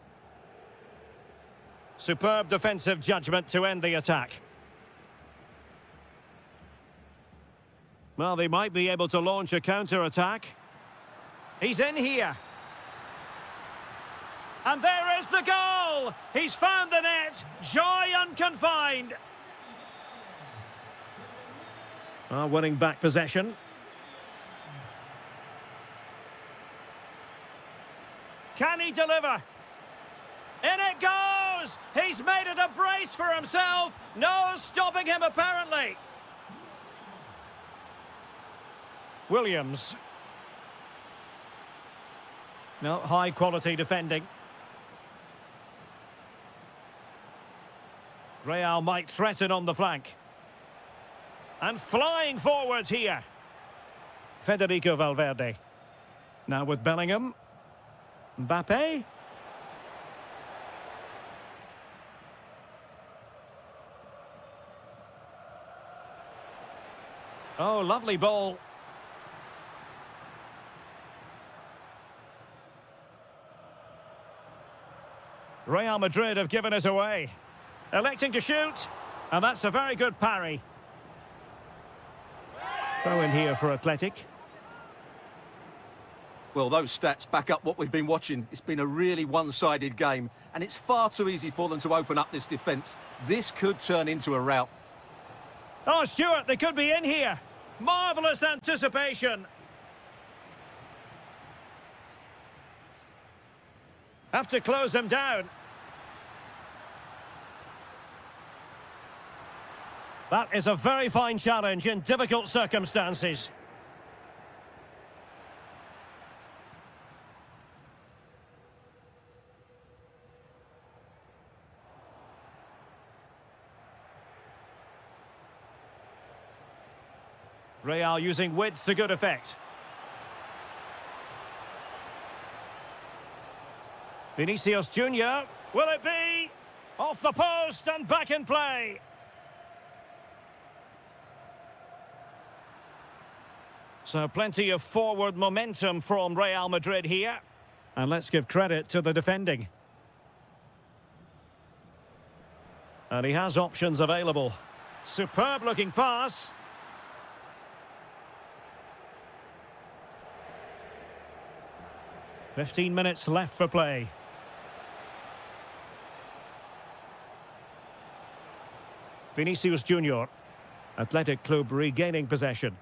Superb defensive judgment to end the attack. Well, they might be able to launch a counter-attack. He's in here. And there is the goal! He's found the net! Joy unconfined! Winning back possession. Can he deliver? In it goes! He's made it a brace for himself! No stopping him, apparently! Williams. No, high-quality defending. Real might threaten on the flank. And flying forwards here. Federico Valverde. Now with Bellingham. Mbappe. Oh, lovely ball. Real Madrid have given us away. Electing to shoot. And that's a very good parry. Throw in here for Athletic. Well, those stats back up what we've been watching. It's been a really one-sided game, and it's far too easy for them to open up this defence. This could turn into a rout. Oh, Stuart, they could be in here. Marvellous anticipation. Have to close them down. That is a very fine challenge in difficult circumstances. Real using width to good effect. Vinicius Junior. Will it be? Off the post and back in play. So plenty of forward momentum from Real Madrid here. And let's give credit to the defending. And he has options available. Superb looking pass. "15 minutes left for play. Vinicius Junior. Athletic Club regaining possession.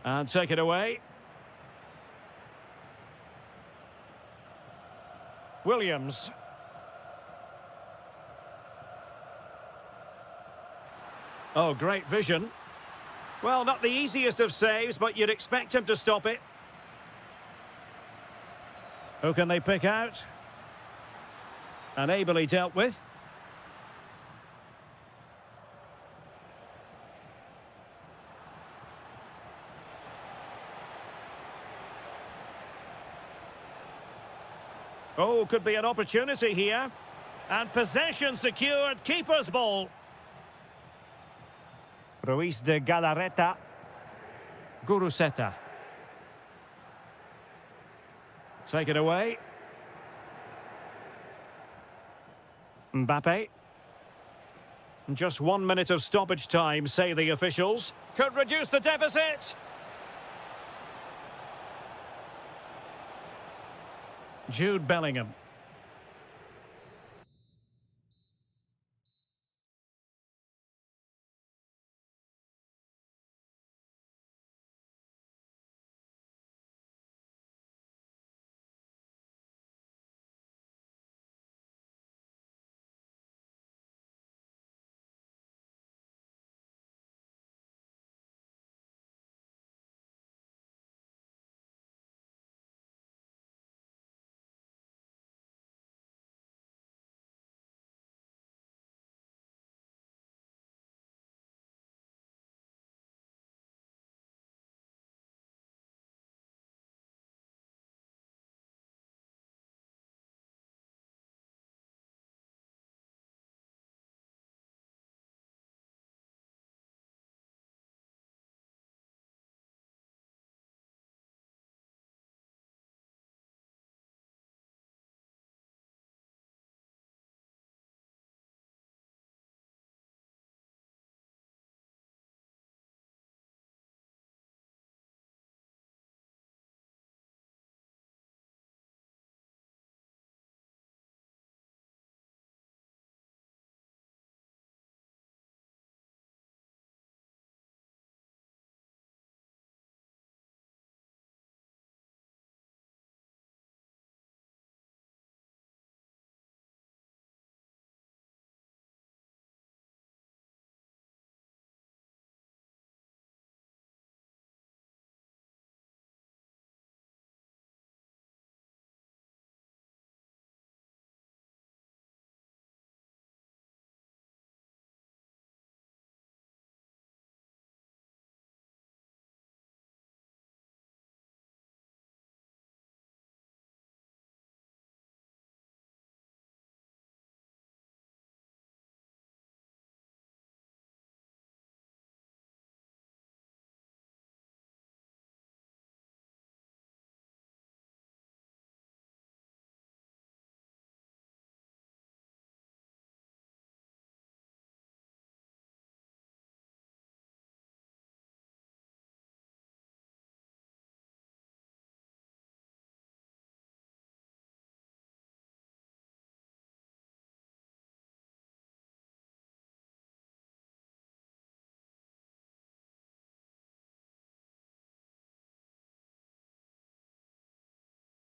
And take it away. Williams. Oh, great vision. Well, not the easiest of saves, but you'd expect him to stop it. Who can they pick out? And ably dealt with. Oh, could be an opportunity here. And possession secured, keeper's ball. Ruiz de Galarreta. Guruseta. Take it away. Mbappe. Just 1 minute of stoppage time, say the officials. Could reduce the deficit. Jude Bellingham.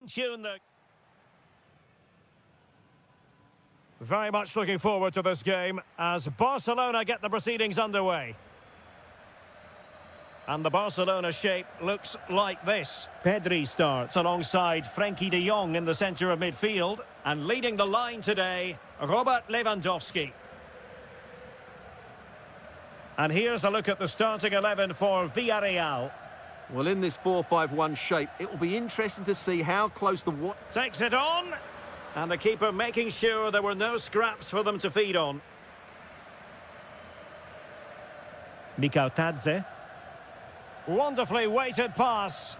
Tune the... Very much looking forward to this game as Barcelona get the proceedings underway. And the Barcelona shape looks like this. Pedri starts alongside Frenkie de Jong in the centre of midfield. And leading the line today, Robert Lewandowski. And here's a look at the starting 11 for Villarreal. Well, in this 4-5-1 shape, it will be interesting to see how close the... Takes it on. And the keeper making sure there were no scraps for them to feed on. Mikhautadze. Wonderfully weighted pass.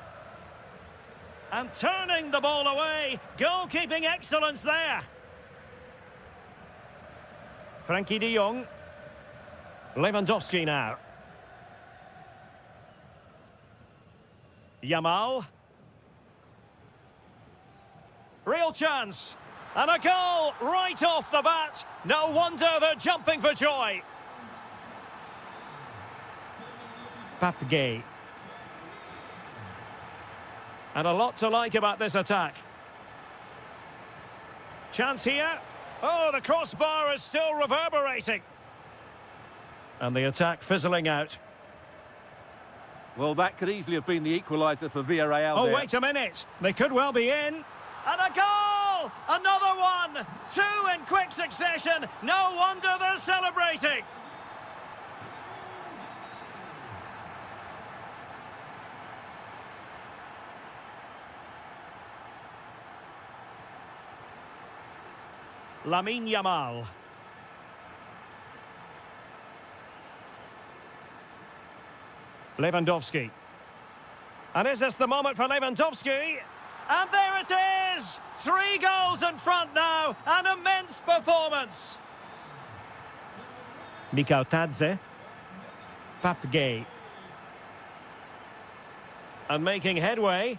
And turning the ball away. Goalkeeping excellence there. Frenkie de Jong. Lewandowski now. Yamal. Real chance. And a goal right off the bat. No wonder they're jumping for joy. Papgay. And a lot to like about this attack. Chance here. Oh, the crossbar is still reverberating. And the attack fizzling out. Well, that could easily have been the equaliser for Villarreal. Oh, there. wait a minute. They could well be in. And a goal! Another one! Two in quick succession. No wonder they're celebrating. Lamine Yamal. Lewandowski. And is this the moment for Lewandowski? And there it is! 3 goals in front now. An immense performance. Mikhautadze. Papgay. And making headway.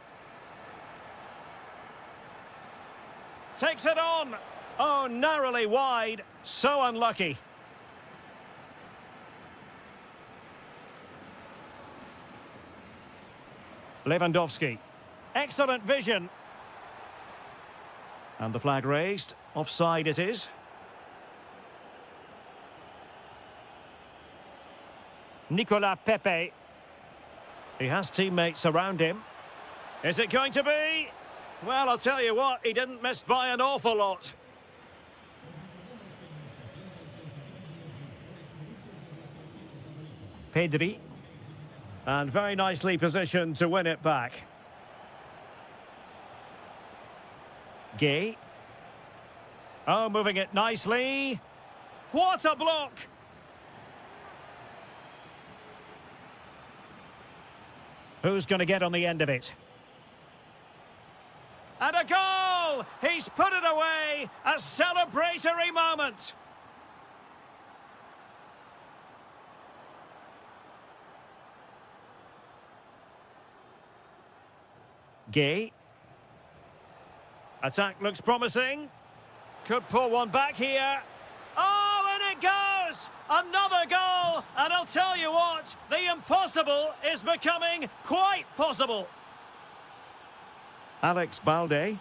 Takes it on. Oh, narrowly wide. So unlucky. Lewandowski. Excellent vision. And the flag raised. Offside it is. Nicolas Pepe. He has teammates around him. Is it going to be? Well, I'll tell you what, he didn't miss by an awful lot. Pedri. And very nicely positioned to win it back. Gay. Oh, moving it nicely. What a block! Who's going to get on the end of it? And a goal! He's put it away! A celebratory moment! Gay. Attack looks promising. Could pull one back here. Oh, and it goes! Another goal! And I'll tell you what, the impossible is becoming quite possible. Alex Balde.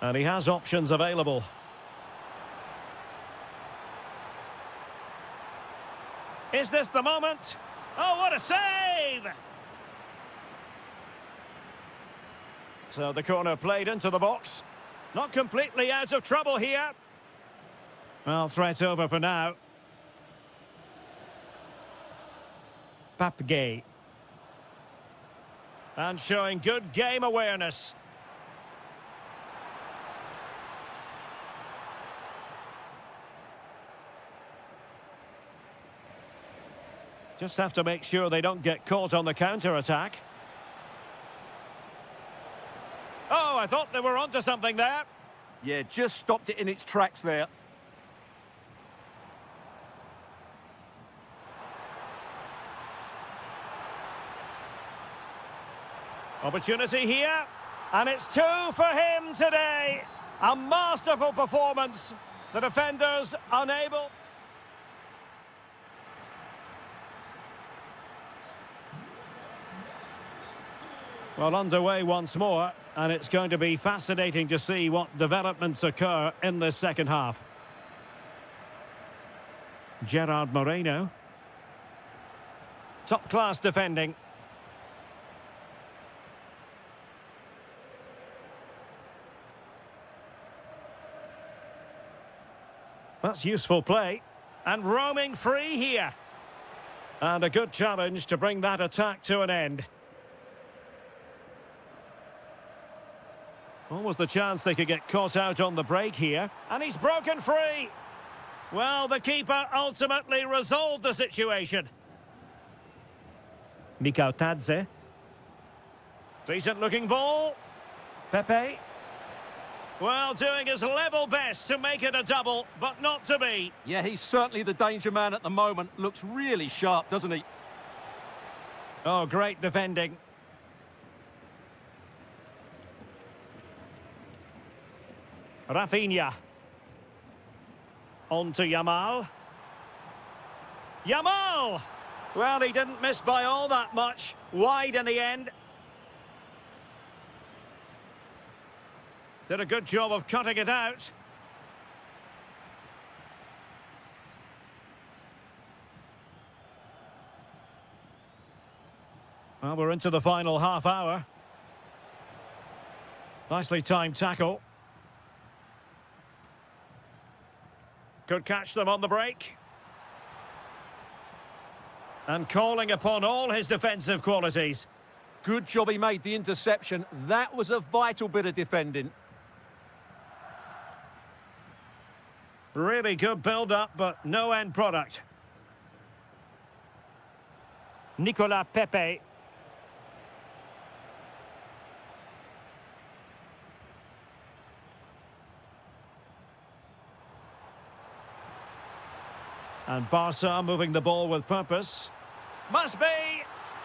And he has options available. Is this the moment? Oh, what a save! So the corner played into the box. Not completely out of trouble here. Well, threat over for now. Papgay. And showing good game awareness. Just have to make sure they don't get caught on the counter-attack. Oh, I thought they were onto something there. Yeah, just stopped it in its tracks there. Opportunity here. And it's 2 for him today. A masterful performance. The defenders unable. Well, underway once more. And it's going to be fascinating to see what developments occur in this second half. Gerard Moreno. Top-class defending. That's useful play. And roaming free here. And a good challenge to bring that attack to an end. Almost the chance they could get caught out on the break here. And he's broken free. Well, the keeper ultimately resolved the situation. Mikau Tadze. Decent looking ball. Pepe. Well, doing his level best to make it a double, but not to be. Yeah, he's certainly the danger man at the moment. Looks really sharp, doesn't he? Oh, great defending. Rafinha. On to Yamal. Yamal! Well, he didn't miss by all that much. Wide in the end. Did a good job of cutting it out. Well, we're into the final half hour. Nicely timed tackle. Could catch them on the break. And calling upon all his defensive qualities. Good job he made the interception. That was a vital bit of defending. Really good build-up, but no end product. Nicolas Pepe. And Barca moving the ball with purpose. Must be!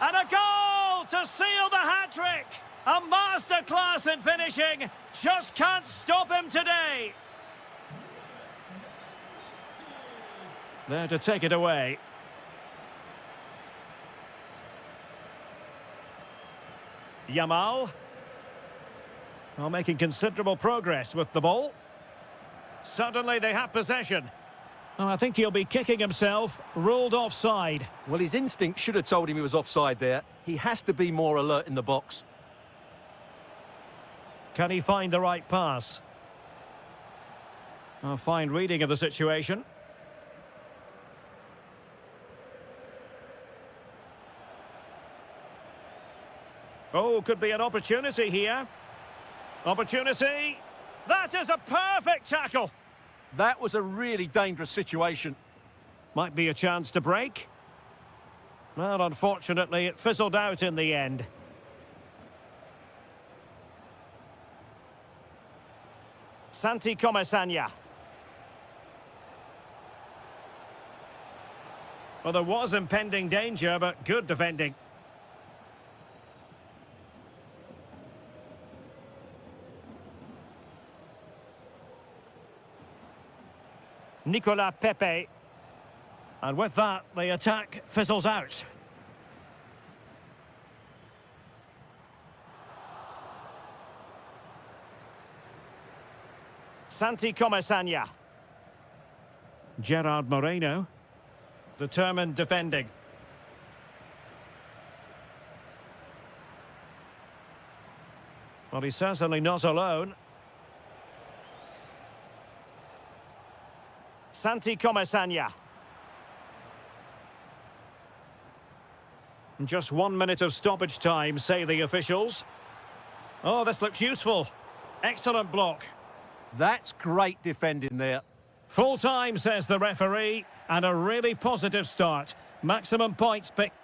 And a goal to seal the hat-trick! A masterclass in finishing. Just can't stop him today. There to take it away. Yamal. Well, making considerable progress with the ball. Suddenly they have possession. Oh, I think he'll be kicking himself. Ruled offside. Well, his instinct should have told him he was offside there. He has to be more alert in the box. Can he find the right pass? A fine reading of the situation. Oh, could be an opportunity here. Opportunity. That is a perfect tackle. That was a really dangerous situation. Might be a chance to break. Well, unfortunately, it fizzled out in the end. Santi Comesaña. Well, there was impending danger, but good defending. Nicolas Pepe. And with that, the attack fizzles out. Santi Comesaña. Gerard Moreno. Determined defending. Well, he's certainly not alone. Santi Comesaña. Just 1 minute of stoppage time, say the officials. Oh, this looks useful. Excellent block. That's great defending there. Full time, says the referee, and a really positive start. Maximum points picked.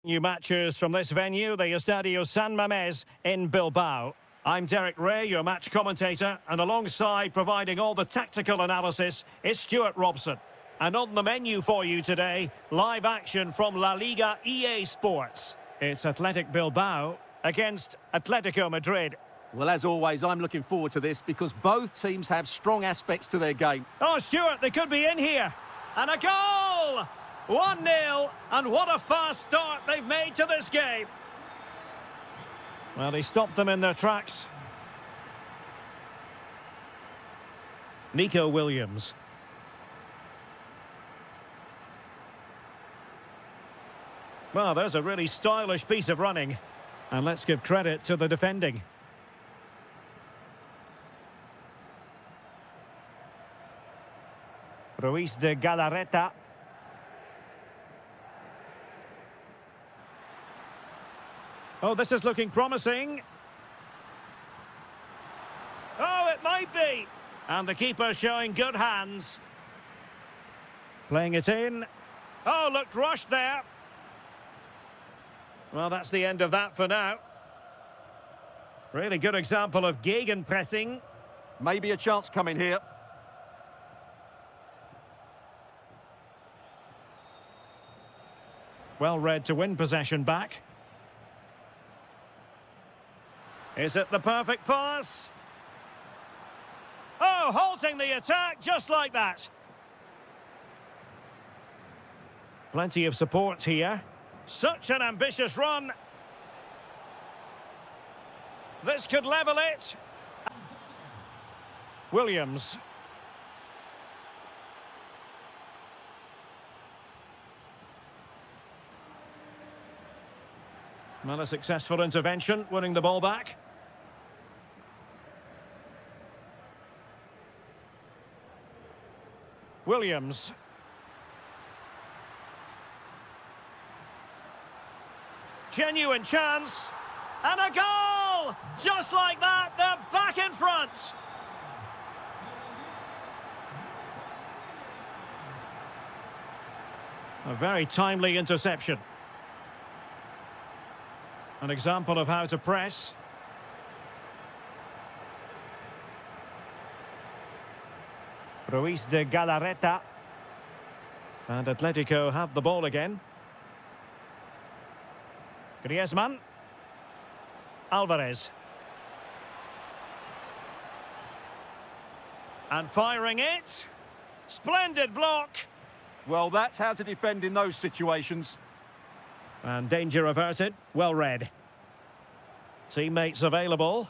New matches from this venue, the Estadio San Mamés in Bilbao. I'm Derek Ray, your match commentator, and alongside providing all the tactical analysis is Stuart Robson. And on the menu for you today, live action from La Liga EA Sports. It's Athletic Bilbao against Atletico Madrid. Well, as always, I'm looking forward to this because both teams have strong aspects to their game. Oh, Stuart, they could be in here. And a goal! 1-0, and what a fast start they've made to this game. Well, he stopped them in their tracks. Nico Williams. Well, there's a really stylish piece of running. And let's give credit to the defending. Ruiz de Galarreta. Oh, this is looking promising. Oh, it might be. And the keeper showing good hands. Playing it in. Oh, looked rushed there. Well, that's the end of that for now. Really good example of gegenpressing. Maybe a chance coming here. Well read to win possession back. Is it the perfect pass? Oh, halting the attack just like that. Plenty of support here. Such an ambitious run. This could level it. Williams. Well, a successful intervention, winning the ball back. Williams. Genuine chance. And a goal! Just like that, they're back in front. A very timely interception. An example of how to press. Ruiz de Galarreta. And Atletico have the ball again. Griezmann. Alvarez. And firing it. Splendid block. Well, that's how to defend in those situations. And danger averted. Well read. Teammates available.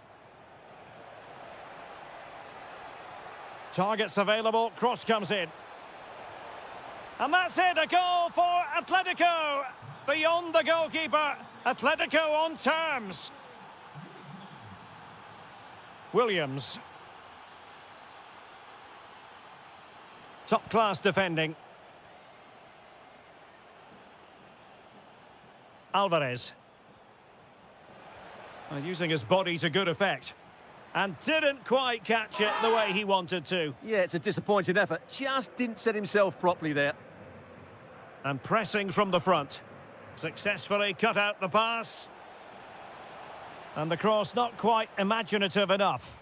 Targets available. Cross comes in. And that's it. A goal for Atletico. Beyond the goalkeeper. Atletico on terms. Williams. Top class defending. Alvarez. Using his body to good effect. And didn't quite catch it the way he wanted to. Yeah, it's a disappointing effort. Just didn't set himself properly there. And pressing from the front. Successfully cut out the pass. And the cross not quite imaginative enough.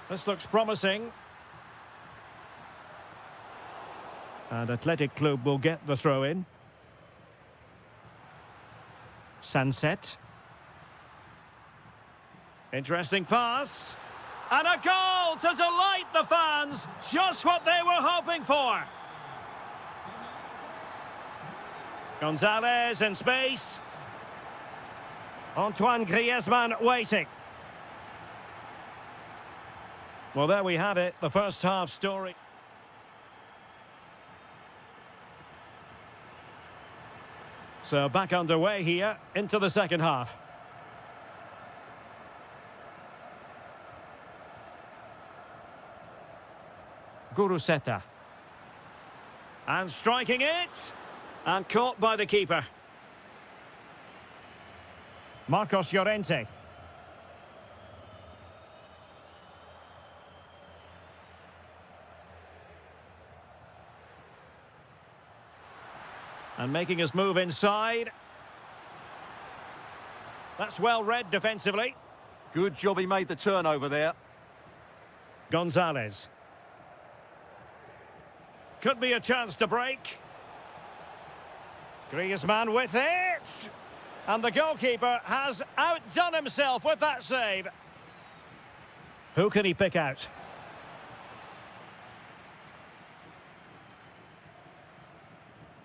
This looks promising. And Athletic Club will get the throw in. Sunset. Interesting pass. And a goal to delight the fans. Just what they were hoping for. Gonzalez in space. Antoine Griezmann waiting. Well, there we have it. The first half story. So back underway here into the second half. Guruseta. And striking it. And caught by the keeper. Marcos Llorente. And making his move inside. That's well read defensively. Good job he made the turnover there. Gonzalez. Could be a chance to break. Griezmann with it. And the goalkeeper has outdone himself with that save. Who can he pick out?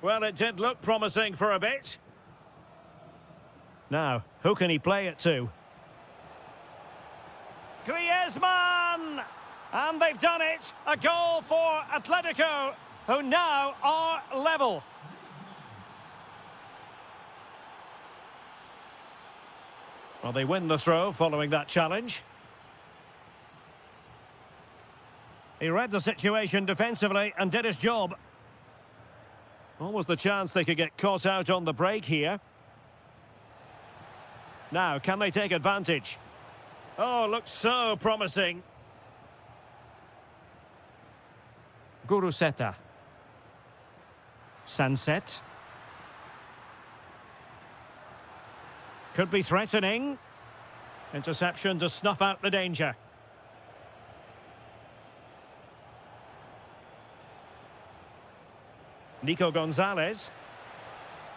Well, it did look promising for a bit. Now, who can he play it to? Griezmann! And they've done it! A goal for Atletico, who now are level. Well, they win the throw following that challenge. He read the situation defensively and did his job. Almost the chance they could get caught out on the break here. Now, can they take advantage? Oh, looks so promising. Guruseta. Sunset. Could be threatening. Interception to snuff out the danger. Nico Gonzalez.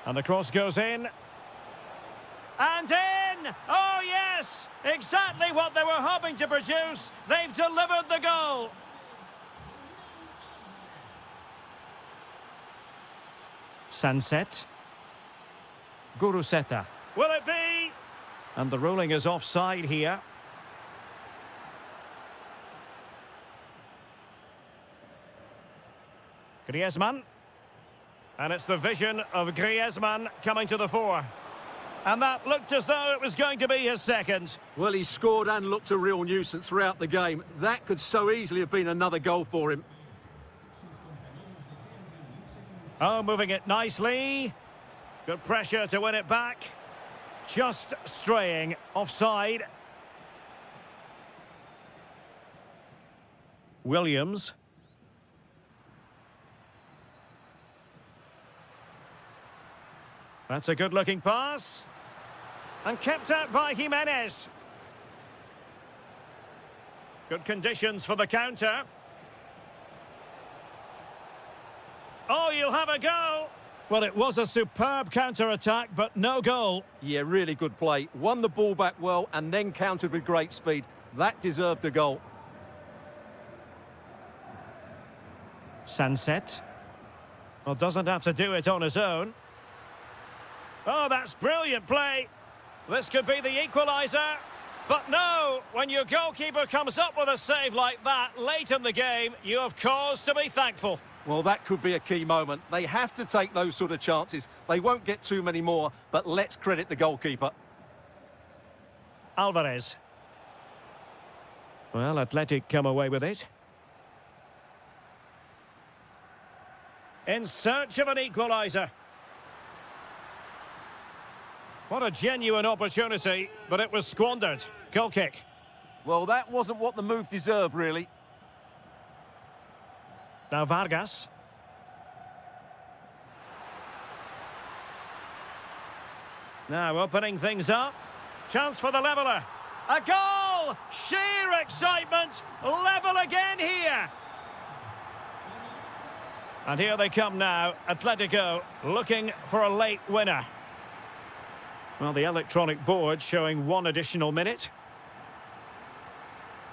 And the cross goes in. And in! Oh, yes! Exactly what they were hoping to produce. They've delivered the goal. Sunset. Guruseta. Will it be? And the ruling is offside here. Griezmann. And it's the vision of Griezmann coming to the fore. And that looked as though it was going to be his second. Well, he scored and looked a real nuisance throughout the game. That could so easily have been another goal for him. Oh, moving it nicely. Good pressure to win it back. Just straying offside. Williams. That's a good-looking pass. And kept out by Jimenez. Good conditions for the counter. Oh, you'll have a go. Well, it was a superb counter-attack, but no goal. Yeah, really good play. Won the ball back well and then countered with great speed. That deserved a goal. Sunset. Well, doesn't have to do it on his own. Oh, that's brilliant play. This could be the equaliser. But no, when your goalkeeper comes up with a save like that late in the game, you have cause to be thankful. Well, that could be a key moment. They have to take those sort of chances. They won't get too many more, but let's credit the goalkeeper. Alvarez. Well, Athletic come away with it. In search of an equaliser. What a genuine opportunity, but it was squandered. Goal kick. Well, that wasn't what the move deserved, really. Now Vargas. Now opening things up. Chance for the leveller. A goal! Sheer excitement. Level again here. And here they come now. Atletico looking for a late winner. Well, the electronic board showing 1 additional minute.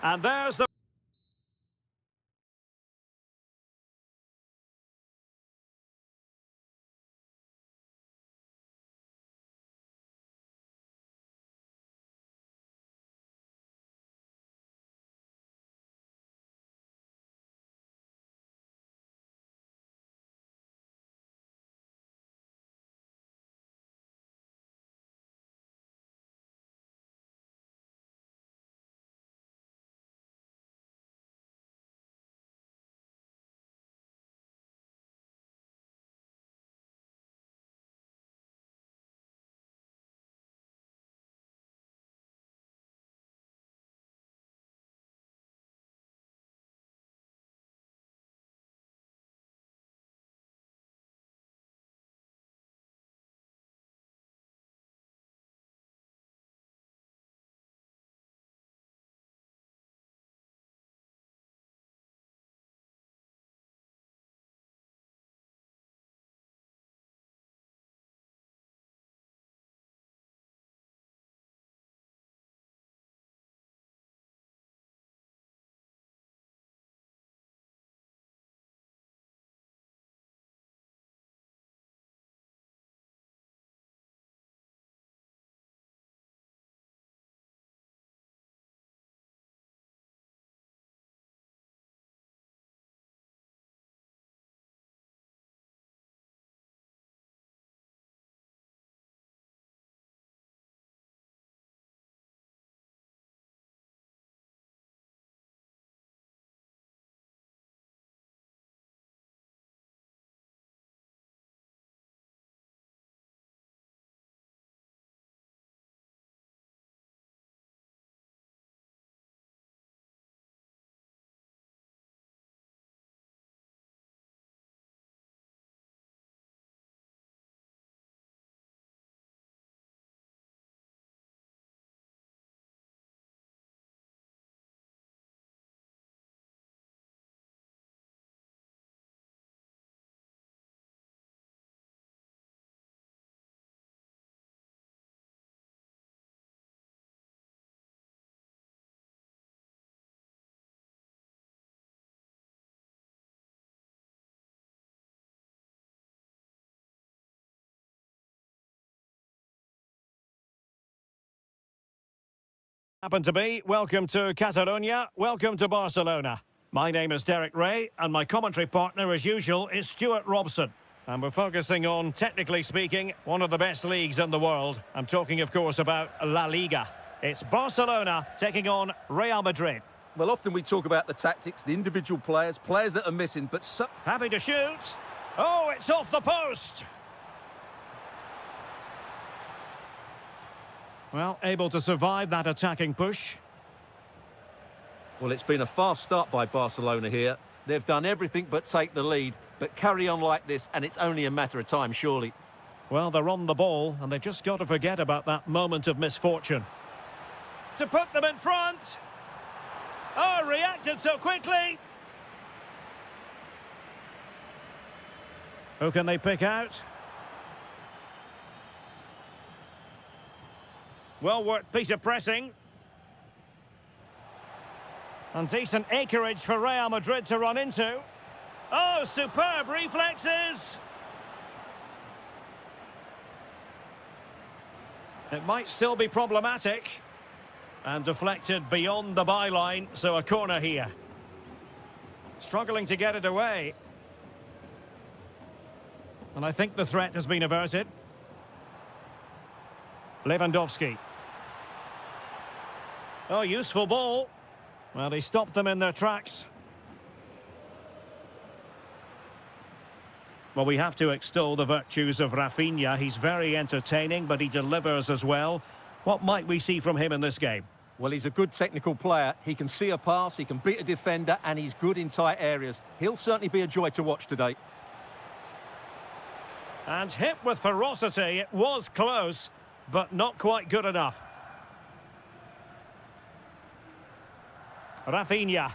And there's the Happen to be, welcome to Catalonia, welcome to Barcelona. My name is Derek Ray, and my commentary partner, as usual, is Stuart Robson. And we're focusing on, technically speaking, one of the best leagues in the world. I'm talking, of course, about La Liga. It's Barcelona taking on Real Madrid. Well, often we talk about the tactics, the individual players, players that are missing, but so... Happy to shoot. Oh, it's off the post. Well, able to survive that attacking push. Well, it's been a fast start by Barcelona here. They've done everything but take the lead, but carry on like this, and it's only a matter of time, surely. Well, they're on the ball, and they've just got to forget about that moment of misfortune. To put them in front. Oh, reacted so quickly. Who can they pick out? Well-worked piece of pressing. And decent acreage for Real Madrid to run into. Oh, superb reflexes! It might still be problematic. And deflected beyond the byline, so a corner here. Struggling to get it away. And I think the threat has been averted. Lewandowski. Oh, useful ball. Well, he stopped them in their tracks. Well, we have to extol the virtues of Rafinha. He's very entertaining, but he delivers as well. What might we see from him in this game? Well, he's a good technical player. He can see a pass, he can beat a defender, and he's good in tight areas. He'll certainly be a joy to watch today. And hit with ferocity. It was close, but not quite good enough. Rafinha.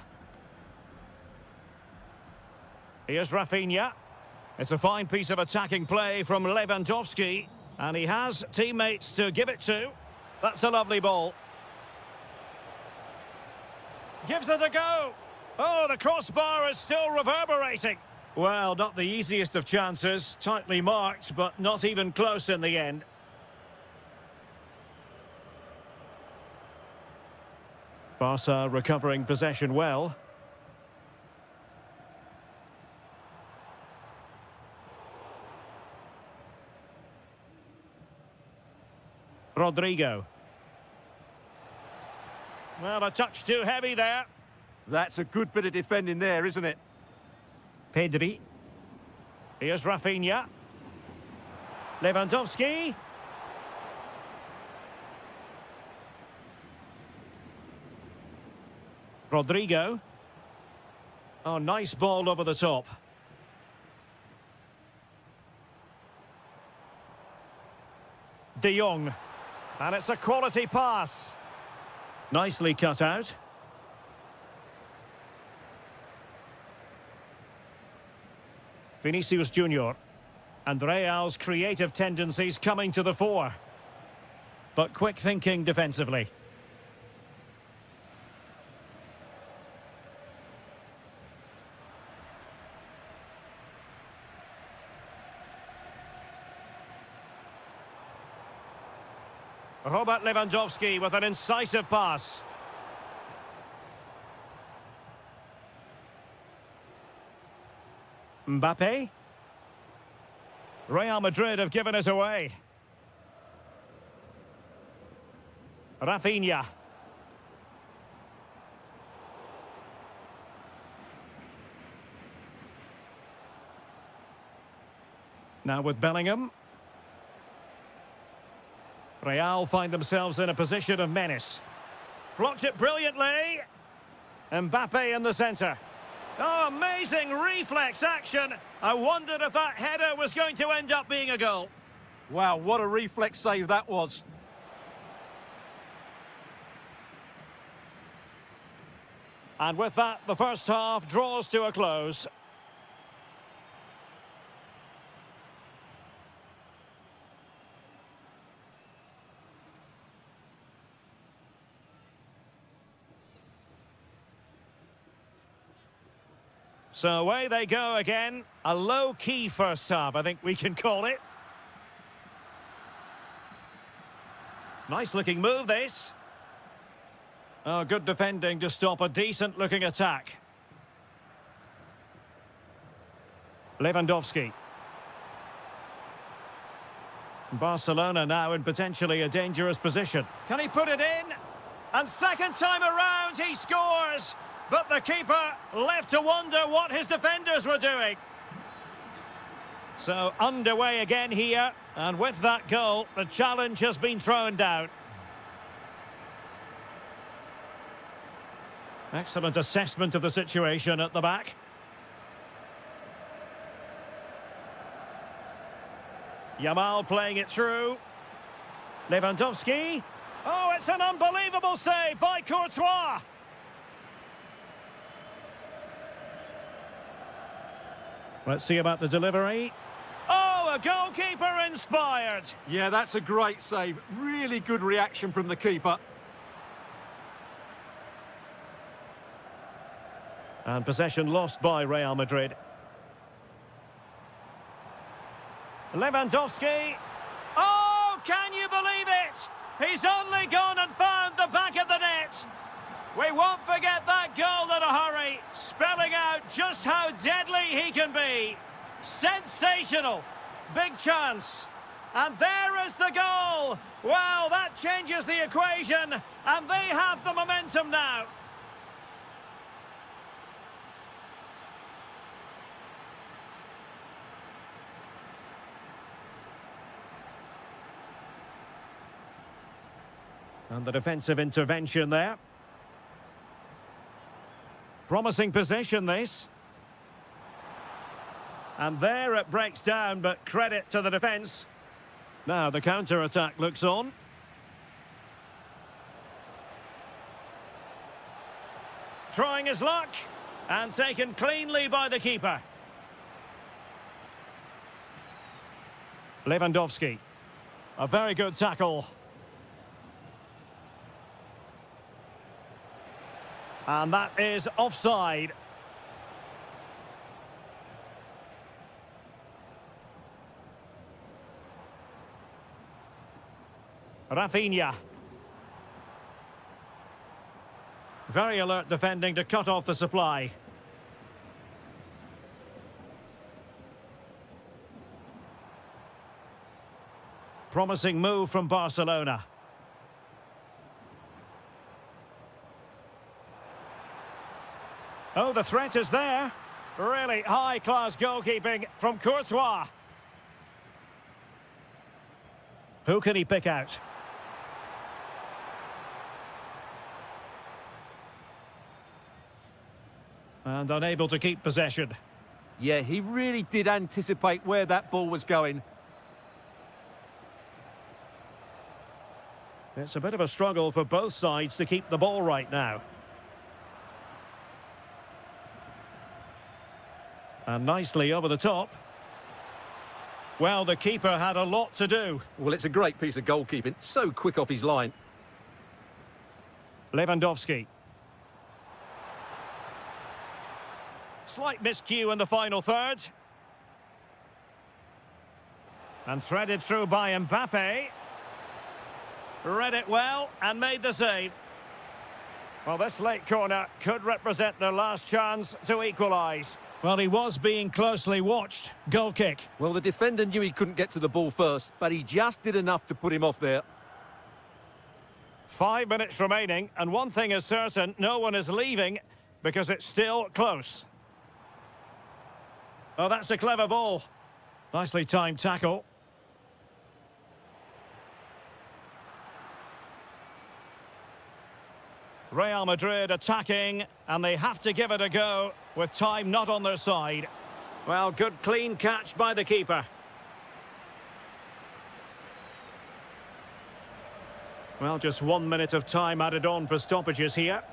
Here's Rafinha. It's a fine piece of attacking play from Lewandowski. And he has teammates to give it to. That's a lovely ball. Gives it a go. Oh, the crossbar is still reverberating. Well, not the easiest of chances. Tightly marked, but not even close in the end. Barca recovering possession well. Rodrigo. Well, a touch too heavy there. That's a good bit of defending there, isn't it? Pedri. Here's Rafinha. Lewandowski. Rodrigo. Oh, nice ball over the top. De Jong. And it's a quality pass. Nicely cut out. Vinicius Junior. And Real's creative tendencies coming to the fore. But quick thinking defensively. Robert Lewandowski with an incisive pass. Mbappe. Real Madrid have given it away. Rafinha. Now with Bellingham. Real find themselves in a position of menace. Blocked it brilliantly. Mbappe in the centre. Oh, amazing reflex action. I wondered if that header was going to end up being a goal. Wow, what a reflex save that was. And with that, the first half draws to a close. So away they go again. A low-key first half, I think we can call it. Nice-looking move, this. Oh, good defending to stop a decent-looking attack. Lewandowski. Barcelona now in potentially a dangerous position. Can he put it in? And second time around, he scores! But the keeper left to wonder what his defenders were doing. So underway again here, and with that goal, the challenge has been thrown down. Excellent assessment of the situation at the back. Yamal playing it through. Lewandowski. Oh, it's an unbelievable save by Courtois. Let's see about the delivery. Oh, a goalkeeper inspired. Yeah, that's a great save. Really good reaction from the keeper. And possession lost by Real Madrid. Lewandowski. Oh, can you believe it? He's only gone and found the back of the net. We won't forget that goal in a hurry, spelling out just how deadly he can be. Sensational. Big chance. And there is the goal. Well, that changes the equation, and they have the momentum now. And the defensive intervention there. Promising position, this. And there it breaks down, but credit to the defence. Now the counter-attack looks on. Trying his luck, and taken cleanly by the keeper. Lewandowski. A very good tackle. And that is offside. Rafinha. Very alert defending to cut off the supply. Promising move from Barcelona. Oh, the threat is there. Really high-class goalkeeping from Courtois. Who can he pick out? And unable to keep possession. Yeah, he really did anticipate where that ball was going. It's a bit of a struggle for both sides to keep the ball right now. And nicely over the top. Well, the keeper had a lot to do. Well, it's a great piece of goalkeeping. So quick off his line. Lewandowski. Slight miscue in the final third. And threaded through by Mbappe. Read it well and made the save. Well, this late corner could represent their last chance to equalise. Well, he was being closely watched. Goal kick. Well, the defender knew he couldn't get to the ball first, but he just did enough to put him off there. 5 minutes remaining, and one thing is certain, no one is leaving because it's still close. Oh, that's a clever ball. Nicely timed tackle. Real Madrid attacking, and they have to give it a go with time not on their side. Well, good clean catch by the keeper. Well, just 1 minute of time added on for stoppages here.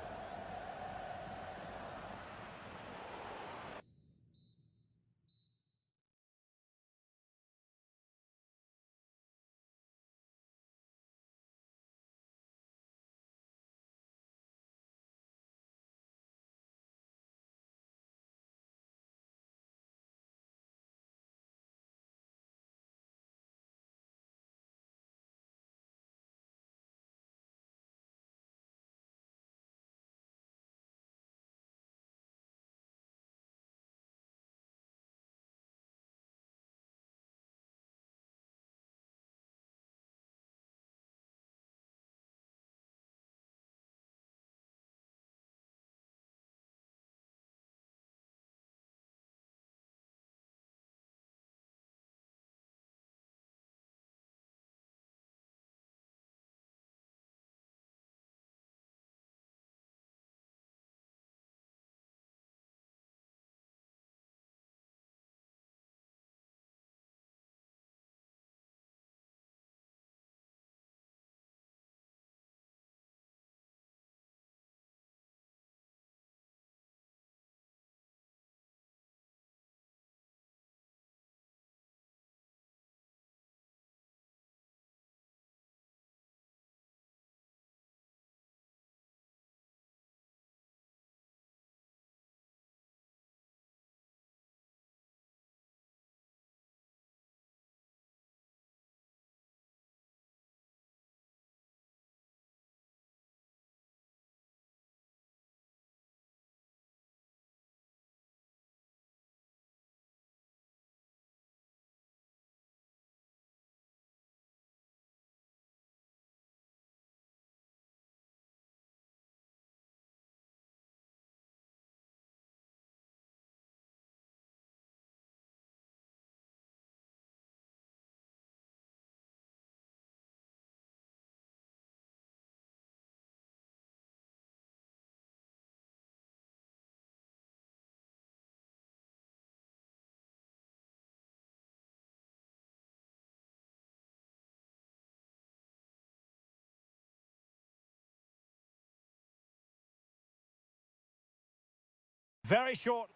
Very short.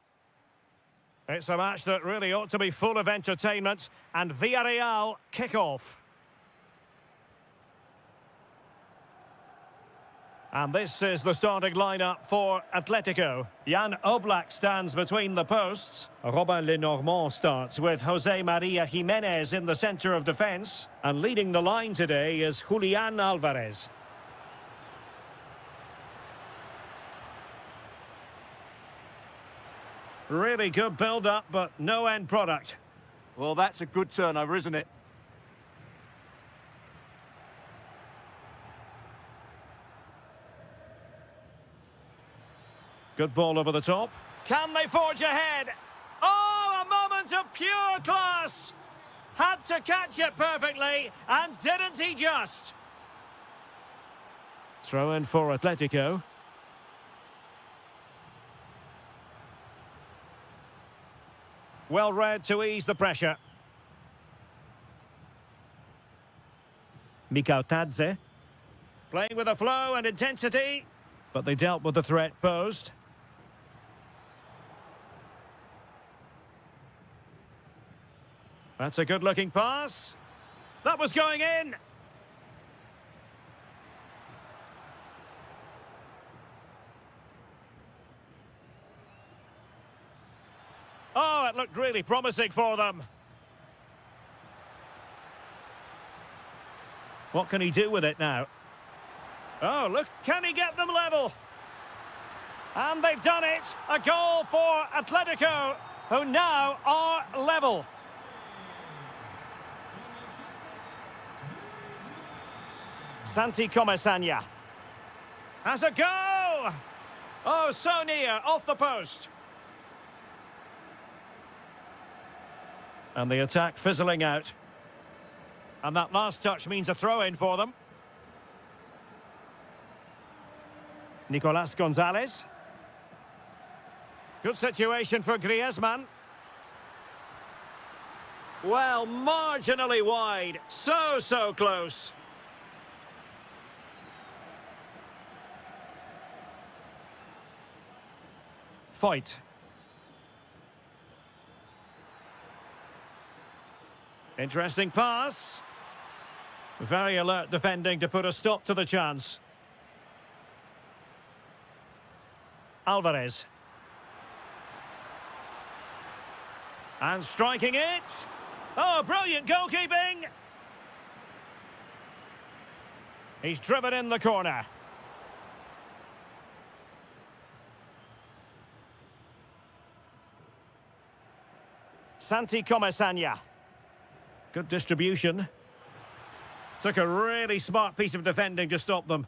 It's a match that really ought to be full of entertainment. And Villarreal kick-off. And this is the starting lineup for Atletico. Jan Oblak stands between the posts. Robin Lenormand starts with Jose Maria Jimenez in the centre of defence. And leading the line today is Julian Alvarez. Really good build-up, but no end product. Well, that's a good turnover, isn't it? Good ball over the top. Can they forge ahead? Oh, a moment of pure class! Had to catch it perfectly, and didn't he just? Throw in for Atletico. Well read to ease the pressure. Mikau Tadze. Playing with a flow and intensity, but they dealt with the threat posed. That's a good-looking pass. That was going in. Oh, it looked really promising for them. What can he do with it now? Oh, look, can he get them level? And they've done it. A goal for Atletico, who now are level. Santi Comesaña has a go! Oh, so near, off the post. And the attack fizzling out. And that last touch means a throw-in for them. Nicolas Gonzalez. Good situation for Griezmann. Well, marginally wide. So close. Fight. Interesting pass. Very alert defending to put a stop to the chance. Alvarez. And striking it. Oh, brilliant goalkeeping. He's driven in the corner. Santi Comesaña. Good distribution. Took a really smart piece of defending to stop them.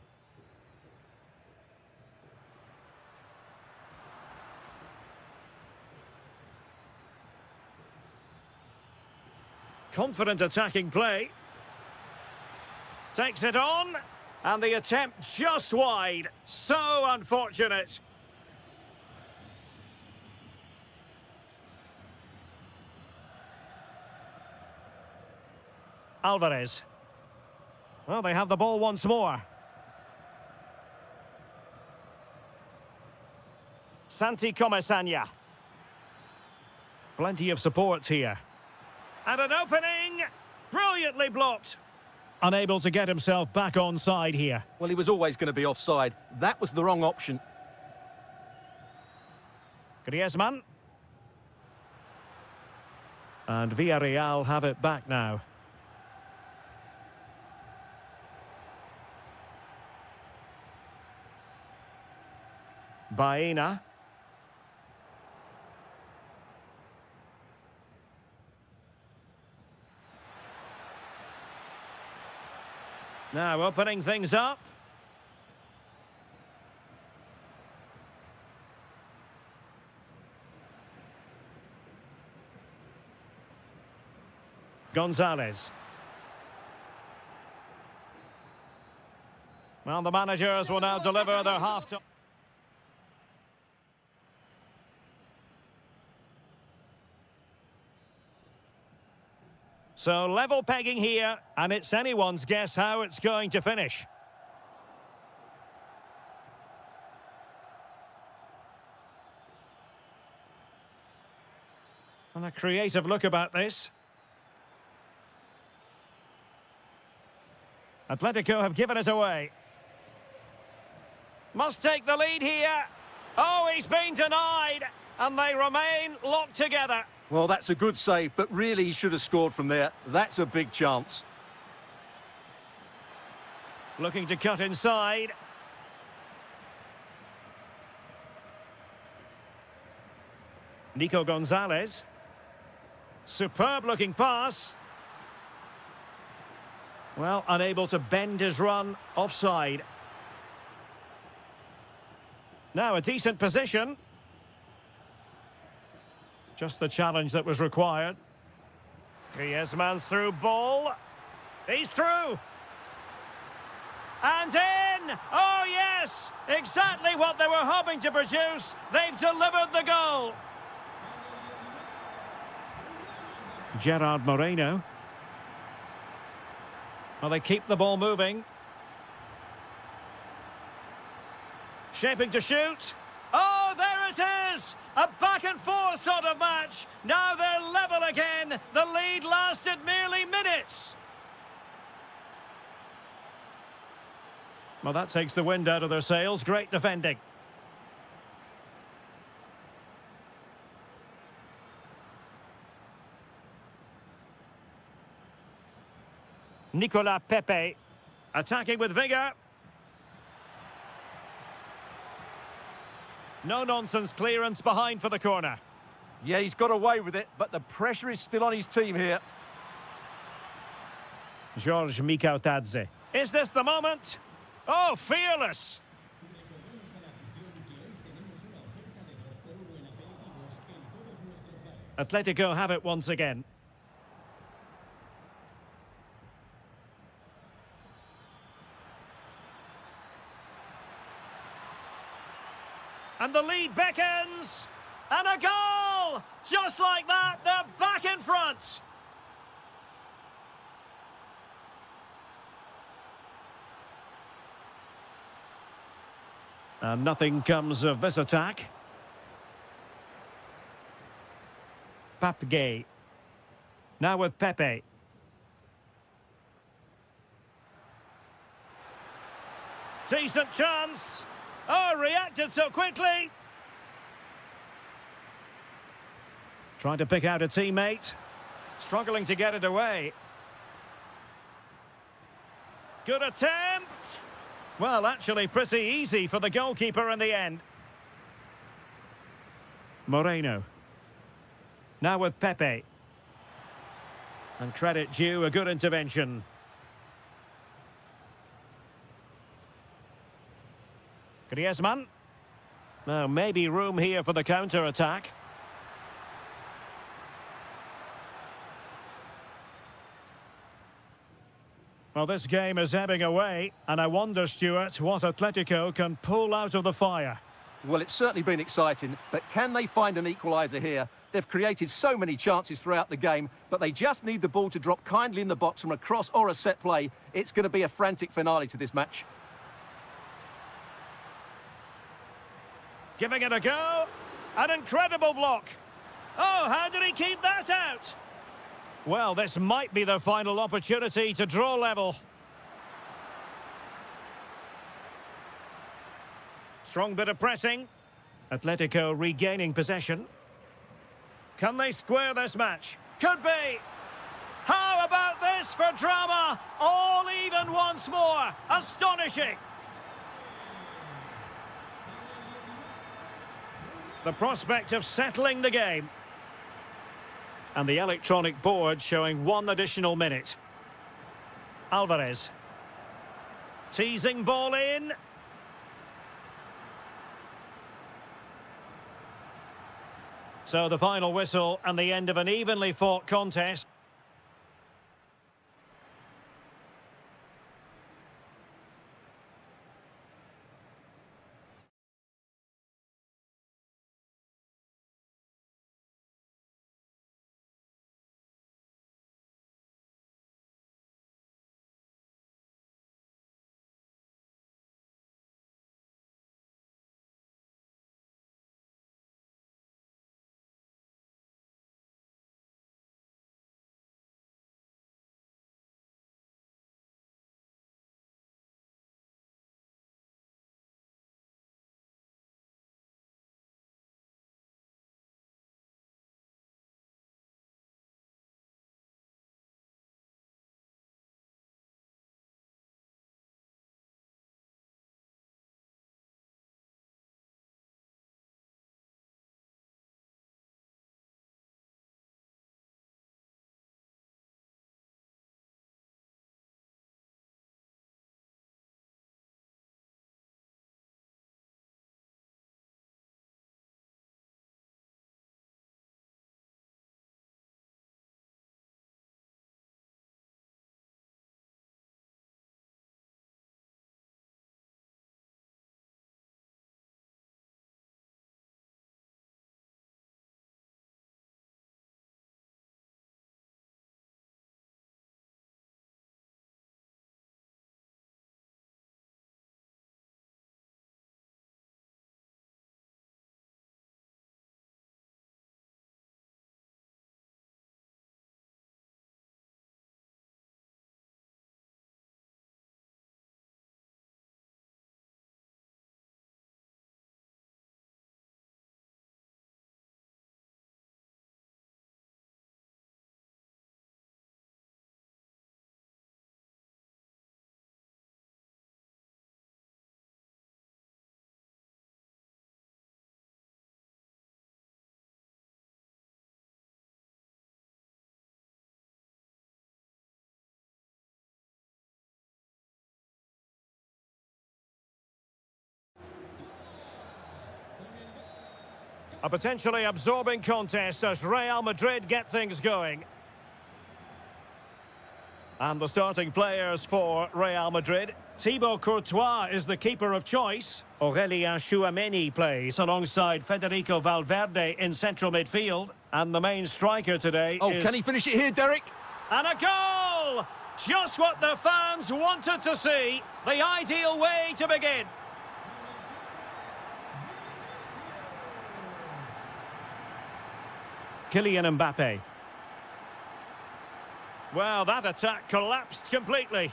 Confident attacking play. Takes it on. And the attempt just wide. So unfortunate. Alvarez. Well, they have the ball once more. Santi Comesaña. Plenty of support here. And an opening! Brilliantly blocked. Unable to get himself back on side here. Well, he was always going to be offside. That was the wrong option. Griezmann. And Villarreal have it back now. Baena. Now opening things up. Gonzalez. Well, the managers will now deliver their half-time. So level pegging here, and it's anyone's guess how it's going to finish. And a creative look about this. Atletico have given it away. Must take the lead here. Oh, he's been denied. And they remain locked together. Well, that's a good save, but really he should have scored from there. That's a big chance. Looking to cut inside. Nico Gonzalez. Superb looking pass. Well, unable to bend his run offside. Now a decent position. Just the challenge that was required. Griezmann's through ball. He's through. And in! Oh yes! Exactly what they were hoping to produce. They've delivered the goal. Gerard Moreno. Well, they keep the ball moving. Shaping to shoot. Oh, there it is! A back and forth sort of match. Now they're level again. The lead lasted merely minutes. Well, that takes the wind out of their sails. Great defending. Nicolas Pepe attacking with vigour. No-nonsense clearance behind for the corner. Yeah, he's got away with it, but the pressure is still on his team here. George Mikautadze. Is this the moment? Oh, fearless! Atletico have it once again. And the lead beckons. And a goal! Just like that, they're back in front. And nothing comes of this attack. Papgay. Now with Pepe. Decent chance. Oh, reacted so quickly. Trying to pick out a teammate. Struggling to get it away. Good attempt. Well, actually pretty easy for the goalkeeper in the end. Moreno. Now with Pepe. And credit due, a good intervention. Griezmann. Now, maybe room here for the counter-attack. Well, this game is ebbing away, and I wonder, Stuart, what Atletico can pull out of the fire. Well, it's certainly been exciting, but can they find an equaliser here? They've created so many chances throughout the game, but they just need the ball to drop kindly in the box from a cross or a set play. It's going to be a frantic finale to this match. Giving it a go. An incredible block. Oh, how did he keep that out? Well, this might be their final opportunity to draw level. Strong bit of pressing. Atletico regaining possession. Can they square this match? Could be. How about this for drama? All even once more. Astonishing. The prospect of settling the game. And the electronic board showing one additional minute. Alvarez. Teasing ball in. So the final whistle and the end of an evenly fought contest. A potentially absorbing contest as Real Madrid get things going. And the starting players for Real Madrid. Thibaut Courtois is the keeper of choice. Aurélien Tchouameni plays alongside Federico Valverde in central midfield. And the main striker today is... can he finish it here, Derek? And a goal! Just what the fans wanted to see. The ideal way to begin. Kylian Mbappe. Well, that attack collapsed completely.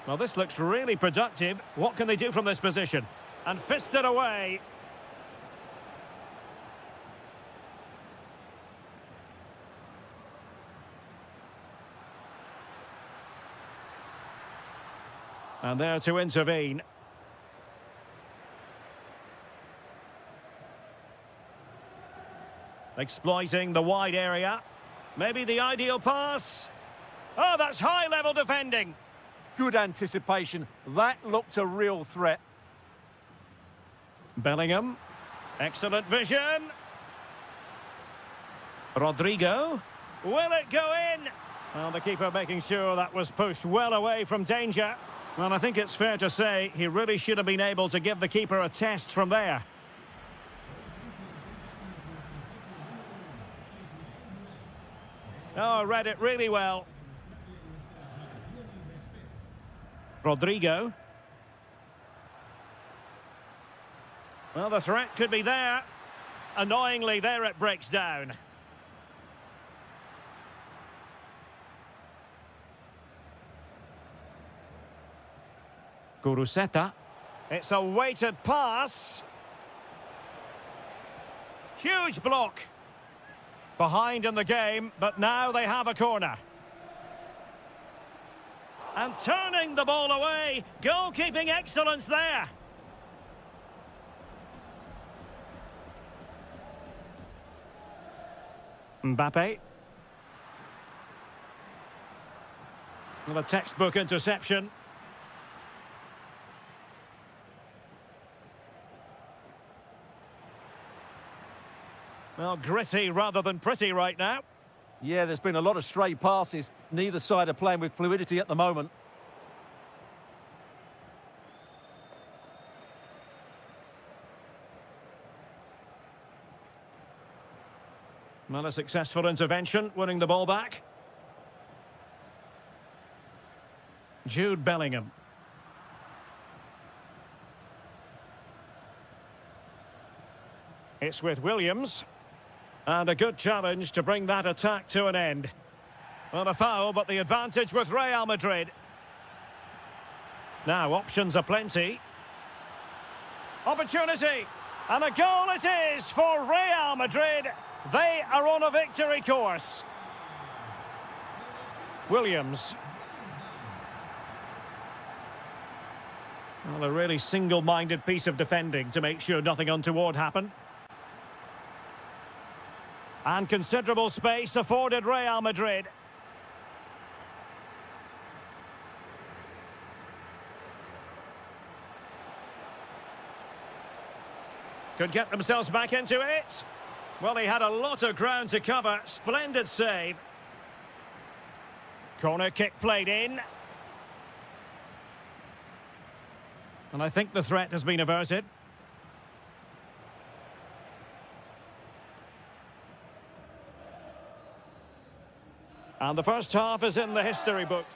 Well, this looks really productive. What can they do from this position? And fisted away. And there to intervene. Exploiting the wide area. Maybe the ideal pass. Oh, that's high-level defending. Good anticipation. That looked a real threat. Bellingham. Excellent vision. Rodrigo. Will it go in? Well, the keeper making sure that was pushed well away from danger. Well, I think it's fair to say he really should have been able to give the keeper a test from there. Oh, read it really well. Rodrigo. Well, the threat could be there. Annoyingly, there it breaks down. Guruseta. It's a weighted pass. Huge block. Behind in the game, but now they have a corner. And turning the ball away. Goalkeeping excellence there. Mbappe. Well, a textbook interception. Well, gritty rather than pretty right now. Yeah, there's been a lot of stray passes. Neither side are playing with fluidity at the moment. Well, a successful intervention, winning the ball back. Jude Bellingham. It's with Williams. And a good challenge to bring that attack to an end. Well, a foul, but the advantage with Real Madrid. Now, options are plenty. Opportunity. And a goal it is for Real Madrid. They are on a victory course. Williams. Well, a really single-minded piece of defending to make sure nothing untoward happened. And considerable space afforded Real Madrid. Could get themselves back into it. Well, he had a lot of ground to cover. Splendid save. Corner kick played in. And I think the threat has been averted. And the first half is in the history book.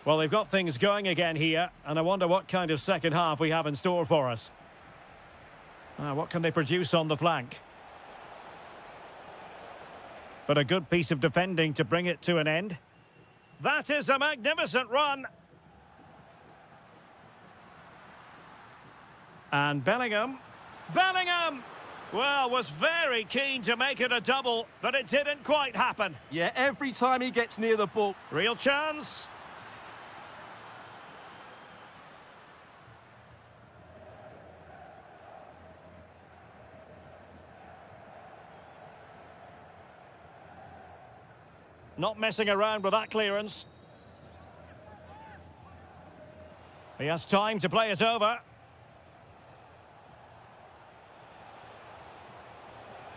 Well, they've got things going again here, and I wonder what kind of second half we have in store for us. What can they produce on the flank? But a good piece of defending to bring it to an end. That is a magnificent run. And Bellingham. Bellingham! Well, was very keen to make it a double, but it didn't quite happen. Yeah, every time he gets near the ball. Real chance. Not messing around with that clearance. He has time to play it over.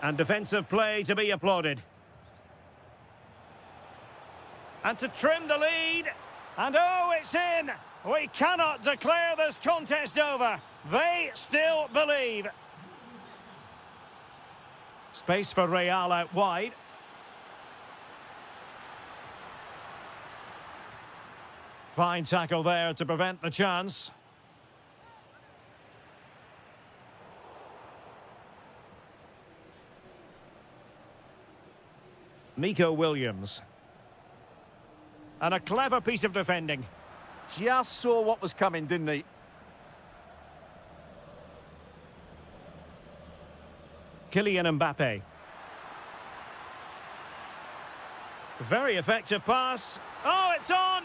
And defensive play to be applauded. And to trim the lead. And oh, it's in! We cannot declare this contest over. They still believe. Space for Real out wide. Fine tackle there to prevent the chance. Nico Williams. And a clever piece of defending. Just saw what was coming, didn't he? Kylian Mbappe. Very effective pass. Oh, it's on!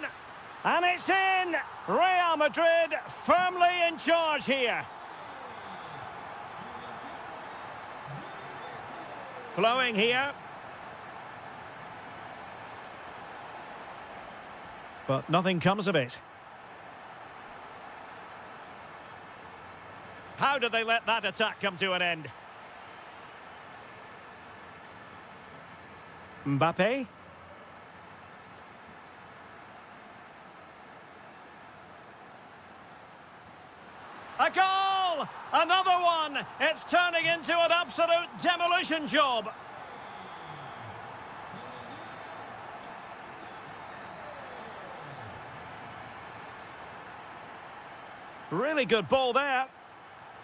And it's in! Real Madrid firmly in charge here. Flowing here. But nothing comes of it. How did they let that attack come to an end? Mbappe. A goal! Another one! It's turning into an absolute demolition job. Really good ball there.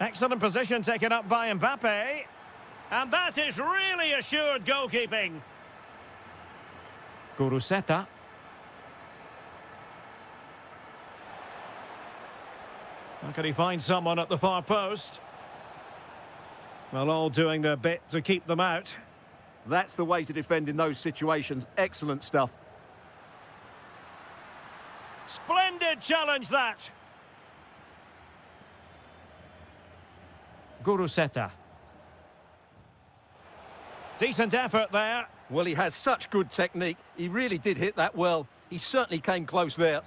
Excellent position taken up by Mbappe. And that is really assured goalkeeping. Guruseta. How can he find someone at the far post? Well, all doing their bit to keep them out. That's the way to defend in those situations. Excellent stuff. Splendid challenge, that. Guruseta. Decent effort there. Well, he has such good technique. He really did hit that well. He certainly came close there.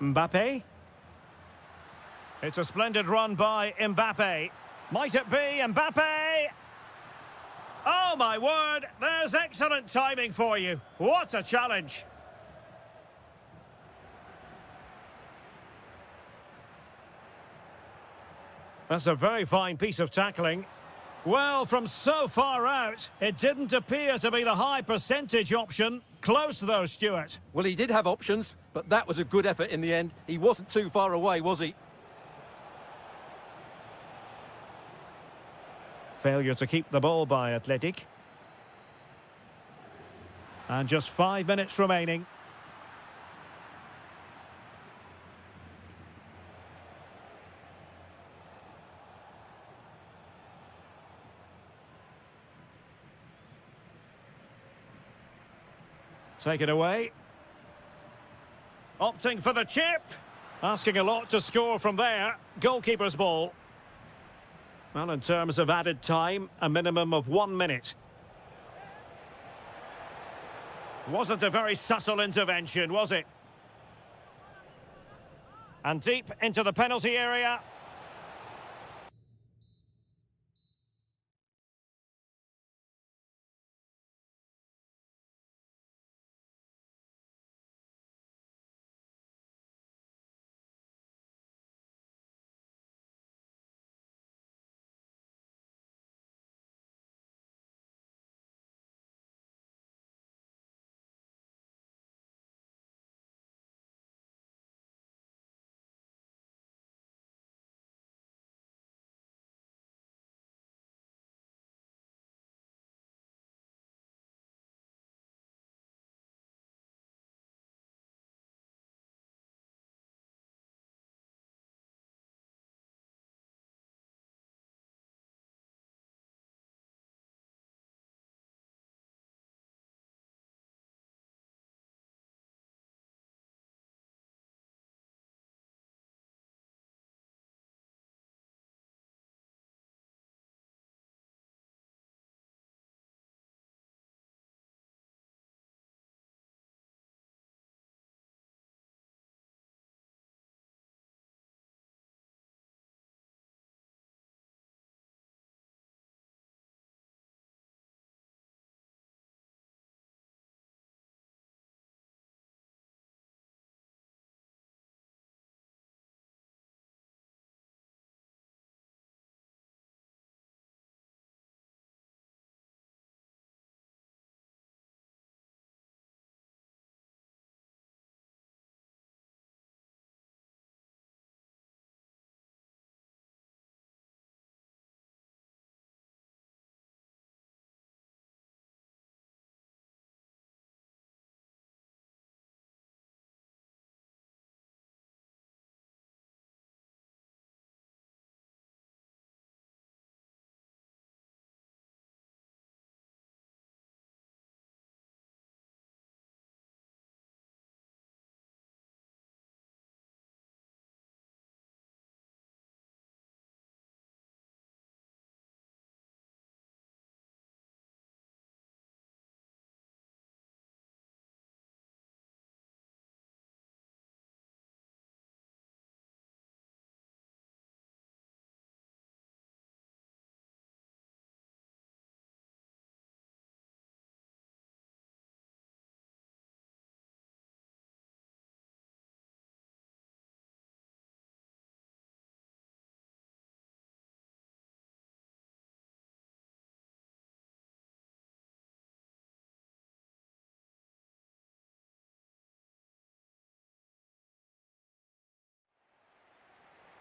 Mbappe. It's a splendid run by Mbappe. Might it be Mbappe? Oh, my word. There's excellent timing for you. What a challenge. That's a very fine piece of tackling. Well, from so far out, it didn't appear to be the high percentage option. Close though, Stuart. Well, he did have options, but that was a good effort in the end. He wasn't too far away, was he? Failure to keep the ball by Athletic. And just 5 minutes remaining. Take it away. Opting for the chip. Asking a lot to score from there. Goalkeeper's ball. Well, in terms of added time, a minimum of 1 minute. Wasn't a very subtle intervention, was it? And deep into the penalty area.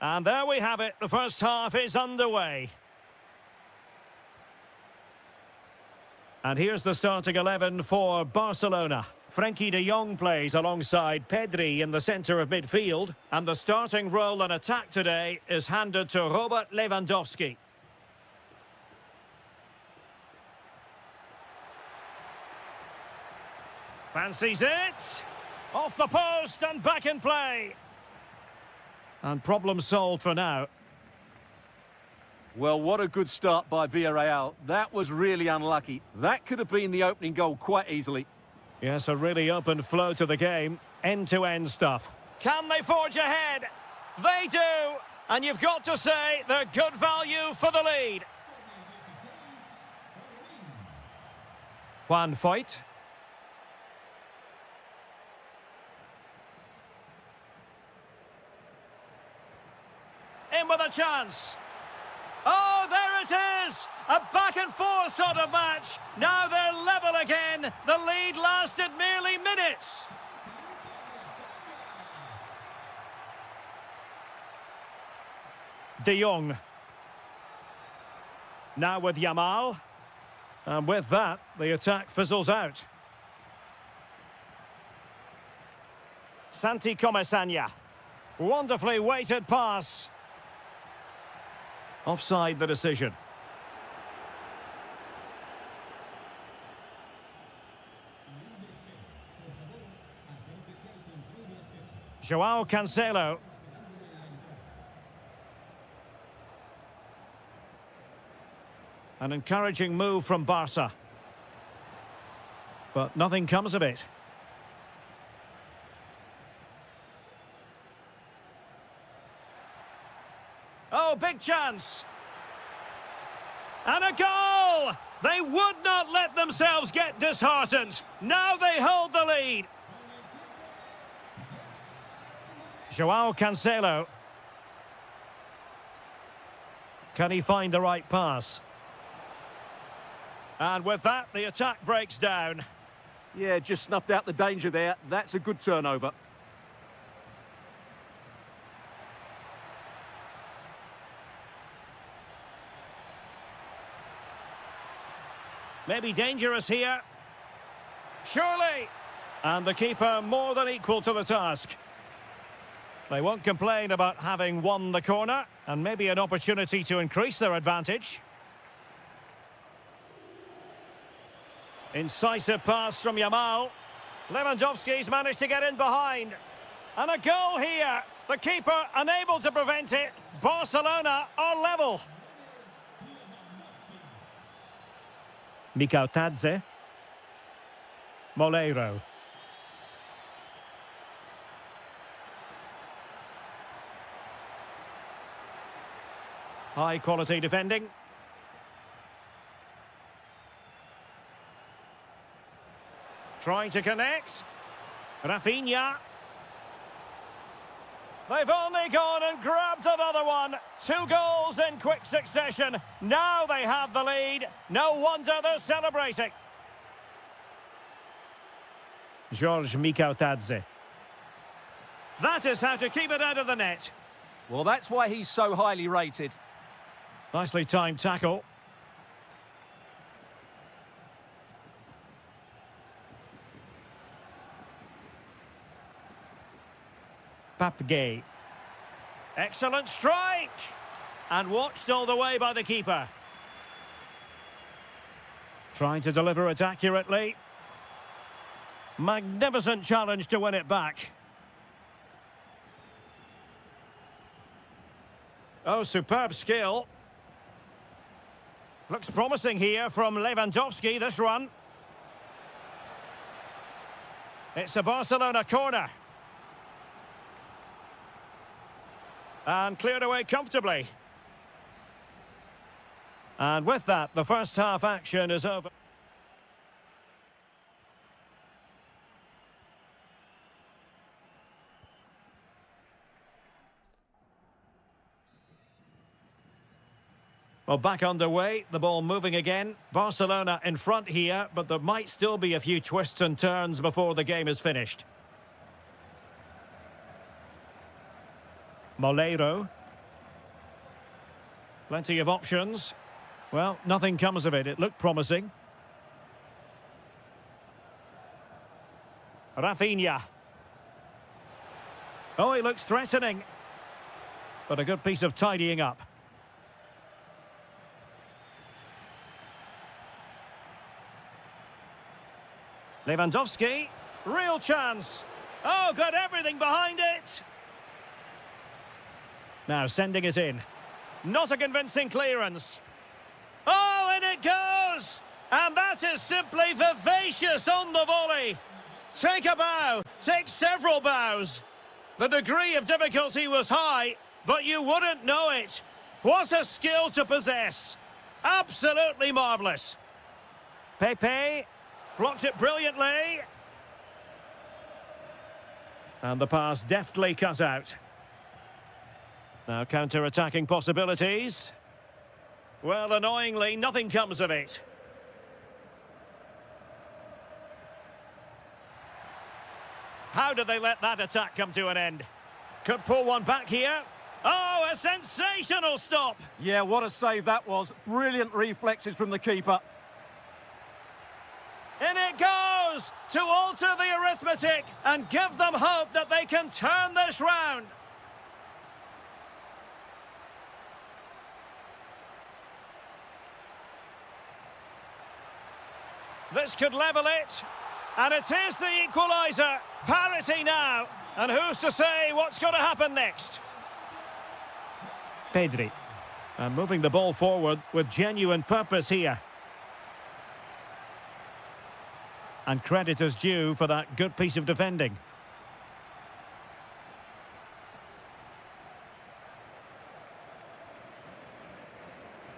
And there we have it. The first half is underway. And here's the starting 11 for Barcelona. Frenkie de Jong plays alongside Pedri in the centre of midfield. And the starting role in attack today is handed to Robert Lewandowski. Fancies it. Off the post and back in play. And problem solved for now. Well, what a good start by Villarreal. That was really unlucky. That could have been the opening goal quite easily. Yes, a really open flow to the game. End-to-end stuff. Can they forge ahead? They do! And you've got to say they're good value for the lead. Juan Foyt. In with a chance. Oh, there it is! A back-and-forth sort of match. Now they're level again. The lead lasted merely minutes. De Jong. Now with Yamal. And with that, the attack fizzles out. Santi Comesaña. Wonderfully weighted pass. Offside the decision. Joao Cancelo. An encouraging move from Barca. But nothing comes of it. Oh, big chance. And a goal! They would not let themselves get disheartened. Now they hold the lead. Joao Cancelo. Can he find the right pass? And with that, the attack breaks down. Yeah, just snuffed out the danger there. That's a good turnover. Maybe dangerous here. Surely! And the keeper more than equal to the task. They won't complain about having won the corner, and maybe an opportunity to increase their advantage. Incisive pass from Yamal. Lewandowski's managed to get in behind. And a goal here. The keeper unable to prevent it. Barcelona are level. Mikautadze. Moleiro. High quality defending. Trying to connect. Rafinha. They've only gone and grabbed another one. 2 goals in quick succession. Now they have the lead. No wonder they're celebrating. George Mikautadze. That is how to keep it out of the net. Well, that's why he's so highly rated. Nicely timed tackle. Papgay. Excellent strike! And watched all the way by the keeper. Trying to deliver it accurately. Magnificent challenge to win it back. Oh, superb skill. Looks promising here from Lewandowski, this run. It's a Barcelona corner. And cleared away comfortably. And with that, the first half action is over. Well, back underway, the ball moving again. Barcelona in front here, but there might still be a few twists and turns before the game is finished. Moleiro. Plenty of options. Well, nothing comes of it. It looked promising. Rafinha. Oh, he looks threatening. But a good piece of tidying up. Lewandowski. Real chance. Oh, got everything behind it. Now sending it in. Not a convincing clearance. Oh, and it goes! And that is simply vivacious on the volley. Take a bow. Take several bows. The degree of difficulty was high, but you wouldn't know it. What a skill to possess. Absolutely marvellous. Pepe blocked it brilliantly. And the pass deftly cut out. Now counter-attacking possibilities. Well, annoyingly, nothing comes of it. How did they let that attack come to an end? Could pull one back here. Oh, a sensational stop! Yeah, what a save that was. Brilliant reflexes from the keeper. In it goes! To alter the arithmetic and give them hope that they can turn this round. This could level it. And it is the equaliser. Parity now. And who's to say what's going to happen next? Pedri. And moving the ball forward with genuine purpose here. And credit is due for that good piece of defending.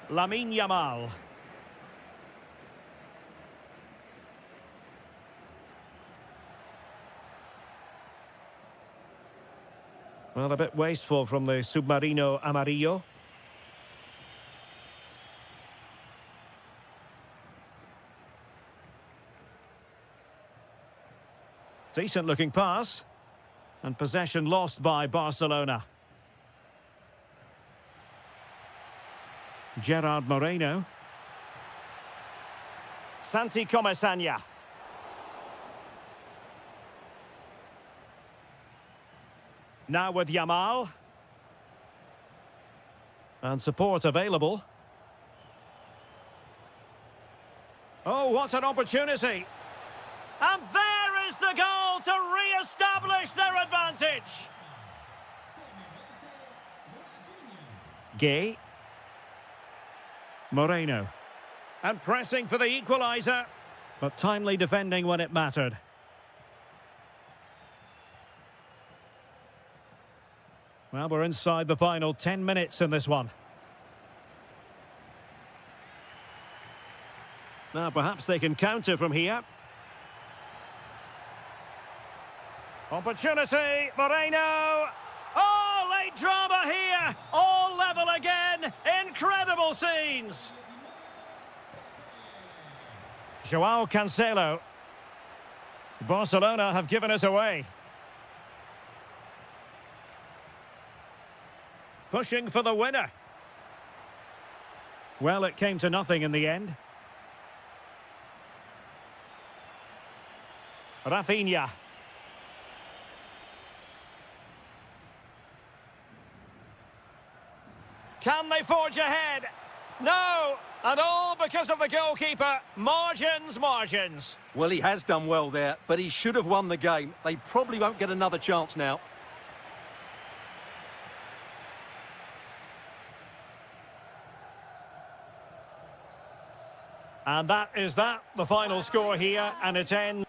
Lamine Yamal. Well, a bit wasteful from the Submarino Amarillo. Decent looking pass. And possession lost by Barcelona. Gerard Moreno. Santi Comesaña. Now with Yamal. And support available. Oh, what an opportunity. And there is the goal to re-establish their advantage. Gay. Moreno. And pressing for the equaliser. But timely defending when it mattered. Well, we're inside the final 10 minutes in this one. Now, perhaps they can counter from here. Opportunity, Moreno! Oh, late drama here! All level again! Incredible scenes! Joao Cancelo. Barcelona have given us away. Pushing for the winner. Well, it came to nothing in the end. Rafinha. Can they forge ahead? No! And all because of the goalkeeper. Margins, margins. Well, he has done well there, but he should have won the game. They probably won't get another chance now. And that is that, the final score here, and it ends.